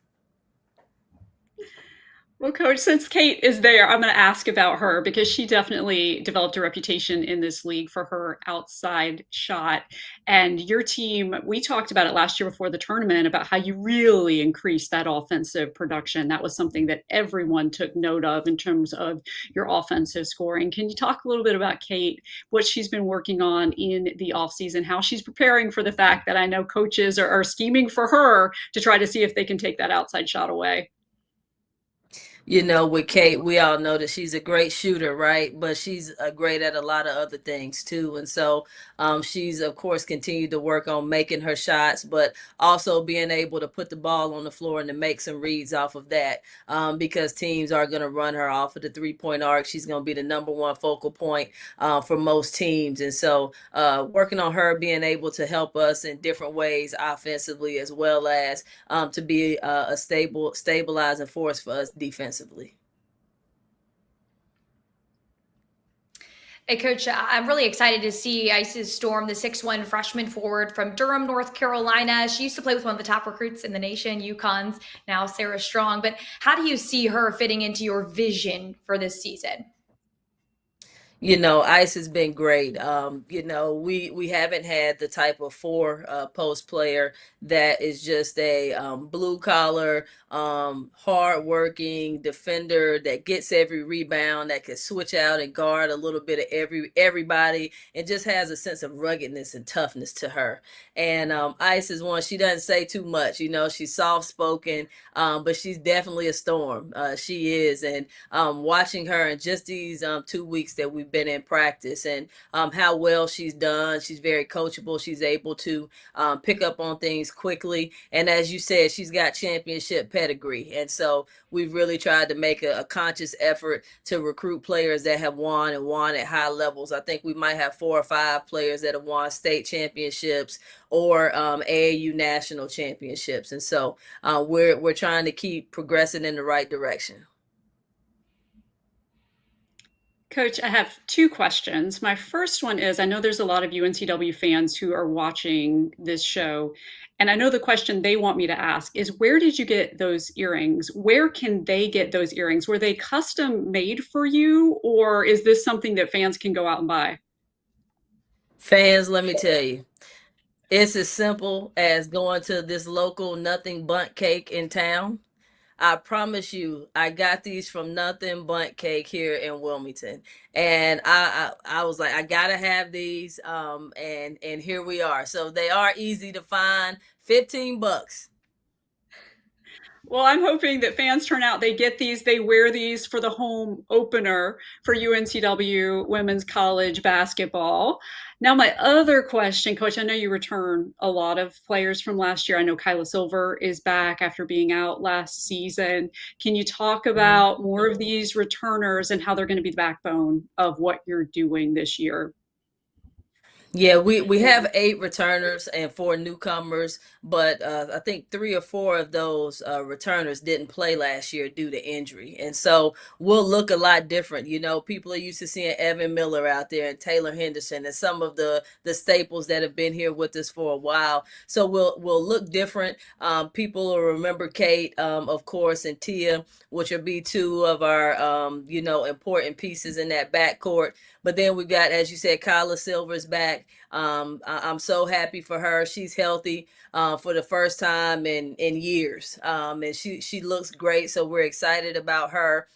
Speaker 2: Well, Coach, since Kate is there, I'm going to ask about her because she definitely developed a reputation in this league for her outside shot. And your team, we talked about it last year before the tournament about how you really increased that offensive production. That was something that everyone took note of in terms of your offensive scoring. Can you talk a little bit about Kate, what she's been working on in the offseason, how she's preparing for the fact that I know coaches are scheming for her to try to see if they can take that outside shot away?
Speaker 16: With Kate, we all know that she's a great shooter, right? But she's great at a lot of other things too. And so she's, of course, continued to work on making her shots, but also being able to put the ball on the floor and to make some reads off of that because teams are going to run her off of the three-point arc. She's going to be the number one focal point for most teams. And so working on her being able to help us in different ways offensively as well as to be a stabilizing force for us defensively.
Speaker 1: Hey, Coach, I'm really excited to see Isis Storm, the 6'1" freshman forward from Durham, North Carolina. She used to play with one of the top recruits in the nation, UConn's, now Sarah Strong. But how do you see her fitting into your vision for this season?
Speaker 16: Ice has been great. We haven't had the type of post player that is just a blue collar, hard-working defender that gets every rebound, that can switch out and guard a little bit of everybody, and just has a sense of ruggedness and toughness to her. And Ice is one, she doesn't say too much. She's soft-spoken, but she's definitely a storm. She is. And watching her in just these 2 weeks that we've been in practice and how well she's done, she's very coachable. She's able to pick up on things quickly. And as you said, she's got championship pedigree. And so we've really tried to make a conscious effort to recruit players that have won at high levels. I think we might have 4 or 5 players that have won state championships or AAU national championships. And so we're trying to keep progressing in the right direction.
Speaker 2: Coach, I have 2 questions. My first one is, I know there's a lot of UNCW fans who are watching this show, and I know the question they want me to ask is, where did you get those earrings? Where can they get those earrings? Were they custom made for you, or is this something that fans can go out and buy?
Speaker 16: Fans, let me tell you, It's as simple as going to this local Nothing Bundt Cake in town. I promise you, I got these from Nothing Bundt Cake here in Wilmington, and I was like, I gotta have these, and here we are. So they are easy to find, $15.
Speaker 2: Well, I'm hoping that fans turn out, they get these, they wear these for the home opener for UNCW women's college basketball. Now, my other question, Coach, I know you return a lot of players from last year. I know Kyla Silver is back after being out last season. Can you talk about more of these returners and how they're going to be the backbone of what you're doing this year?
Speaker 16: Yeah, we have 8 returners and 4 newcomers, but I think 3 or 4 of those returners didn't play last year due to injury, and so we'll look a lot different. You know, people are used to seeing Evan Miller out there and Taylor Henderson and some of the staples that have been here with us for a while. So we'll look different. People will remember Kate, of course, and Tia, which will be 2 of our important pieces in that backcourt. But then we've got, as you said, Kyla Silver's back. I'm so happy for her. She's healthy for the first time in years, and she looks great. So we're excited about her.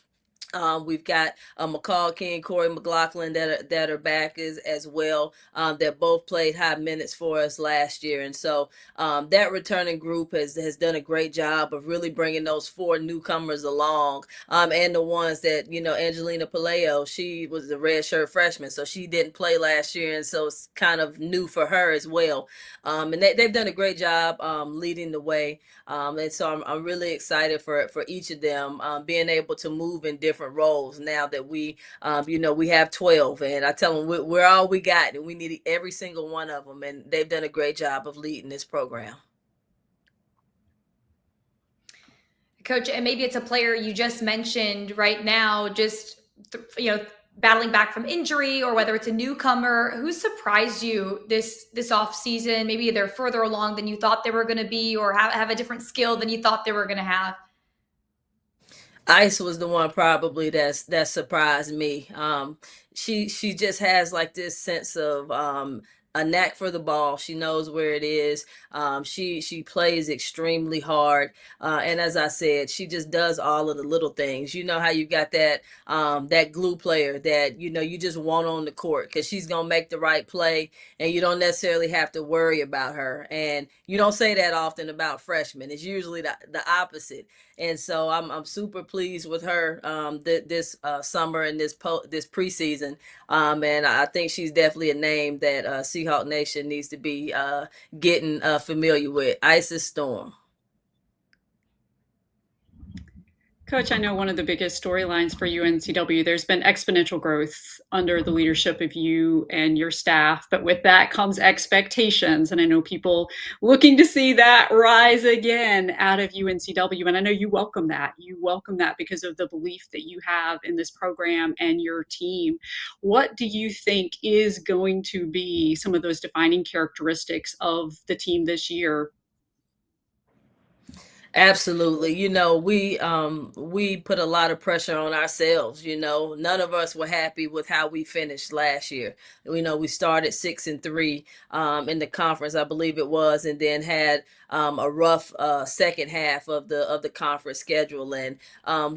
Speaker 16: We've got McCall King, Corey McLaughlin that are back as well. That both played high minutes for us last year, and so that returning group has done a great job of really bringing those 4 newcomers along, and the ones that Angelina Palayo, she was the redshirt freshman, so she didn't play last year, and so it's kind of new for her as well. And they've done a great job leading the way, and so I'm really excited for each of them being able to move in different roles now that we have 12, and I tell them we're all we got, and we need every single one of them, and they've done a great job of leading this program.
Speaker 1: Coach, and maybe it's a player you just mentioned right now, just battling back from injury, or whether it's a newcomer, who surprised you this off season? Maybe they're further along than you thought they were going to be, or have a different skill than you thought they were going to have.
Speaker 16: Ice was the one probably that surprised me. She just has like this sense of a knack for the ball. She knows where it is. She plays extremely hard, and as I said, she just does all of the little things. You know how you got that glue player that you just want on the court because she's gonna make the right play, and you don't necessarily have to worry about her. And you don't say that often about freshmen. It's usually the opposite. And so I'm super pleased with her this summer and this preseason, and I think she's definitely a name that Seahawk Nation needs to be getting familiar with. Isis Storm.
Speaker 2: Coach, I know one of the biggest storylines for UNCW, there's been exponential growth under the leadership of you and your staff, but with that comes expectations. And I know people looking to see that rise again out of UNCW. And I know you welcome that. You welcome that because of the belief that you have in this program and your team. What do you think is going to be some of those defining characteristics of the team this year?
Speaker 16: Absolutely. We put a lot of pressure on ourselves. None of us were happy with how we finished last year. We started 6-3 in the conference, I believe it was, and then had a rough second half of the conference schedule, and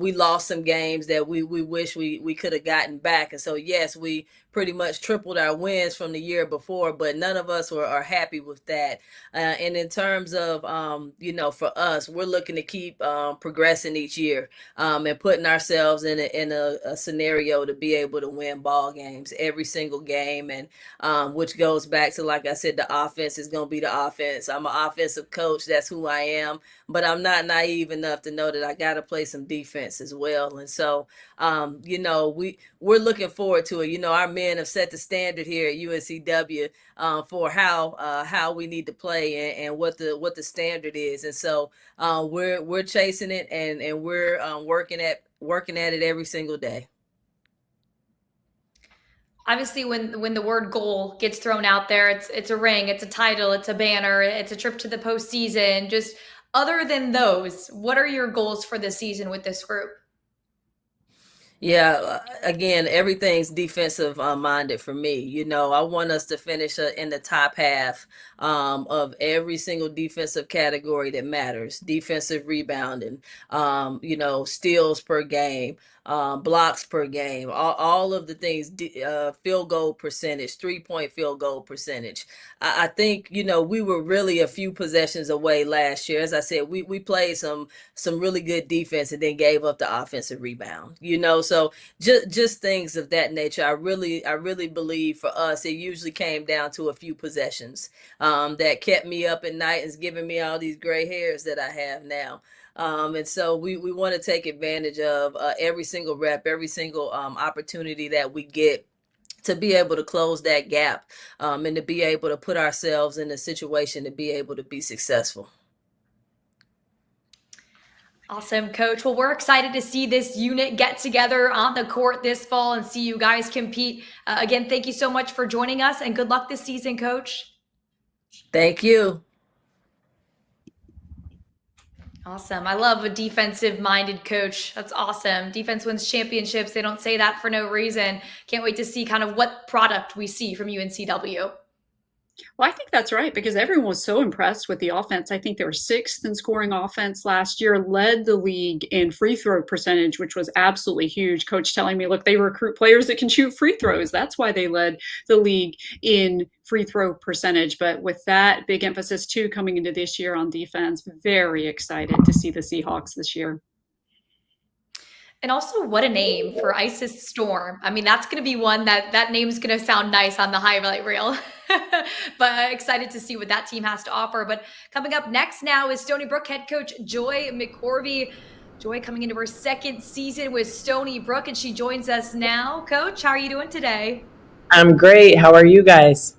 Speaker 16: we lost some games that we wish we could have gotten back. And so yes, we pretty much tripled our wins from the year before, but none of us are happy with that. And in terms of, for us, we're looking to keep progressing each year and putting ourselves in a scenario to be able to win ball games every single game. And which goes back to, like I said, the offense is going to be the offense. I'm an offensive coach. That's who I am. But I'm not naive enough to know that I got to play some defense as well. And so, we're looking forward to it. Our men have set the standard here at UNCW for how we need to play and what the standard is. And so we're chasing it and we're working at it every single day.
Speaker 1: Obviously, when the word goal gets thrown out there, it's a ring, it's a title, it's a banner, it's a trip to the postseason. Just other than those, what are your goals for this season with this group?
Speaker 16: Yeah, again, everything's defensive minded for me. You know, I want us to finish in the top half of every single defensive category that matters. Defensive rebounding, steals per game, blocks per game, all of the things, field goal percentage, 3-point field goal percentage. I think, we were really a few possessions away last year. As I said, we played some really good defense and then gave up the offensive rebound. So just things of that nature. I really believe for us, it usually came down to a few possessions that kept me up at night and is giving me all these gray hairs that I have now. And so we want to take advantage of every single rep, every single opportunity that we get to be able to close that gap and to be able to put ourselves in a situation to be able to be successful.
Speaker 1: Awesome, Coach. Well, we're excited to see this unit get together on the court this fall and see you guys compete. Again, thank you so much for joining us and good luck this season, Coach.
Speaker 16: Thank you.
Speaker 1: Awesome. I love a defensive-minded coach. That's awesome. Defense wins championships. They don't say that for no reason. Can't wait to see kind of what product we see from UNCW.
Speaker 2: Well, I think that's right because everyone was so impressed with the offense. I think they were 6th in scoring offense last year, led the league in free throw percentage, which was absolutely huge. Coach telling me, look, they recruit players that can shoot free throws. That's why they led the league in free throw percentage. But with that big emphasis too coming into this year on defense, very excited to see the Seahawks this year.
Speaker 1: And also, what a name for Isis Storm. I mean, that's going to be one that name is going to sound nice on the highlight reel. But excited to see what that team has to offer. But coming up next now is Stony Brook head coach Joy McCorvey. Joy coming into her 2nd season with Stony Brook, and she joins us now. Coach, how are you doing today?
Speaker 17: I'm great. How are you guys?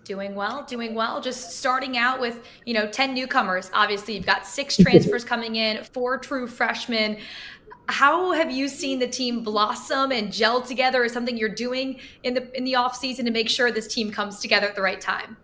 Speaker 1: Doing well. Just starting out with, 10 newcomers. Obviously, you've got 6 transfers coming in, 4 true freshmen. How have you seen the team blossom and gel together? Is something you're doing in the off season to make sure this team comes together at the right time?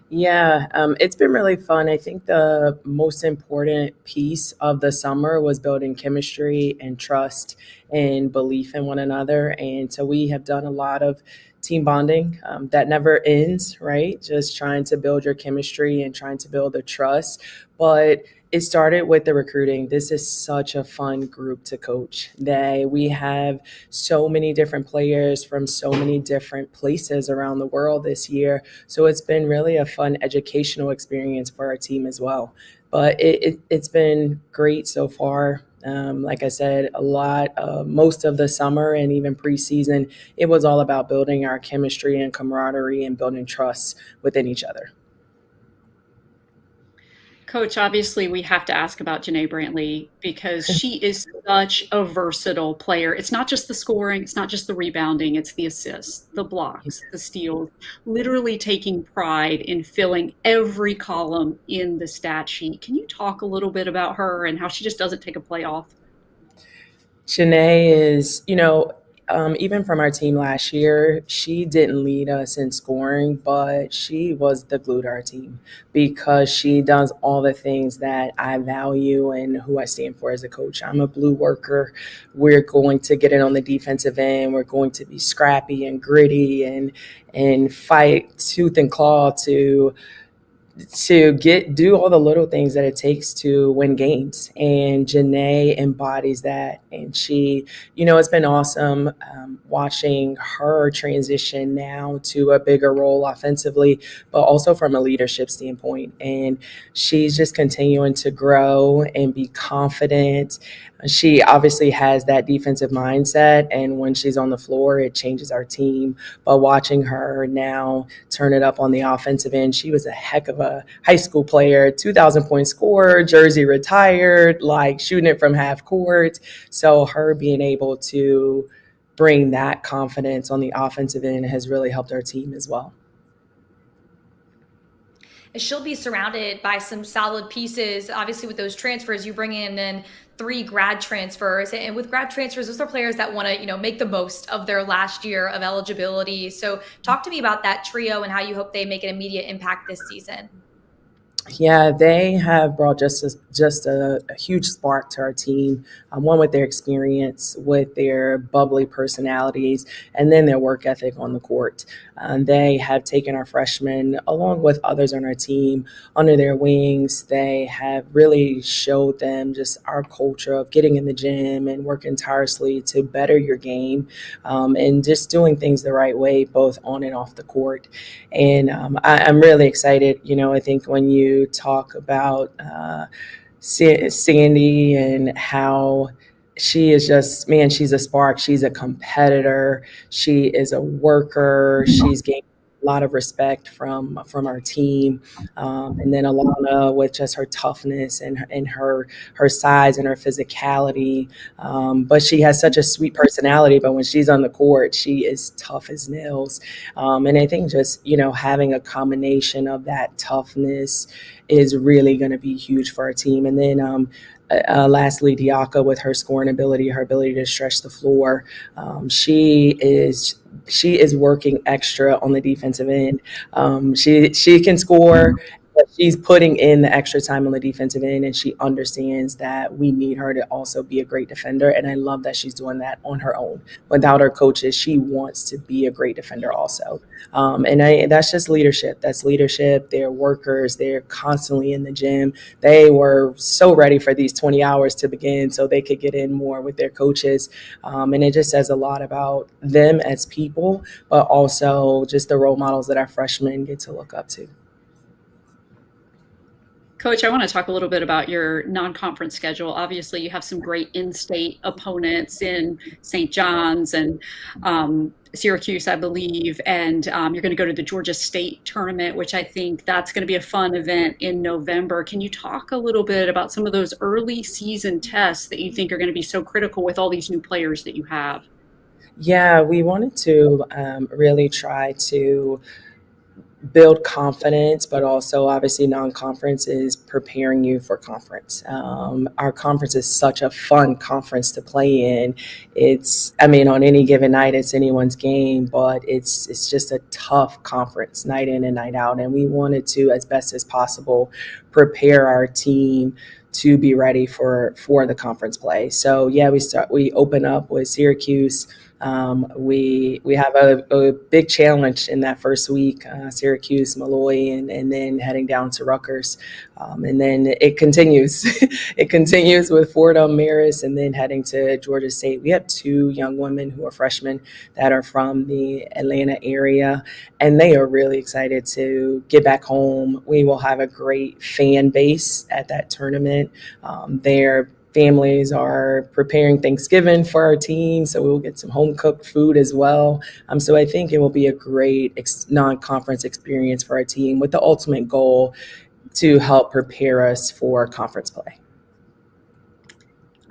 Speaker 17: Yeah, it's been really fun. I think the most important piece of the summer was building chemistry and trust and belief in one another. And so we have done a lot of team bonding that never ends, right? Just trying to build your chemistry and trying to build the trust. But it started with the recruiting. This is such a fun group to coach. We have so many different players from so many different places around the world this year. So it's been really a fun educational experience for our team as well. But it's been great so far. Like I said, most of the summer and even preseason, it was all about building our chemistry and camaraderie and building trust within each other.
Speaker 2: Coach, obviously we have to ask about Janae Brantley because she is such a versatile player. It's not just the scoring, it's not just the rebounding, it's the assists, the blocks, the steals, literally taking pride in filling every column in the stat sheet. Can you talk a little bit about her and how she just doesn't take a play off?
Speaker 17: Janae is, even from our team last year, she didn't lead us in scoring, but she was the glue to our team because she does all the things that I value and who I stand for as a coach. I'm a blue worker. We're going to get it on the defensive end. We're going to be scrappy and gritty and fight tooth and claw to do all the little things that it takes to win games. And Janae embodies that. And she, it's been awesome watching her transition now to a bigger role offensively, but also from a leadership standpoint. And she's just continuing to grow and be confident. She obviously has that defensive mindset, and when she's on the floor, it changes our team. But watching her now turn it up on the offensive end, she was a heck of a high school player, 2,000-point scorer, jersey retired, like shooting it from half court. So her being able to bring that confidence on the offensive end has really helped our team as well.
Speaker 1: She'll be surrounded by some solid pieces. Obviously, with those transfers, you bring in 3 grad transfers. And with grad transfers, those are players that want to, make the most of their last year of eligibility. So talk to me about that trio and how you hope they make an immediate impact this season.
Speaker 17: Yeah, they have brought just a huge spark to our team. One with their experience, with their bubbly personalities, and then their work ethic on the court. They have taken our freshmen, along with others on our team, under their wings. They have really showed them just our culture of getting in the gym and working tirelessly to better your game, and just doing things the right way, both on and off the court. And I'm really excited. I think when you talk about Sandy and how she is just, man, she's a spark. She's a competitor. She is a worker. She's gained a lot of respect from our team. And then Alana with just her toughness and her size and her physicality. But she has such a sweet personality. But when she's on the court, she is tough as nails. And I think just, having a combination of that toughness is really going to be huge for our team. And then lastly, Diaka with her scoring ability, her ability to stretch the floor. She is working extra on the defensive end. She can score, but she's putting in the extra time on the defensive end, and she understands that we need her to also be a great defender. And I love that she's doing that on her own. Without her coaches, she wants to be a great defender also. That's just leadership. That's leadership. They're workers. They're constantly in the gym. They were so ready for these 20 hours to begin so they could get in more with their coaches. And it just says a lot about them as people, but also just the role models that our freshmen get to look up to.
Speaker 2: Coach, I want to talk a little bit about your non-conference schedule. Obviously, you have some great in-state opponents in St. John's and Syracuse, I believe, and you're going to go to the Georgia State tournament, which I think that's going to be a fun event in November. Can you talk a little bit about some of those early season tests that you think are going to be so critical with all these new players that you have?
Speaker 17: Yeah, we wanted to really try to build confidence, but also obviously non-conference is preparing you for conference. Our conference is such a fun conference to play in. On any given night, it's anyone's game, but it's just a tough conference night in and night out. And we wanted to, as best as possible, prepare our team to be ready for the conference play. So yeah, we open up with Syracuse. We have a big challenge in that first week, Syracuse, Malloy, and then heading down to Rutgers. And then it continues. It continues with Fordham, Marist, and then heading to Georgia State. We have 2 young women who are freshmen that are from the Atlanta area, and they are really excited to get back home. We will have a great fan base at that tournament. Their families are preparing Thanksgiving for our team, so we'll get some home-cooked food as well. So I think it will be a great non-conference experience for our team with the ultimate goal to help prepare us for conference play.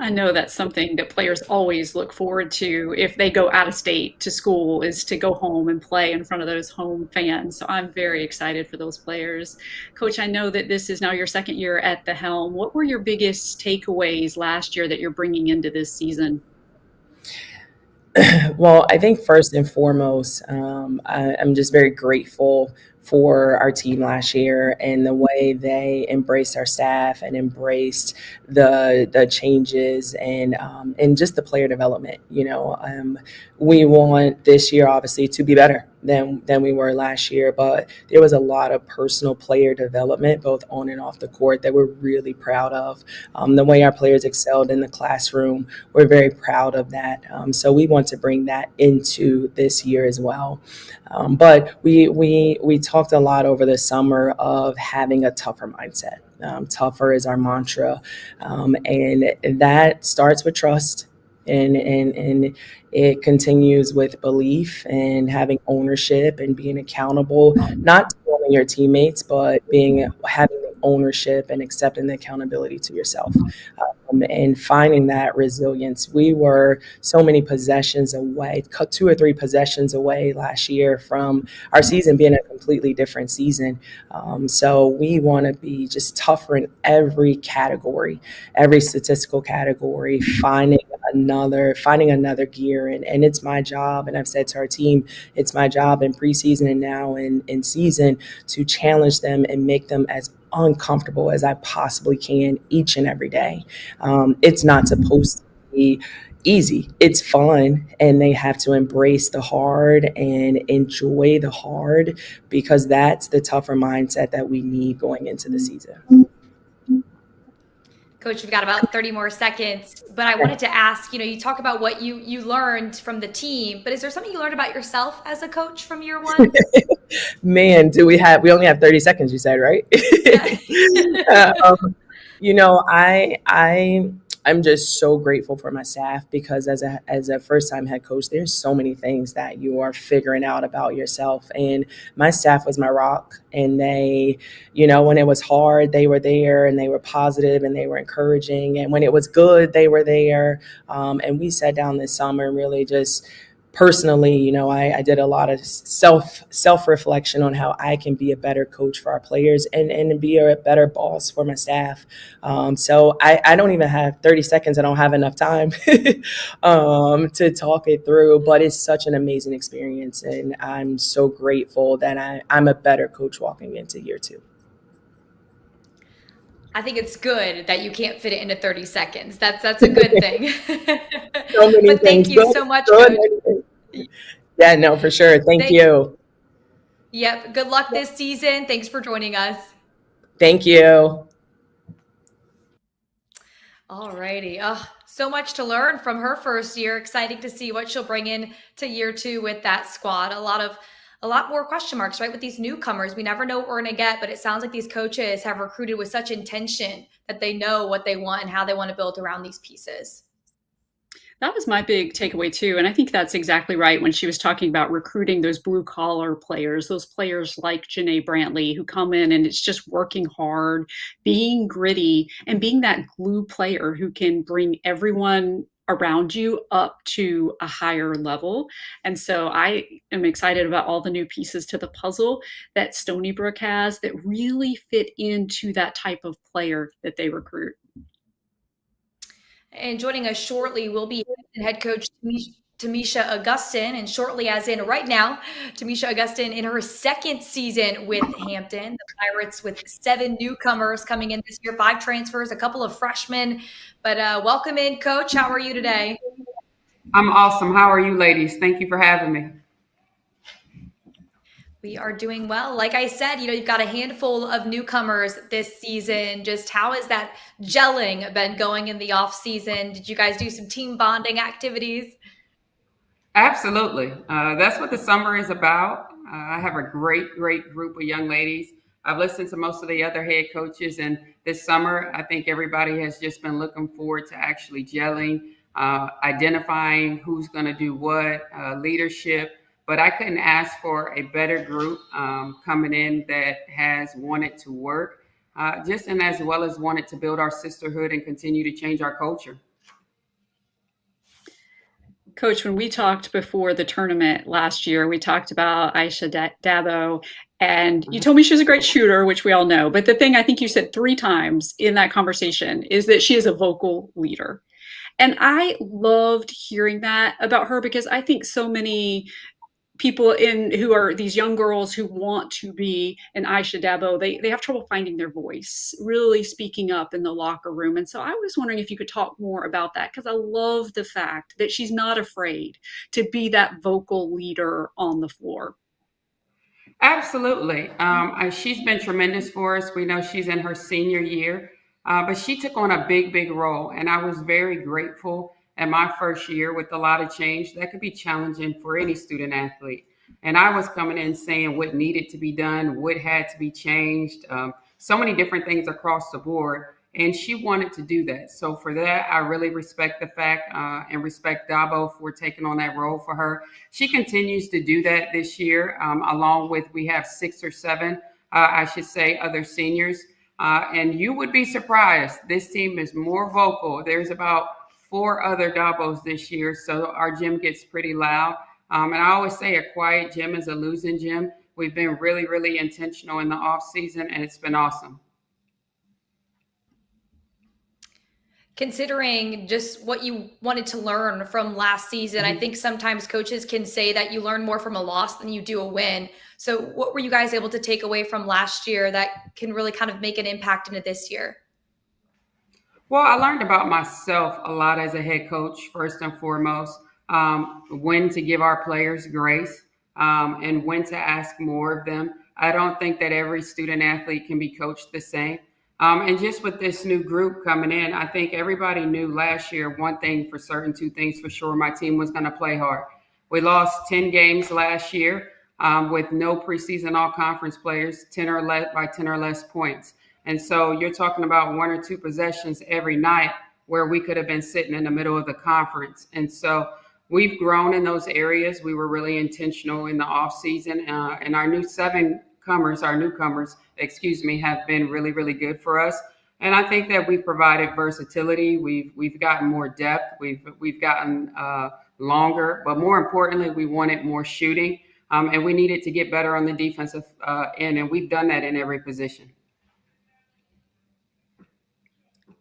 Speaker 2: I know that's something that players always look forward to if they go out of state to school, is to go home and play in front of those home fans. So I'm very excited for those players. Coach, I know that this is now your second year at the helm. What were your biggest takeaways last year that you're bringing into this season?
Speaker 17: Well, I think first and foremost, I'm just very grateful for our team last year and the way they embraced our staff and embraced the changes and just the player development. We want this year obviously to be better than we were last year, but there was a lot of personal player development both on and off the court that we're really proud of. The way our players excelled in the classroom, we're very proud of that. So we want to bring that into this year as well. But we talked a lot over the summer of having a tougher mindset. Tougher is our mantra, and that starts with trust. And it continues with belief and having ownership and being accountable, not to only your teammates, but having the ownership and accepting the accountability to yourself. And finding that resilience. We were so many possessions away, 2 or 3 possessions away last year from our season being a completely different season. So we want to be just tougher in every category, every statistical category, finding finding another gear. And it's my job. And I've said to our team, it's my job in preseason and now in season to challenge them and make them as uncomfortable as I possibly can each and every day. It's not supposed to be easy. It's fun, and they have to embrace the hard and enjoy the hard, because that's the tougher mindset that we need going into the season.
Speaker 1: Coach, we've got about 30 more seconds, but I wanted to ask, you talk about what you learned from the team, but is there something you learned about yourself as a coach from year one?
Speaker 17: Man, we only have 30 seconds, you said, right? I'm just so grateful for my staff, because as a first-time head coach, there's so many things that you are figuring out about yourself. And my staff was my rock. And they, when it was hard, they were there, and they were positive, and they were encouraging. And when it was good, they were there. And we sat down this summer and really just personally, I did a lot of self-reflection on how I can be a better coach for our players and be a better boss for my staff. So I don't even have 30 seconds. I don't have enough time to talk it through, but it's such an amazing experience. And I'm so grateful that I'm a better coach walking into year 2.
Speaker 1: I think it's good that you can't fit it into 30 seconds. That's a good thing.
Speaker 17: So many
Speaker 1: but thank
Speaker 17: things.
Speaker 1: you so much, Coach.
Speaker 17: Yeah, no, for sure. Thank you.
Speaker 1: Yep. Good luck this season. Thanks for joining us.
Speaker 17: Thank you.
Speaker 1: All righty. So much to learn from her first year. Exciting to see what she'll bring in to year 2 with that squad. A lot more question marks, right? With these newcomers, we never know what we're going to get, but it sounds like these coaches have recruited with such intention that they know what they want and how they want to build around these pieces.
Speaker 2: That was my big takeaway too. And I think that's exactly right when she was talking about recruiting those blue collar players, those players like Janae Brantley who come in and it's just working hard, being gritty, and being that glue player who can bring everyone around you up to a higher level. And so I am excited about all the new pieces to the puzzle that Stony Brook has that really fit into that type of player that they recruit.
Speaker 1: And joining us shortly will be head coach Tamisha Augustin, and shortly as in right now, Tamisha Augustin in her second season with Hampton. The Pirates with 7 newcomers coming in this year, 5 transfers, a couple of freshmen. But welcome in, Coach. How are you today?
Speaker 18: I'm awesome. How are you, ladies? Thank you for having me.
Speaker 1: We are doing well. Like I said, you've got a handful of newcomers this season. Just how has that gelling been going in the off season? Did you guys do some team bonding activities?
Speaker 18: Absolutely. That's what the summer is about. I have a great group of young ladies. I've listened to most of the other head coaches, and this summer, I think everybody has just been looking forward to actually gelling, identifying who's going to do what, leadership. But I couldn't ask for a better group coming in that has wanted to work, just and as well as wanted to build our sisterhood and continue to change our culture.
Speaker 2: Coach, when we talked before the tournament last year, we talked about Aisha Dabo, and you told me she was a great shooter, which we all know. But the thing I think you said 3 times in that conversation is that she is a vocal leader. And I loved hearing that about her, because I think so many people who are these young girls who want to be an Aisha Dabo, they have trouble finding their voice, really speaking up in the locker room. And so I was wondering if you could talk more about that, because I love the fact that she's not afraid to be that vocal leader on the floor.
Speaker 18: Absolutely. She's been tremendous for us. We know she's in her senior year, but she took on a big role. And I was very grateful at my first year with a lot of change that could be challenging for any student athlete. And I was coming in saying what needed to be done, what had to be changed, so many different things across the board. And she wanted to do that. So for that, I really respect the fact and respect Dabo for taking on that role for her. She continues to do that this year, along with, we have 6 or 7, I should say, other seniors. And you would be surprised. This team is more vocal. There's about 4 other Dabos this year, so our gym gets pretty loud. And I always say a quiet gym is a losing gym. We've been really intentional in the off season, and it's been awesome.
Speaker 1: considering just what you wanted to learn from last season. I think sometimes coaches can say that you learn more from a loss than you do a win. So what were you guys able to take away from last year that can really kind of make an impact into this year?
Speaker 18: Well, I learned about myself a lot as a head coach, first and foremost, when to give our players grace, and when to ask more of them. I don't think that every student athlete can be coached the same. And just with this new group coming in, I think everybody knew last year one thing for certain, two things for sure. My team was going to play hard. We lost 10 games last year with no preseason all-conference players, 10 or less by 10 or less points. And so you're talking about one or two possessions every night where we could have been sitting in the middle of the conference. And so we've grown in those areas. We were really intentional in the offseason, and our newcomers, have been really, really good for us. And I think that we've provided versatility. We've gotten more depth. We've gotten longer, but more importantly, we wanted more shooting, and we needed to get better on the defensive end, and we've done that in every position.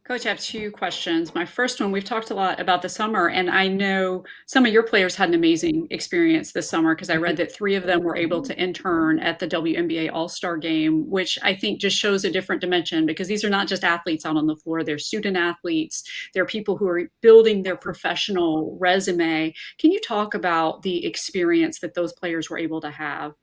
Speaker 2: Coach, I have two questions. My first one, we've talked a lot about the summer, and I know some of your players had an amazing experience this summer because I read that 3 of them were able to intern at the WNBA All-Star Game, which I think just shows a different dimension because these are not just athletes out on the floor, they're student athletes, they're people who are building their professional resume. Can you talk about the experience that those players were able to have?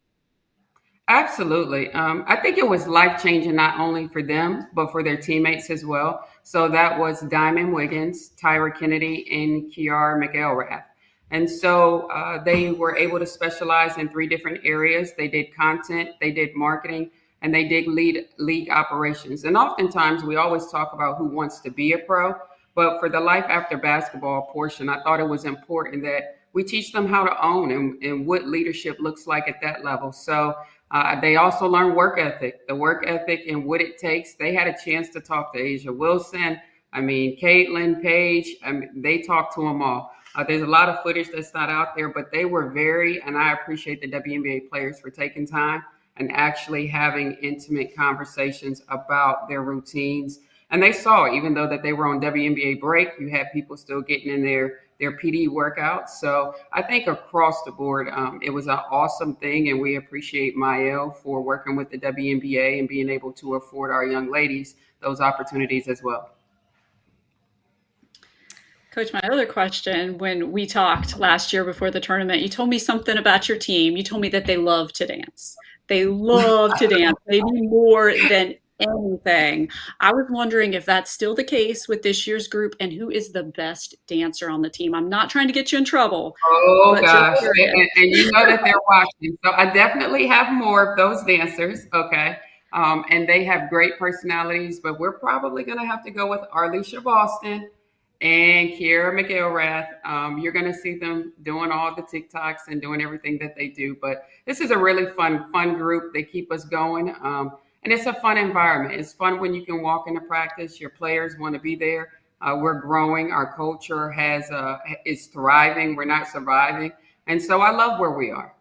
Speaker 18: Absolutely. I think it was life-changing not only for them, but for their teammates as well. So that was Diamond Wiggins, Tyra Kennedy, and Kiara McElrath. And so they were able to specialize in 3 different areas. They did content, they did marketing, and they did league operations. And oftentimes we always talk about who wants to be a pro, but for the life after basketball portion, I thought it was important that we teach them how to own and what leadership looks like at that level. So they also learned the work ethic and what it takes. They had a chance to talk to Asia Wilson. Caitlin Page. They talked to them all. There's a lot of footage that's not out there, but they were and I appreciate the WNBA players for taking time and actually having intimate conversations about their routines. And they saw, even though that they were on WNBA break, you had people still getting in their PD workouts. So I think across the board, it was an awesome thing. And we appreciate Mael for working with the WNBA and being able to afford our young ladies those opportunities as well.
Speaker 2: Coach, my other question, when we talked last year before the tournament, you told me something about your team. You told me that they love to dance. They love to dance, maybe more than anything. I was wondering if that's still the case with this year's group and who is the best dancer on the team. I'm not trying to get you in trouble.
Speaker 18: Oh, gosh. And you know that they're watching. So I definitely have more of those dancers. Okay. And they have great personalities, but we're probably going to have to go with Arlisha Boston and Kiara McElrath. You're going to see them doing all the TikToks and doing everything that they do. But this is a really fun group. They keep us going. And it's a fun environment. It's fun when you can walk into practice. Your players want to be there. We're growing. Our culture is thriving. We're not surviving. And so I love where we are.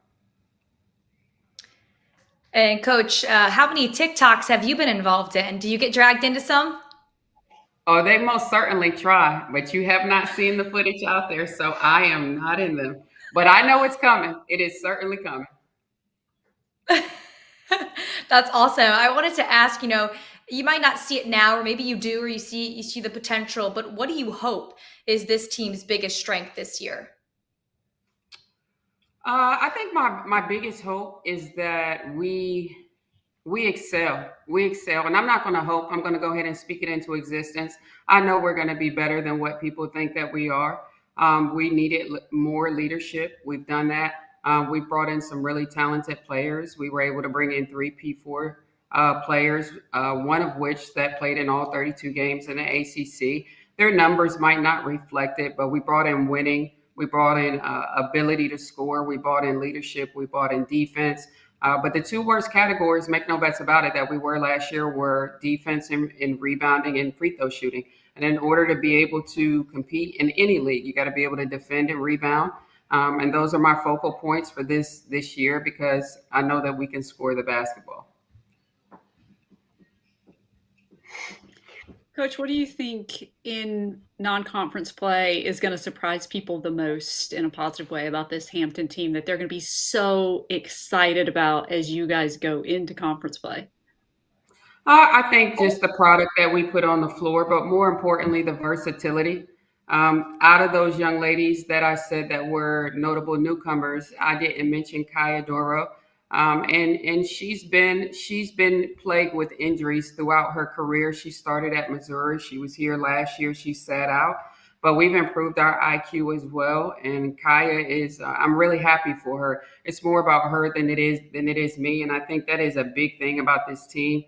Speaker 1: And Coach, how many TikToks have you been involved in? Do you get dragged into some?
Speaker 18: Oh, they most certainly try, but you have not seen the footage out there, so I am not in them. But I know it's coming. It is certainly coming.
Speaker 1: That's awesome. I wanted to ask, you might not see it now, or maybe you do, or you see the potential, but what do you hope is this team's biggest strength this year?
Speaker 18: I think my biggest hope is that we excel. We excel. And I'm not going to hope. I'm going to go ahead and speak it into existence. I know we're going to be better than what people think that we are. We needed more leadership. We've done that. We brought in some really talented players. We were able to bring in 3 P4 players, one of which that played in all 32 games in the ACC. Their numbers might not reflect it, but we brought in winning. We brought in ability to score. We brought in leadership. We brought in defense. But the 2 worst categories, make no bets about it, that we were last year were defense and rebounding and free throw shooting. And in order to be able to compete in any league, you got to be able to defend and rebound. And those are my focal points for this year because I know that we can score the basketball.
Speaker 2: Coach, what do you think in non-conference play is going to surprise people the most in a positive way about this Hampton team that they're going to be so excited about as you guys go into conference play?
Speaker 18: I think just the product that we put on the floor, but more importantly, the versatility. Out of those young ladies that I said that were notable newcomers, I didn't mention Kaya Doro, and she's been plagued with injuries throughout her career. She started at Missouri. She was here last year. She sat out, but we've improved our IQ as well. And Kaya is, I'm really happy for her. It's more about her than it is me, and I think that is a big thing about this team.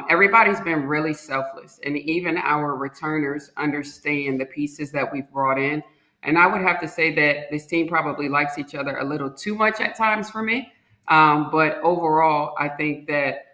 Speaker 18: Everybody's been really selfless, and even our returners understand the pieces that we've brought in. And I would have to say that this team probably likes each other a little too much at times for me. But overall, I think that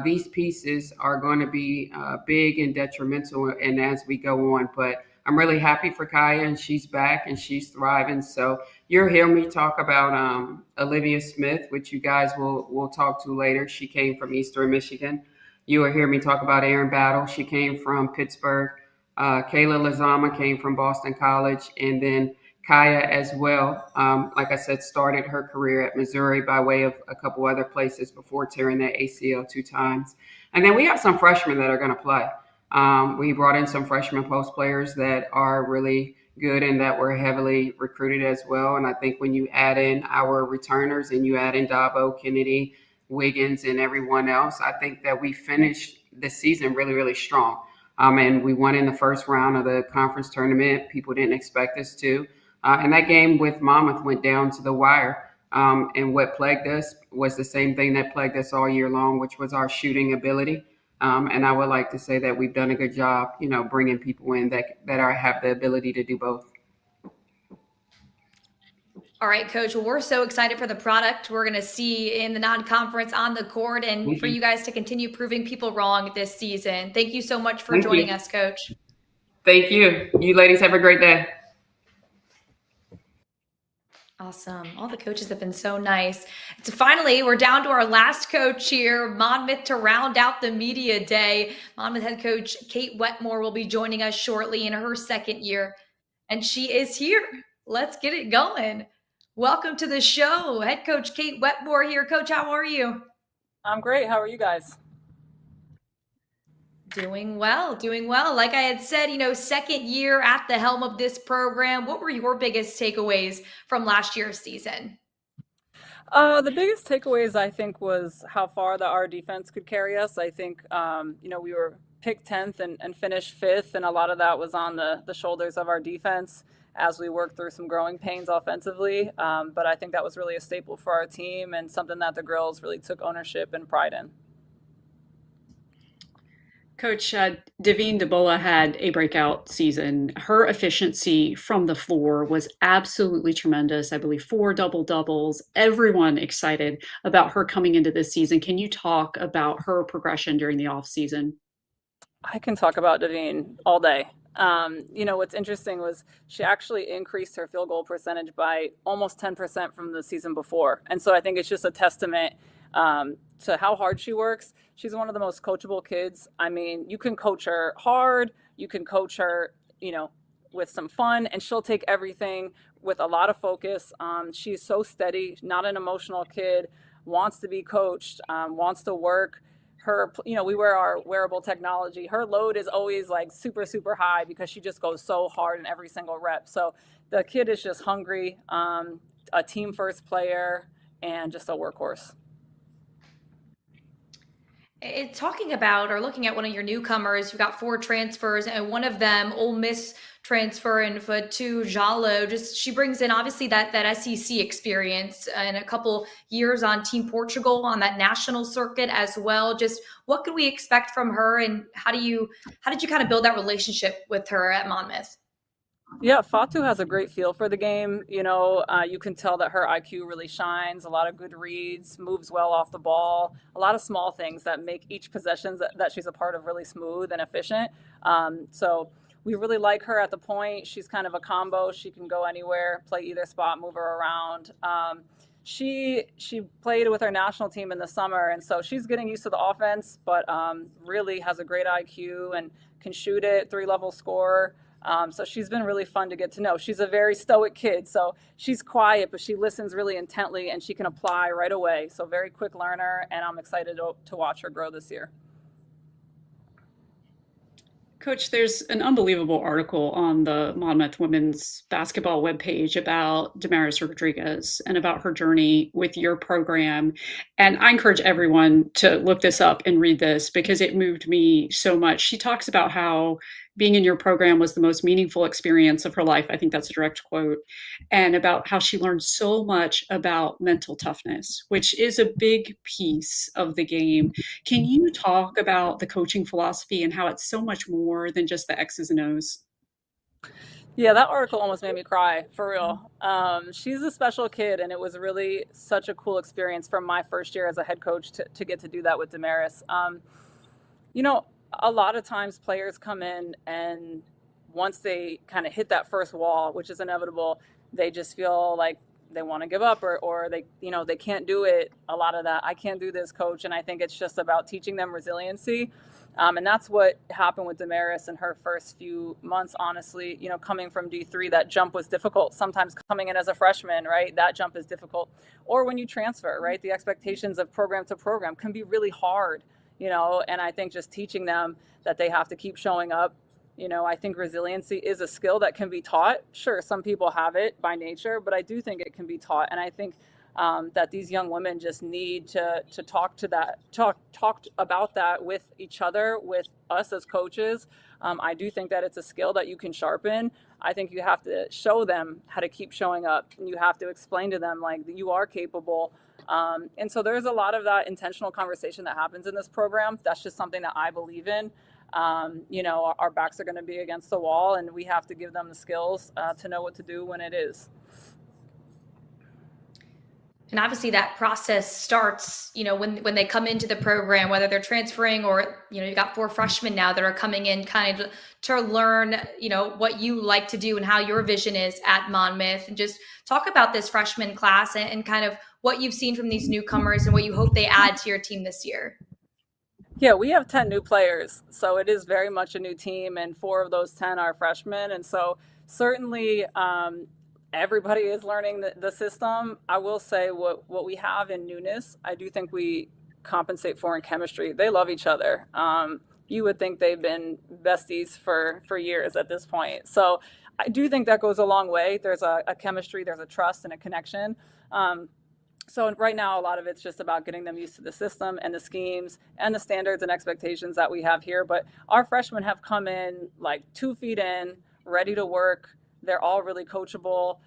Speaker 18: these pieces are going to be big and detrimental and as we go on. But I'm really happy for Kaya, and she's back and she's thriving. So you'll hear me talk about Olivia Smith, which you guys will talk to later. She came from Eastern Michigan. You will hear me talk about Erin Battle. She came from Pittsburgh. Kayla Lazama came from Boston College. And then Kaya as well, like I said, started her career at Missouri by way of a couple other places before tearing that ACL 2 times. And then we have some freshmen that are going to play. We brought in some freshman post players that are really good and that were heavily recruited as well. And I think when you add in our returners and you add in Dabo, Kennedy, Wiggins, and everyone else, I think that we finished the season really, really strong. And we won in the first round of the conference tournament. People didn't expect us to. And that game with Monmouth went down to the wire. And what plagued us was the same thing that plagued us all year long, which was our shooting ability. And I would like to say that we've done a good job, bringing people in that have the ability to do both.
Speaker 1: All right, Coach. Well, we're so excited for the product we're going to see in the non-conference on the court and for you guys to continue proving people wrong this season. Thank you so much for joining us, Coach.
Speaker 18: Thank you. You ladies have a great day.
Speaker 1: Awesome. All the coaches have been so nice. So finally, we're down to our last coach here, Monmouth, to round out the media day. Monmouth head coach Kate Wetmore will be joining us shortly in her second year, and she is here. Let's get it going. Welcome to the show. Head coach Kate Wetmore here. Coach, how are you?
Speaker 19: I'm great. How are you guys?
Speaker 1: Doing well, doing well. Like I had said, second year at the helm of this program. What were your biggest takeaways from last year's season?
Speaker 19: The biggest takeaways, I think, was how far our defense could carry us. I think, we were picked 10th and finished 5th, and a lot of that was on the shoulders of our defense as we worked through some growing pains offensively. But I think that was really a staple for our team and something that the girls really took ownership and pride in.
Speaker 2: Coach, Davine DeBola had a breakout season. Her efficiency from the floor was absolutely tremendous. I believe 4 double-doubles. Everyone excited about her coming into this season. Can you talk about her progression during the offseason?
Speaker 19: I can talk about Davine all day. What's interesting was she actually increased her field goal percentage by almost 10% from the season before. And so I think it's just a testament to how hard she works. She's one of the most coachable kids. I mean, you can coach her hard, you can coach her, with some fun, and she'll take everything with a lot of focus. She's so steady, not an emotional kid, wants to be coached, wants to work. Her, we wear our wearable technology. Her load is always like super, super high because she just goes so hard in every single rep. So the kid is just hungry, a team first player, and just a workhorse.
Speaker 1: Talking about or looking at one of your newcomers, you've got 4 transfers, and one of them, Ole Miss transfer, and Fatu Jalo. She brings in obviously that SEC experience and a couple years on Team Portugal on that national circuit as well. Just what could we expect from her, and how did you kind of build that relationship with her at Monmouth?
Speaker 19: Yeah, Fatu has a great feel for the game. You can tell that her IQ really shines, a lot of good reads, moves well off the ball, a lot of small things that make each possession that she's a part of really smooth and efficient. So we really like her at the point. She's kind of a combo. She can go anywhere, play either spot, move her around. she played with our national team in the summer, and so she's getting used to the offense, but really has a great IQ and can shoot it, 3-level scorer. So she's been really fun to get to know. She's a very stoic kid, so she's quiet, but she listens really intently and she can apply right away. So very quick learner, and I'm excited to watch her grow this year.
Speaker 2: Coach, there's an unbelievable article on the Monmouth women's basketball webpage about Damaris Rodriguez and about her journey with your program. And I encourage everyone to look this up and read this because it moved me so much. She talks about how being in your program was the most meaningful experience of her life. I think that's a direct quote. And about how she learned so much about mental toughness, which is a big piece of the game. Can you talk about the coaching philosophy and how it's so much more than just the X's and O's?
Speaker 19: Yeah, that article almost made me cry, for real. She's a special kid, and it was really such a cool experience from my first year as a head coach to get to do that with Damaris. You know, a lot of times players come in and once they kind of hit that first wall, which is inevitable, they just feel like they want to give up or they, they can't do it. A lot of that, I can't do this, coach. And I think it's just about teaching them resiliency. And that's what happened with Damaris in her first few months, honestly. Coming from D3, that jump was difficult. Sometimes coming in as a freshman, right, that jump is difficult. Or when you transfer, right, the expectations of program to program can be really hard. And I think just teaching them that they have to keep showing up. I think resiliency is a skill that can be taught. Sure, some people have it by nature, but I do think it can be taught. And I think that these young women just need to talk about that with each other, with us as coaches. I do think that it's a skill that you can sharpen. I think you have to show them how to keep showing up, and you have to explain to them like you are capable. And so there's a lot of that intentional conversation that happens in this program. That's just something that I believe in. Our backs are going to be against the wall, and we have to give them the skills to know what to do when it is.
Speaker 1: And obviously that process starts, when they come into the program, whether they're transferring or, you've got 4 freshmen now that are coming in kind of to learn, what you like to do and how your vision is at Monmouth. And just talk about this freshman class and kind of what you've seen from these newcomers and what you hope they add to your team this year.
Speaker 19: Yeah, we have 10 new players, so it is very much a new team, and 4 of those 10 are freshmen. And so certainly everybody is learning the system. I will say what we have in newness, I do think we compensate for in chemistry. They love each other. You would think they've been besties for years at this point. So I do think that goes a long way. There's a chemistry, there's a trust and a connection. So right now, a lot of it's just about getting them used to the system and the schemes and the standards and expectations that we have here. But our freshmen have come in like 2 feet in, ready to work. They're all really coachable.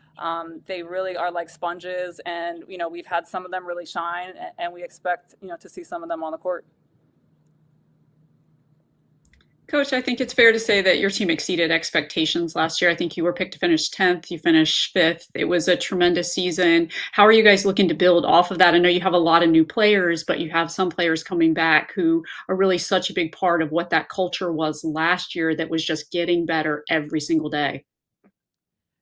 Speaker 19: They really are like sponges. And, we've had some of them really shine, and we expect, to see some of them on the court.
Speaker 2: Coach, I think it's fair to say that your team exceeded expectations last year. I think you were picked to finish 10th. You finished 5th. It was a tremendous season. How are you guys looking to build off of that? I know you have a lot of new players, but you have some players coming back who are really such a big part of what that culture was last year that was just getting better every single day.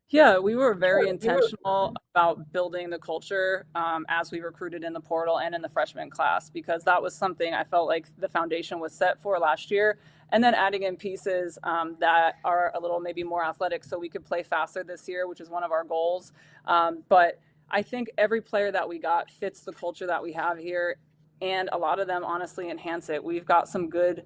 Speaker 19: Yeah, we were very intentional about building the culture as we recruited in the portal and in the freshman class, because that was something I felt like the foundation was set for last year. And then adding in pieces that are a little maybe more athletic so we could play faster this year, which is one of our goals. But I think every player that we got fits the culture that we have here. And a lot of them honestly enhance it. We've got some good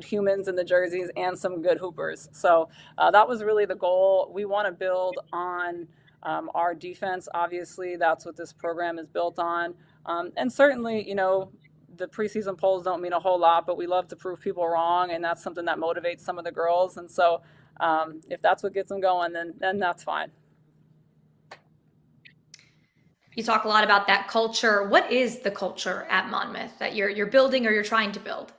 Speaker 19: humans in the jerseys and some good hoopers. So that was really the goal. We want to build on our defense. Obviously, that's what this program is built on. And certainly, the preseason polls don't mean a whole lot, but we love to prove people wrong. And that's something that motivates some of the girls. And so if that's what gets them going, then that's fine.
Speaker 1: You talk a lot about that culture. What is the culture at Monmouth that you're building or you're trying to build?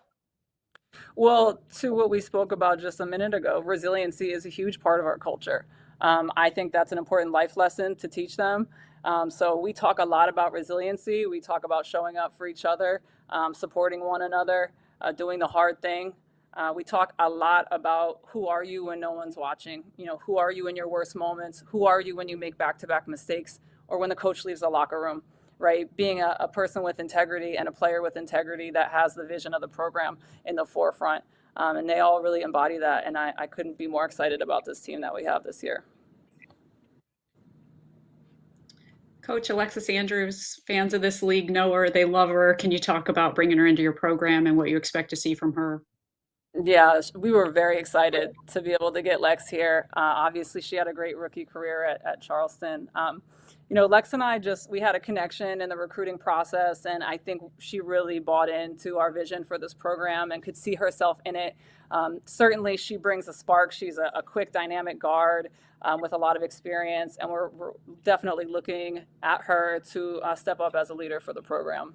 Speaker 19: Well, to what we spoke about just a minute ago, resiliency is a huge part of our culture. I think that's an important life lesson to teach them. So we talk a lot about resiliency. We talk about showing up for each other, supporting one another, doing the hard thing. We talk a lot about who are you when no one's watching? Who are you in your worst moments? Who are you when you make back-to-back mistakes? or when the coach leaves the locker room, right? Being a person with integrity and a player with integrity that has the vision of the program in the forefront. And they all really embody that. And I couldn't be more excited about this team that we have this year.
Speaker 2: Coach Alexis Andrews, fans of this league know her, they love her. Can you talk about bringing her into your program and what you expect to see from her?
Speaker 19: Yeah, we were very excited to be able to get Lex here. Obviously, she had a great rookie career at Charleston. Lex and I we had a connection in the recruiting process, and I think she really bought into our vision for this program and could see herself in it. Certainly, she brings a spark. She's a quick, dynamic guard with a lot of experience, and we're definitely looking at her to step up as a leader for the program.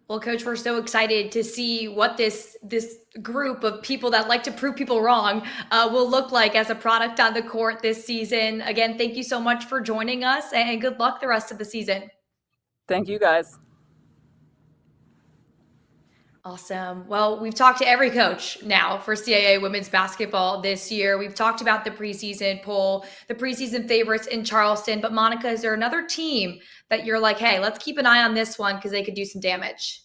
Speaker 1: Well, Coach, we're so excited to see what this group of people that like to prove people wrong will look like as a product on the court this season. Again, thank you so much for joining us, and good luck the rest of the season.
Speaker 19: Thank you, guys.
Speaker 1: Awesome. Well, we've talked to every coach now for CAA women's basketball this year. We've talked about the preseason poll, the preseason favorites in Charleston. But Monica, is there another team that you're like, hey, let's keep an eye on this one because they could do some damage?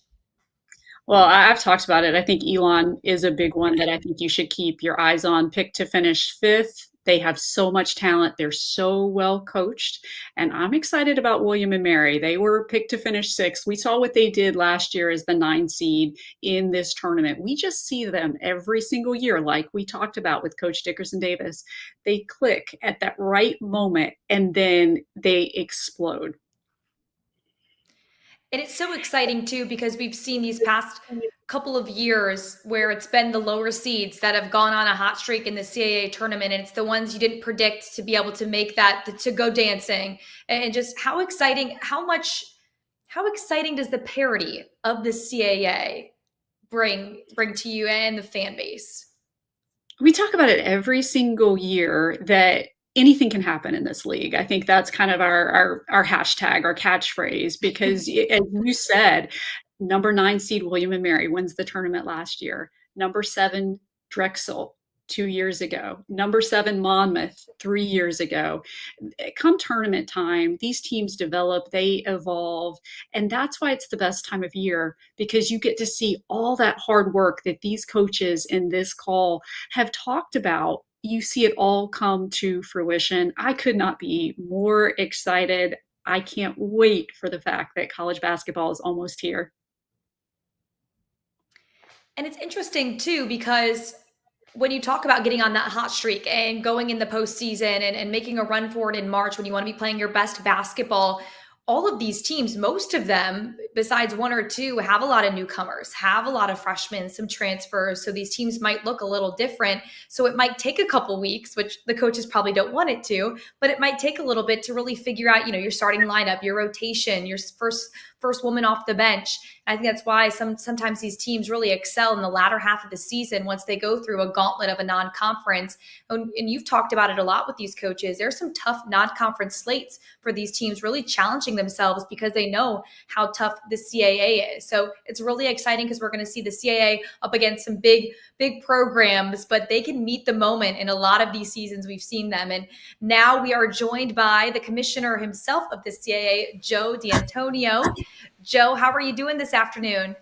Speaker 2: Well, I've talked about it. I think Elon is a big one that I think you should keep your eyes on. Picked to finish 5th. They have so much talent. They're so well coached. And I'm excited about William and Mary. They were picked to finish 6th. We saw what they did last year as the 9 seed in this tournament. We just see them every single year, like we talked about with Coach Dickerson Davis. They click at that right moment and then they explode.
Speaker 1: And it's so exciting too, because we've seen these past couple of years where it's been the lower seeds that have gone on a hot streak in the CAA tournament. And it's the ones you didn't predict to be able to make that, to go dancing. And just how exciting does the parity of the CAA bring to you and the fan base?
Speaker 2: We talk about it every single year that anything can happen in this league. I think that's kind of our hashtag, our catchphrase, because as you said, number 9 seed William and Mary wins the tournament last year. Number 7 Drexel 2 years ago. Number 7 Monmouth 3 years ago. Come tournament time, these teams develop, they evolve, and that's why it's the best time of year, because you get to see all that hard work that these coaches in this call have talked about. You see it all come to fruition. I could not be more excited. I can't wait for the fact that college basketball is almost here.
Speaker 1: And it's interesting too, because when you talk about getting on that hot streak and going in the postseason and making a run for it in March when you want to be playing your best basketball, all of these teams, most of them, besides 1 or 2, have a lot of newcomers, have a lot of freshmen, some transfers. So these teams might look a little different. So it might take a couple weeks, which the coaches probably don't want it to, but it might take a little bit to really figure out, your starting lineup, your rotation, your first woman off the bench. And I think that's why sometimes these teams really excel in the latter half of the season once they go through a gauntlet of a non-conference. And you've talked about it a lot with these coaches. There's some tough non-conference slates for these teams, really challenging themselves because they know how tough the CAA is. So it's really exciting because we're going to see the CAA up against some big programs, but they can meet the moment in a lot of these seasons we've seen them. And now we are joined by the commissioner himself of the CAA, Joe D'Antonio. Joe, how are you doing this afternoon?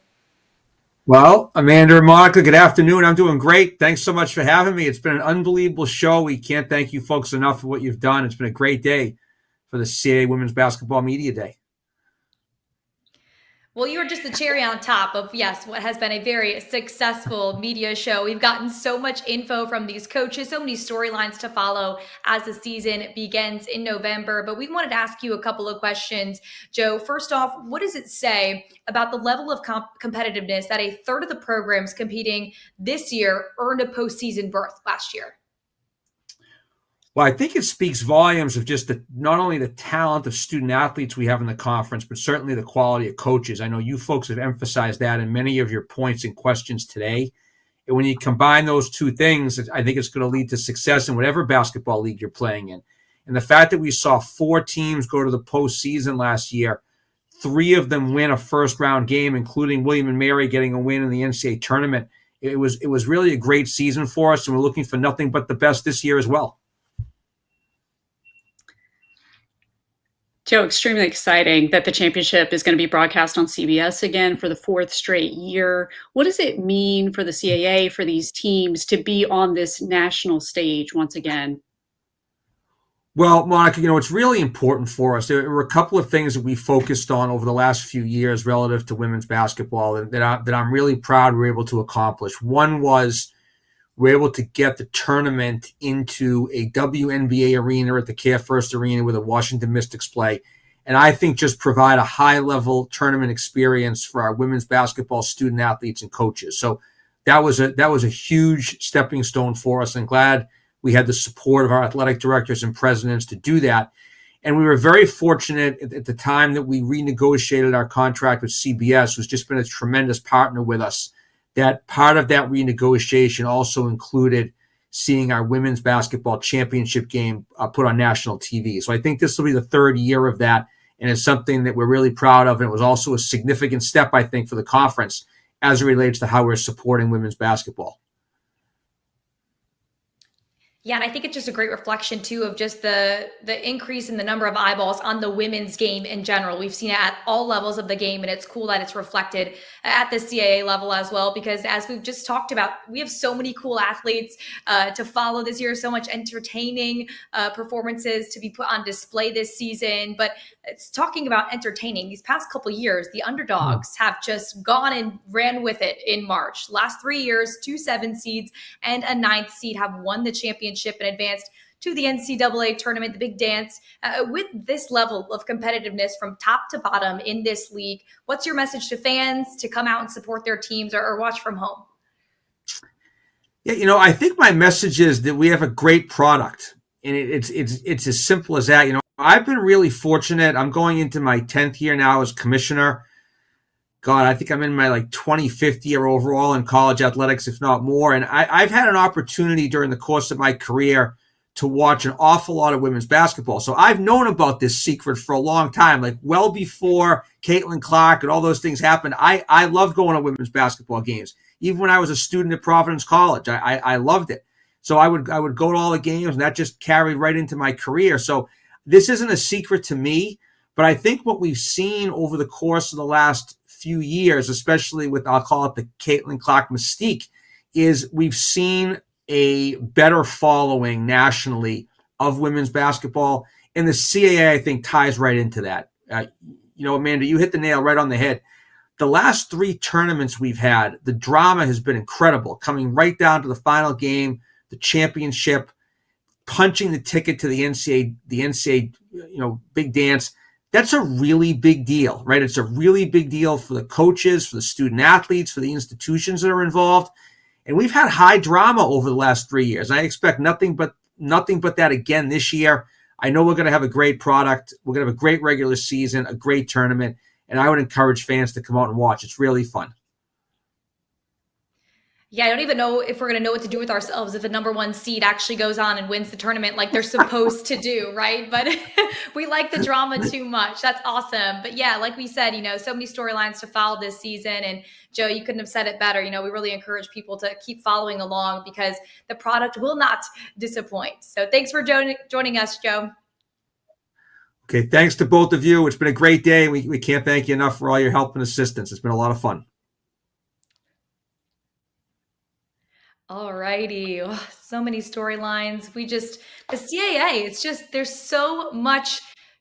Speaker 20: Well, Amanda and Monica, good afternoon. I'm doing great. Thanks so much for having me. It's been an unbelievable show. We can't thank you folks enough for what you've done. It's been a great day for the CAA Women's Basketball Media Day.
Speaker 1: Well, you were just the cherry on top of, yes, what has been a very successful media show. We've gotten so much info from these coaches, so many storylines to follow as the season begins in November. But we wanted to ask you a couple of questions. Joe, first off, what does it say about the level of competitiveness that a third of the programs competing this year earned a postseason berth last year?
Speaker 20: Well, I think it speaks volumes of just not only the talent of student athletes we have in the conference, but certainly the quality of coaches. I know you folks have emphasized that in many of your points and questions today. And when you combine those two things, I think it's going to lead to success in whatever basketball league you're playing in. And the fact that we saw 4 teams go to the postseason last year, 3 of them win a first-round game, including William and Mary getting a win in the NCAA tournament. It was really a great season for us, and we're looking for nothing but the best this year as well.
Speaker 2: Joe, extremely exciting that the championship is going to be broadcast on CBS again for the 4th straight year. What does it mean for the CAA, for these teams to be on this national stage once again?
Speaker 20: Well, Monica, it's really important for us. There were a couple of things that we focused on over the last few years relative to women's basketball that I'm really proud we were able to accomplish. One was we're able to get the tournament into a WNBA arena at the Care First Arena where the Washington Mystics play. And I think just provide a high-level tournament experience for our women's basketball student athletes and coaches. So that was a huge stepping stone for us, and glad we had the support of our athletic directors and presidents to do that. And we were very fortunate at the time that we renegotiated our contract with CBS, who's just been a tremendous partner with us, that part of that renegotiation also included seeing our women's basketball championship game put on national TV. So I think this will be the 3rd year of that, and it's something that we're really proud of. And it was also a significant step, I think, for the conference as it relates to how we're supporting women's basketball.
Speaker 1: Yeah, and I think it's just a great reflection too of just the increase in the number of eyeballs on the women's game in general. We've seen it at all levels of the game, and it's cool that it's reflected at the CAA level as well, because as we've just talked about, we have so many cool athletes to follow this year, so much entertaining performances to be put on display this season. But it's talking about entertaining. These past couple of years, the underdogs have just gone and ran with it in March. Last 3 years, 2 7 seeds and a 9th seed have won the championship and advanced to the NCAA tournament, the big dance. With this level of competitiveness from top to bottom in this league, what's your message to fans to come out and support their teams or watch from home?
Speaker 20: Yeah, I think my message is that we have a great product, and it's as simple as that. I've been really fortunate. I'm going into my 10th year now as commissioner. God, I think I'm in my 25th year overall in college athletics, if not more. And I've had an opportunity during the course of my career to watch an awful lot of women's basketball. So I've known about this secret for a long time, well before Caitlin Clark and all those things happened. I love going to women's basketball games. Even when I was a student at Providence College, I loved it. So I would go to all the games, and that just carried right into my career. So this isn't a secret to me, but I think what we've seen over the course of the last few years, especially with, I'll call it the Caitlin Clark mystique, is we've seen a better following nationally of women's basketball. And the CAA, I think, ties right into that. Amanda, you hit the nail right on the head. The last 3 tournaments we've had, the drama has been incredible, coming right down to the final game, the championship, punching the ticket to the NCAA, big dance. That's a really big deal, right? It's a really big deal for the coaches, for the student athletes, for the institutions that are involved. And we've had high drama over the last 3 years. I expect nothing but that again this year. I know we're going to have a great product. We're going to have a great regular season, a great tournament, and I would encourage fans to come out and watch. It's really fun.
Speaker 1: Yeah, I don't even know if we're going to know what to do with ourselves if the number 1 seed actually goes on and wins the tournament like they're supposed to do, right? But we like the drama too much. That's awesome. But yeah, like we said, so many storylines to follow this season. And Joe, you couldn't have said it better. We really encourage people to keep following along because the product will not disappoint. So thanks for joining us, Joe.
Speaker 20: Okay, thanks to both of you. It's been a great day. We can't thank you enough for all your help and assistance. It's been a lot of fun.
Speaker 1: All righty. Oh, so many storylines. The CAA, there's so much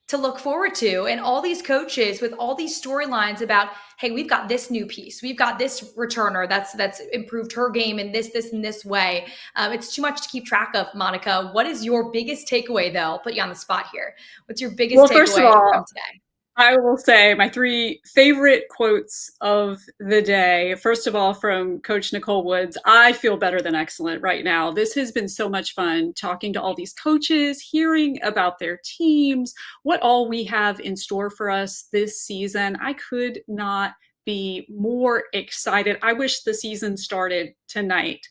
Speaker 1: to look forward to. And all these coaches with all these storylines about, hey, we've got this new piece. We've got this returner that's improved her game in this, and this way. It's too much to keep track of, Monica. What is your biggest takeaway, though? I'll put you on the spot here. What's your biggest takeaway from today?
Speaker 2: I will say my 3 favorite quotes of the day. First of all, from Coach Nicole Woods, I feel better than excellent right now. This has been so much fun talking to all these coaches, hearing about their teams, what all we have in store for us this season. I could not be more excited. I wish the season started tonight.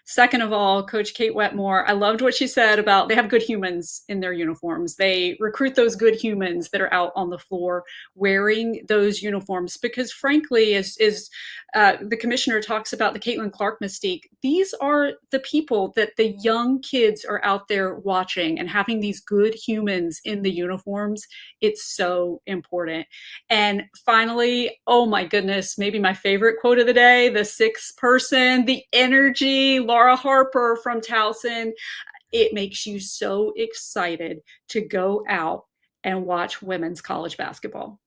Speaker 2: Second of all, Coach Kate Wetmore, I loved what she said about they have good humans in their uniforms. They recruit those good humans that are out on the floor wearing those uniforms because, frankly, as the commissioner talks about the Caitlin Clark mystique, these are the people that the young kids are out there watching, and having these good humans in the uniforms, it's so important. And finally, oh my goodness, maybe my favorite quote of the day, the sixth person, the energy, Laura Harper from Towson. It makes you so excited to go out and watch women's college basketball.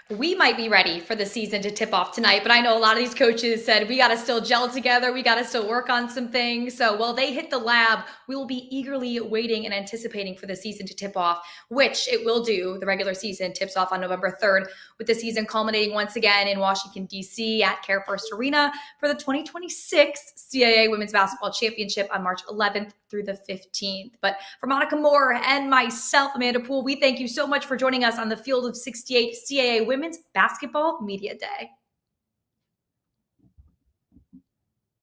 Speaker 1: We might be ready for the season to tip off tonight, but I know a lot of these coaches said we got to still gel together. We got to still work on some things. So while they hit the lab, we will be eagerly waiting and anticipating for the season to tip off, which it will do. The regular season tips off on November 3rd, with the season culminating once again in Washington, D.C. at Care First Arena for the 2026 CAA Women's Basketball Championship on March 11th through the 15th. But for Monica Moore and myself, Amanda Poole, we thank you so much for joining us on the Field of 68 CAA Women's Basketball Media Day.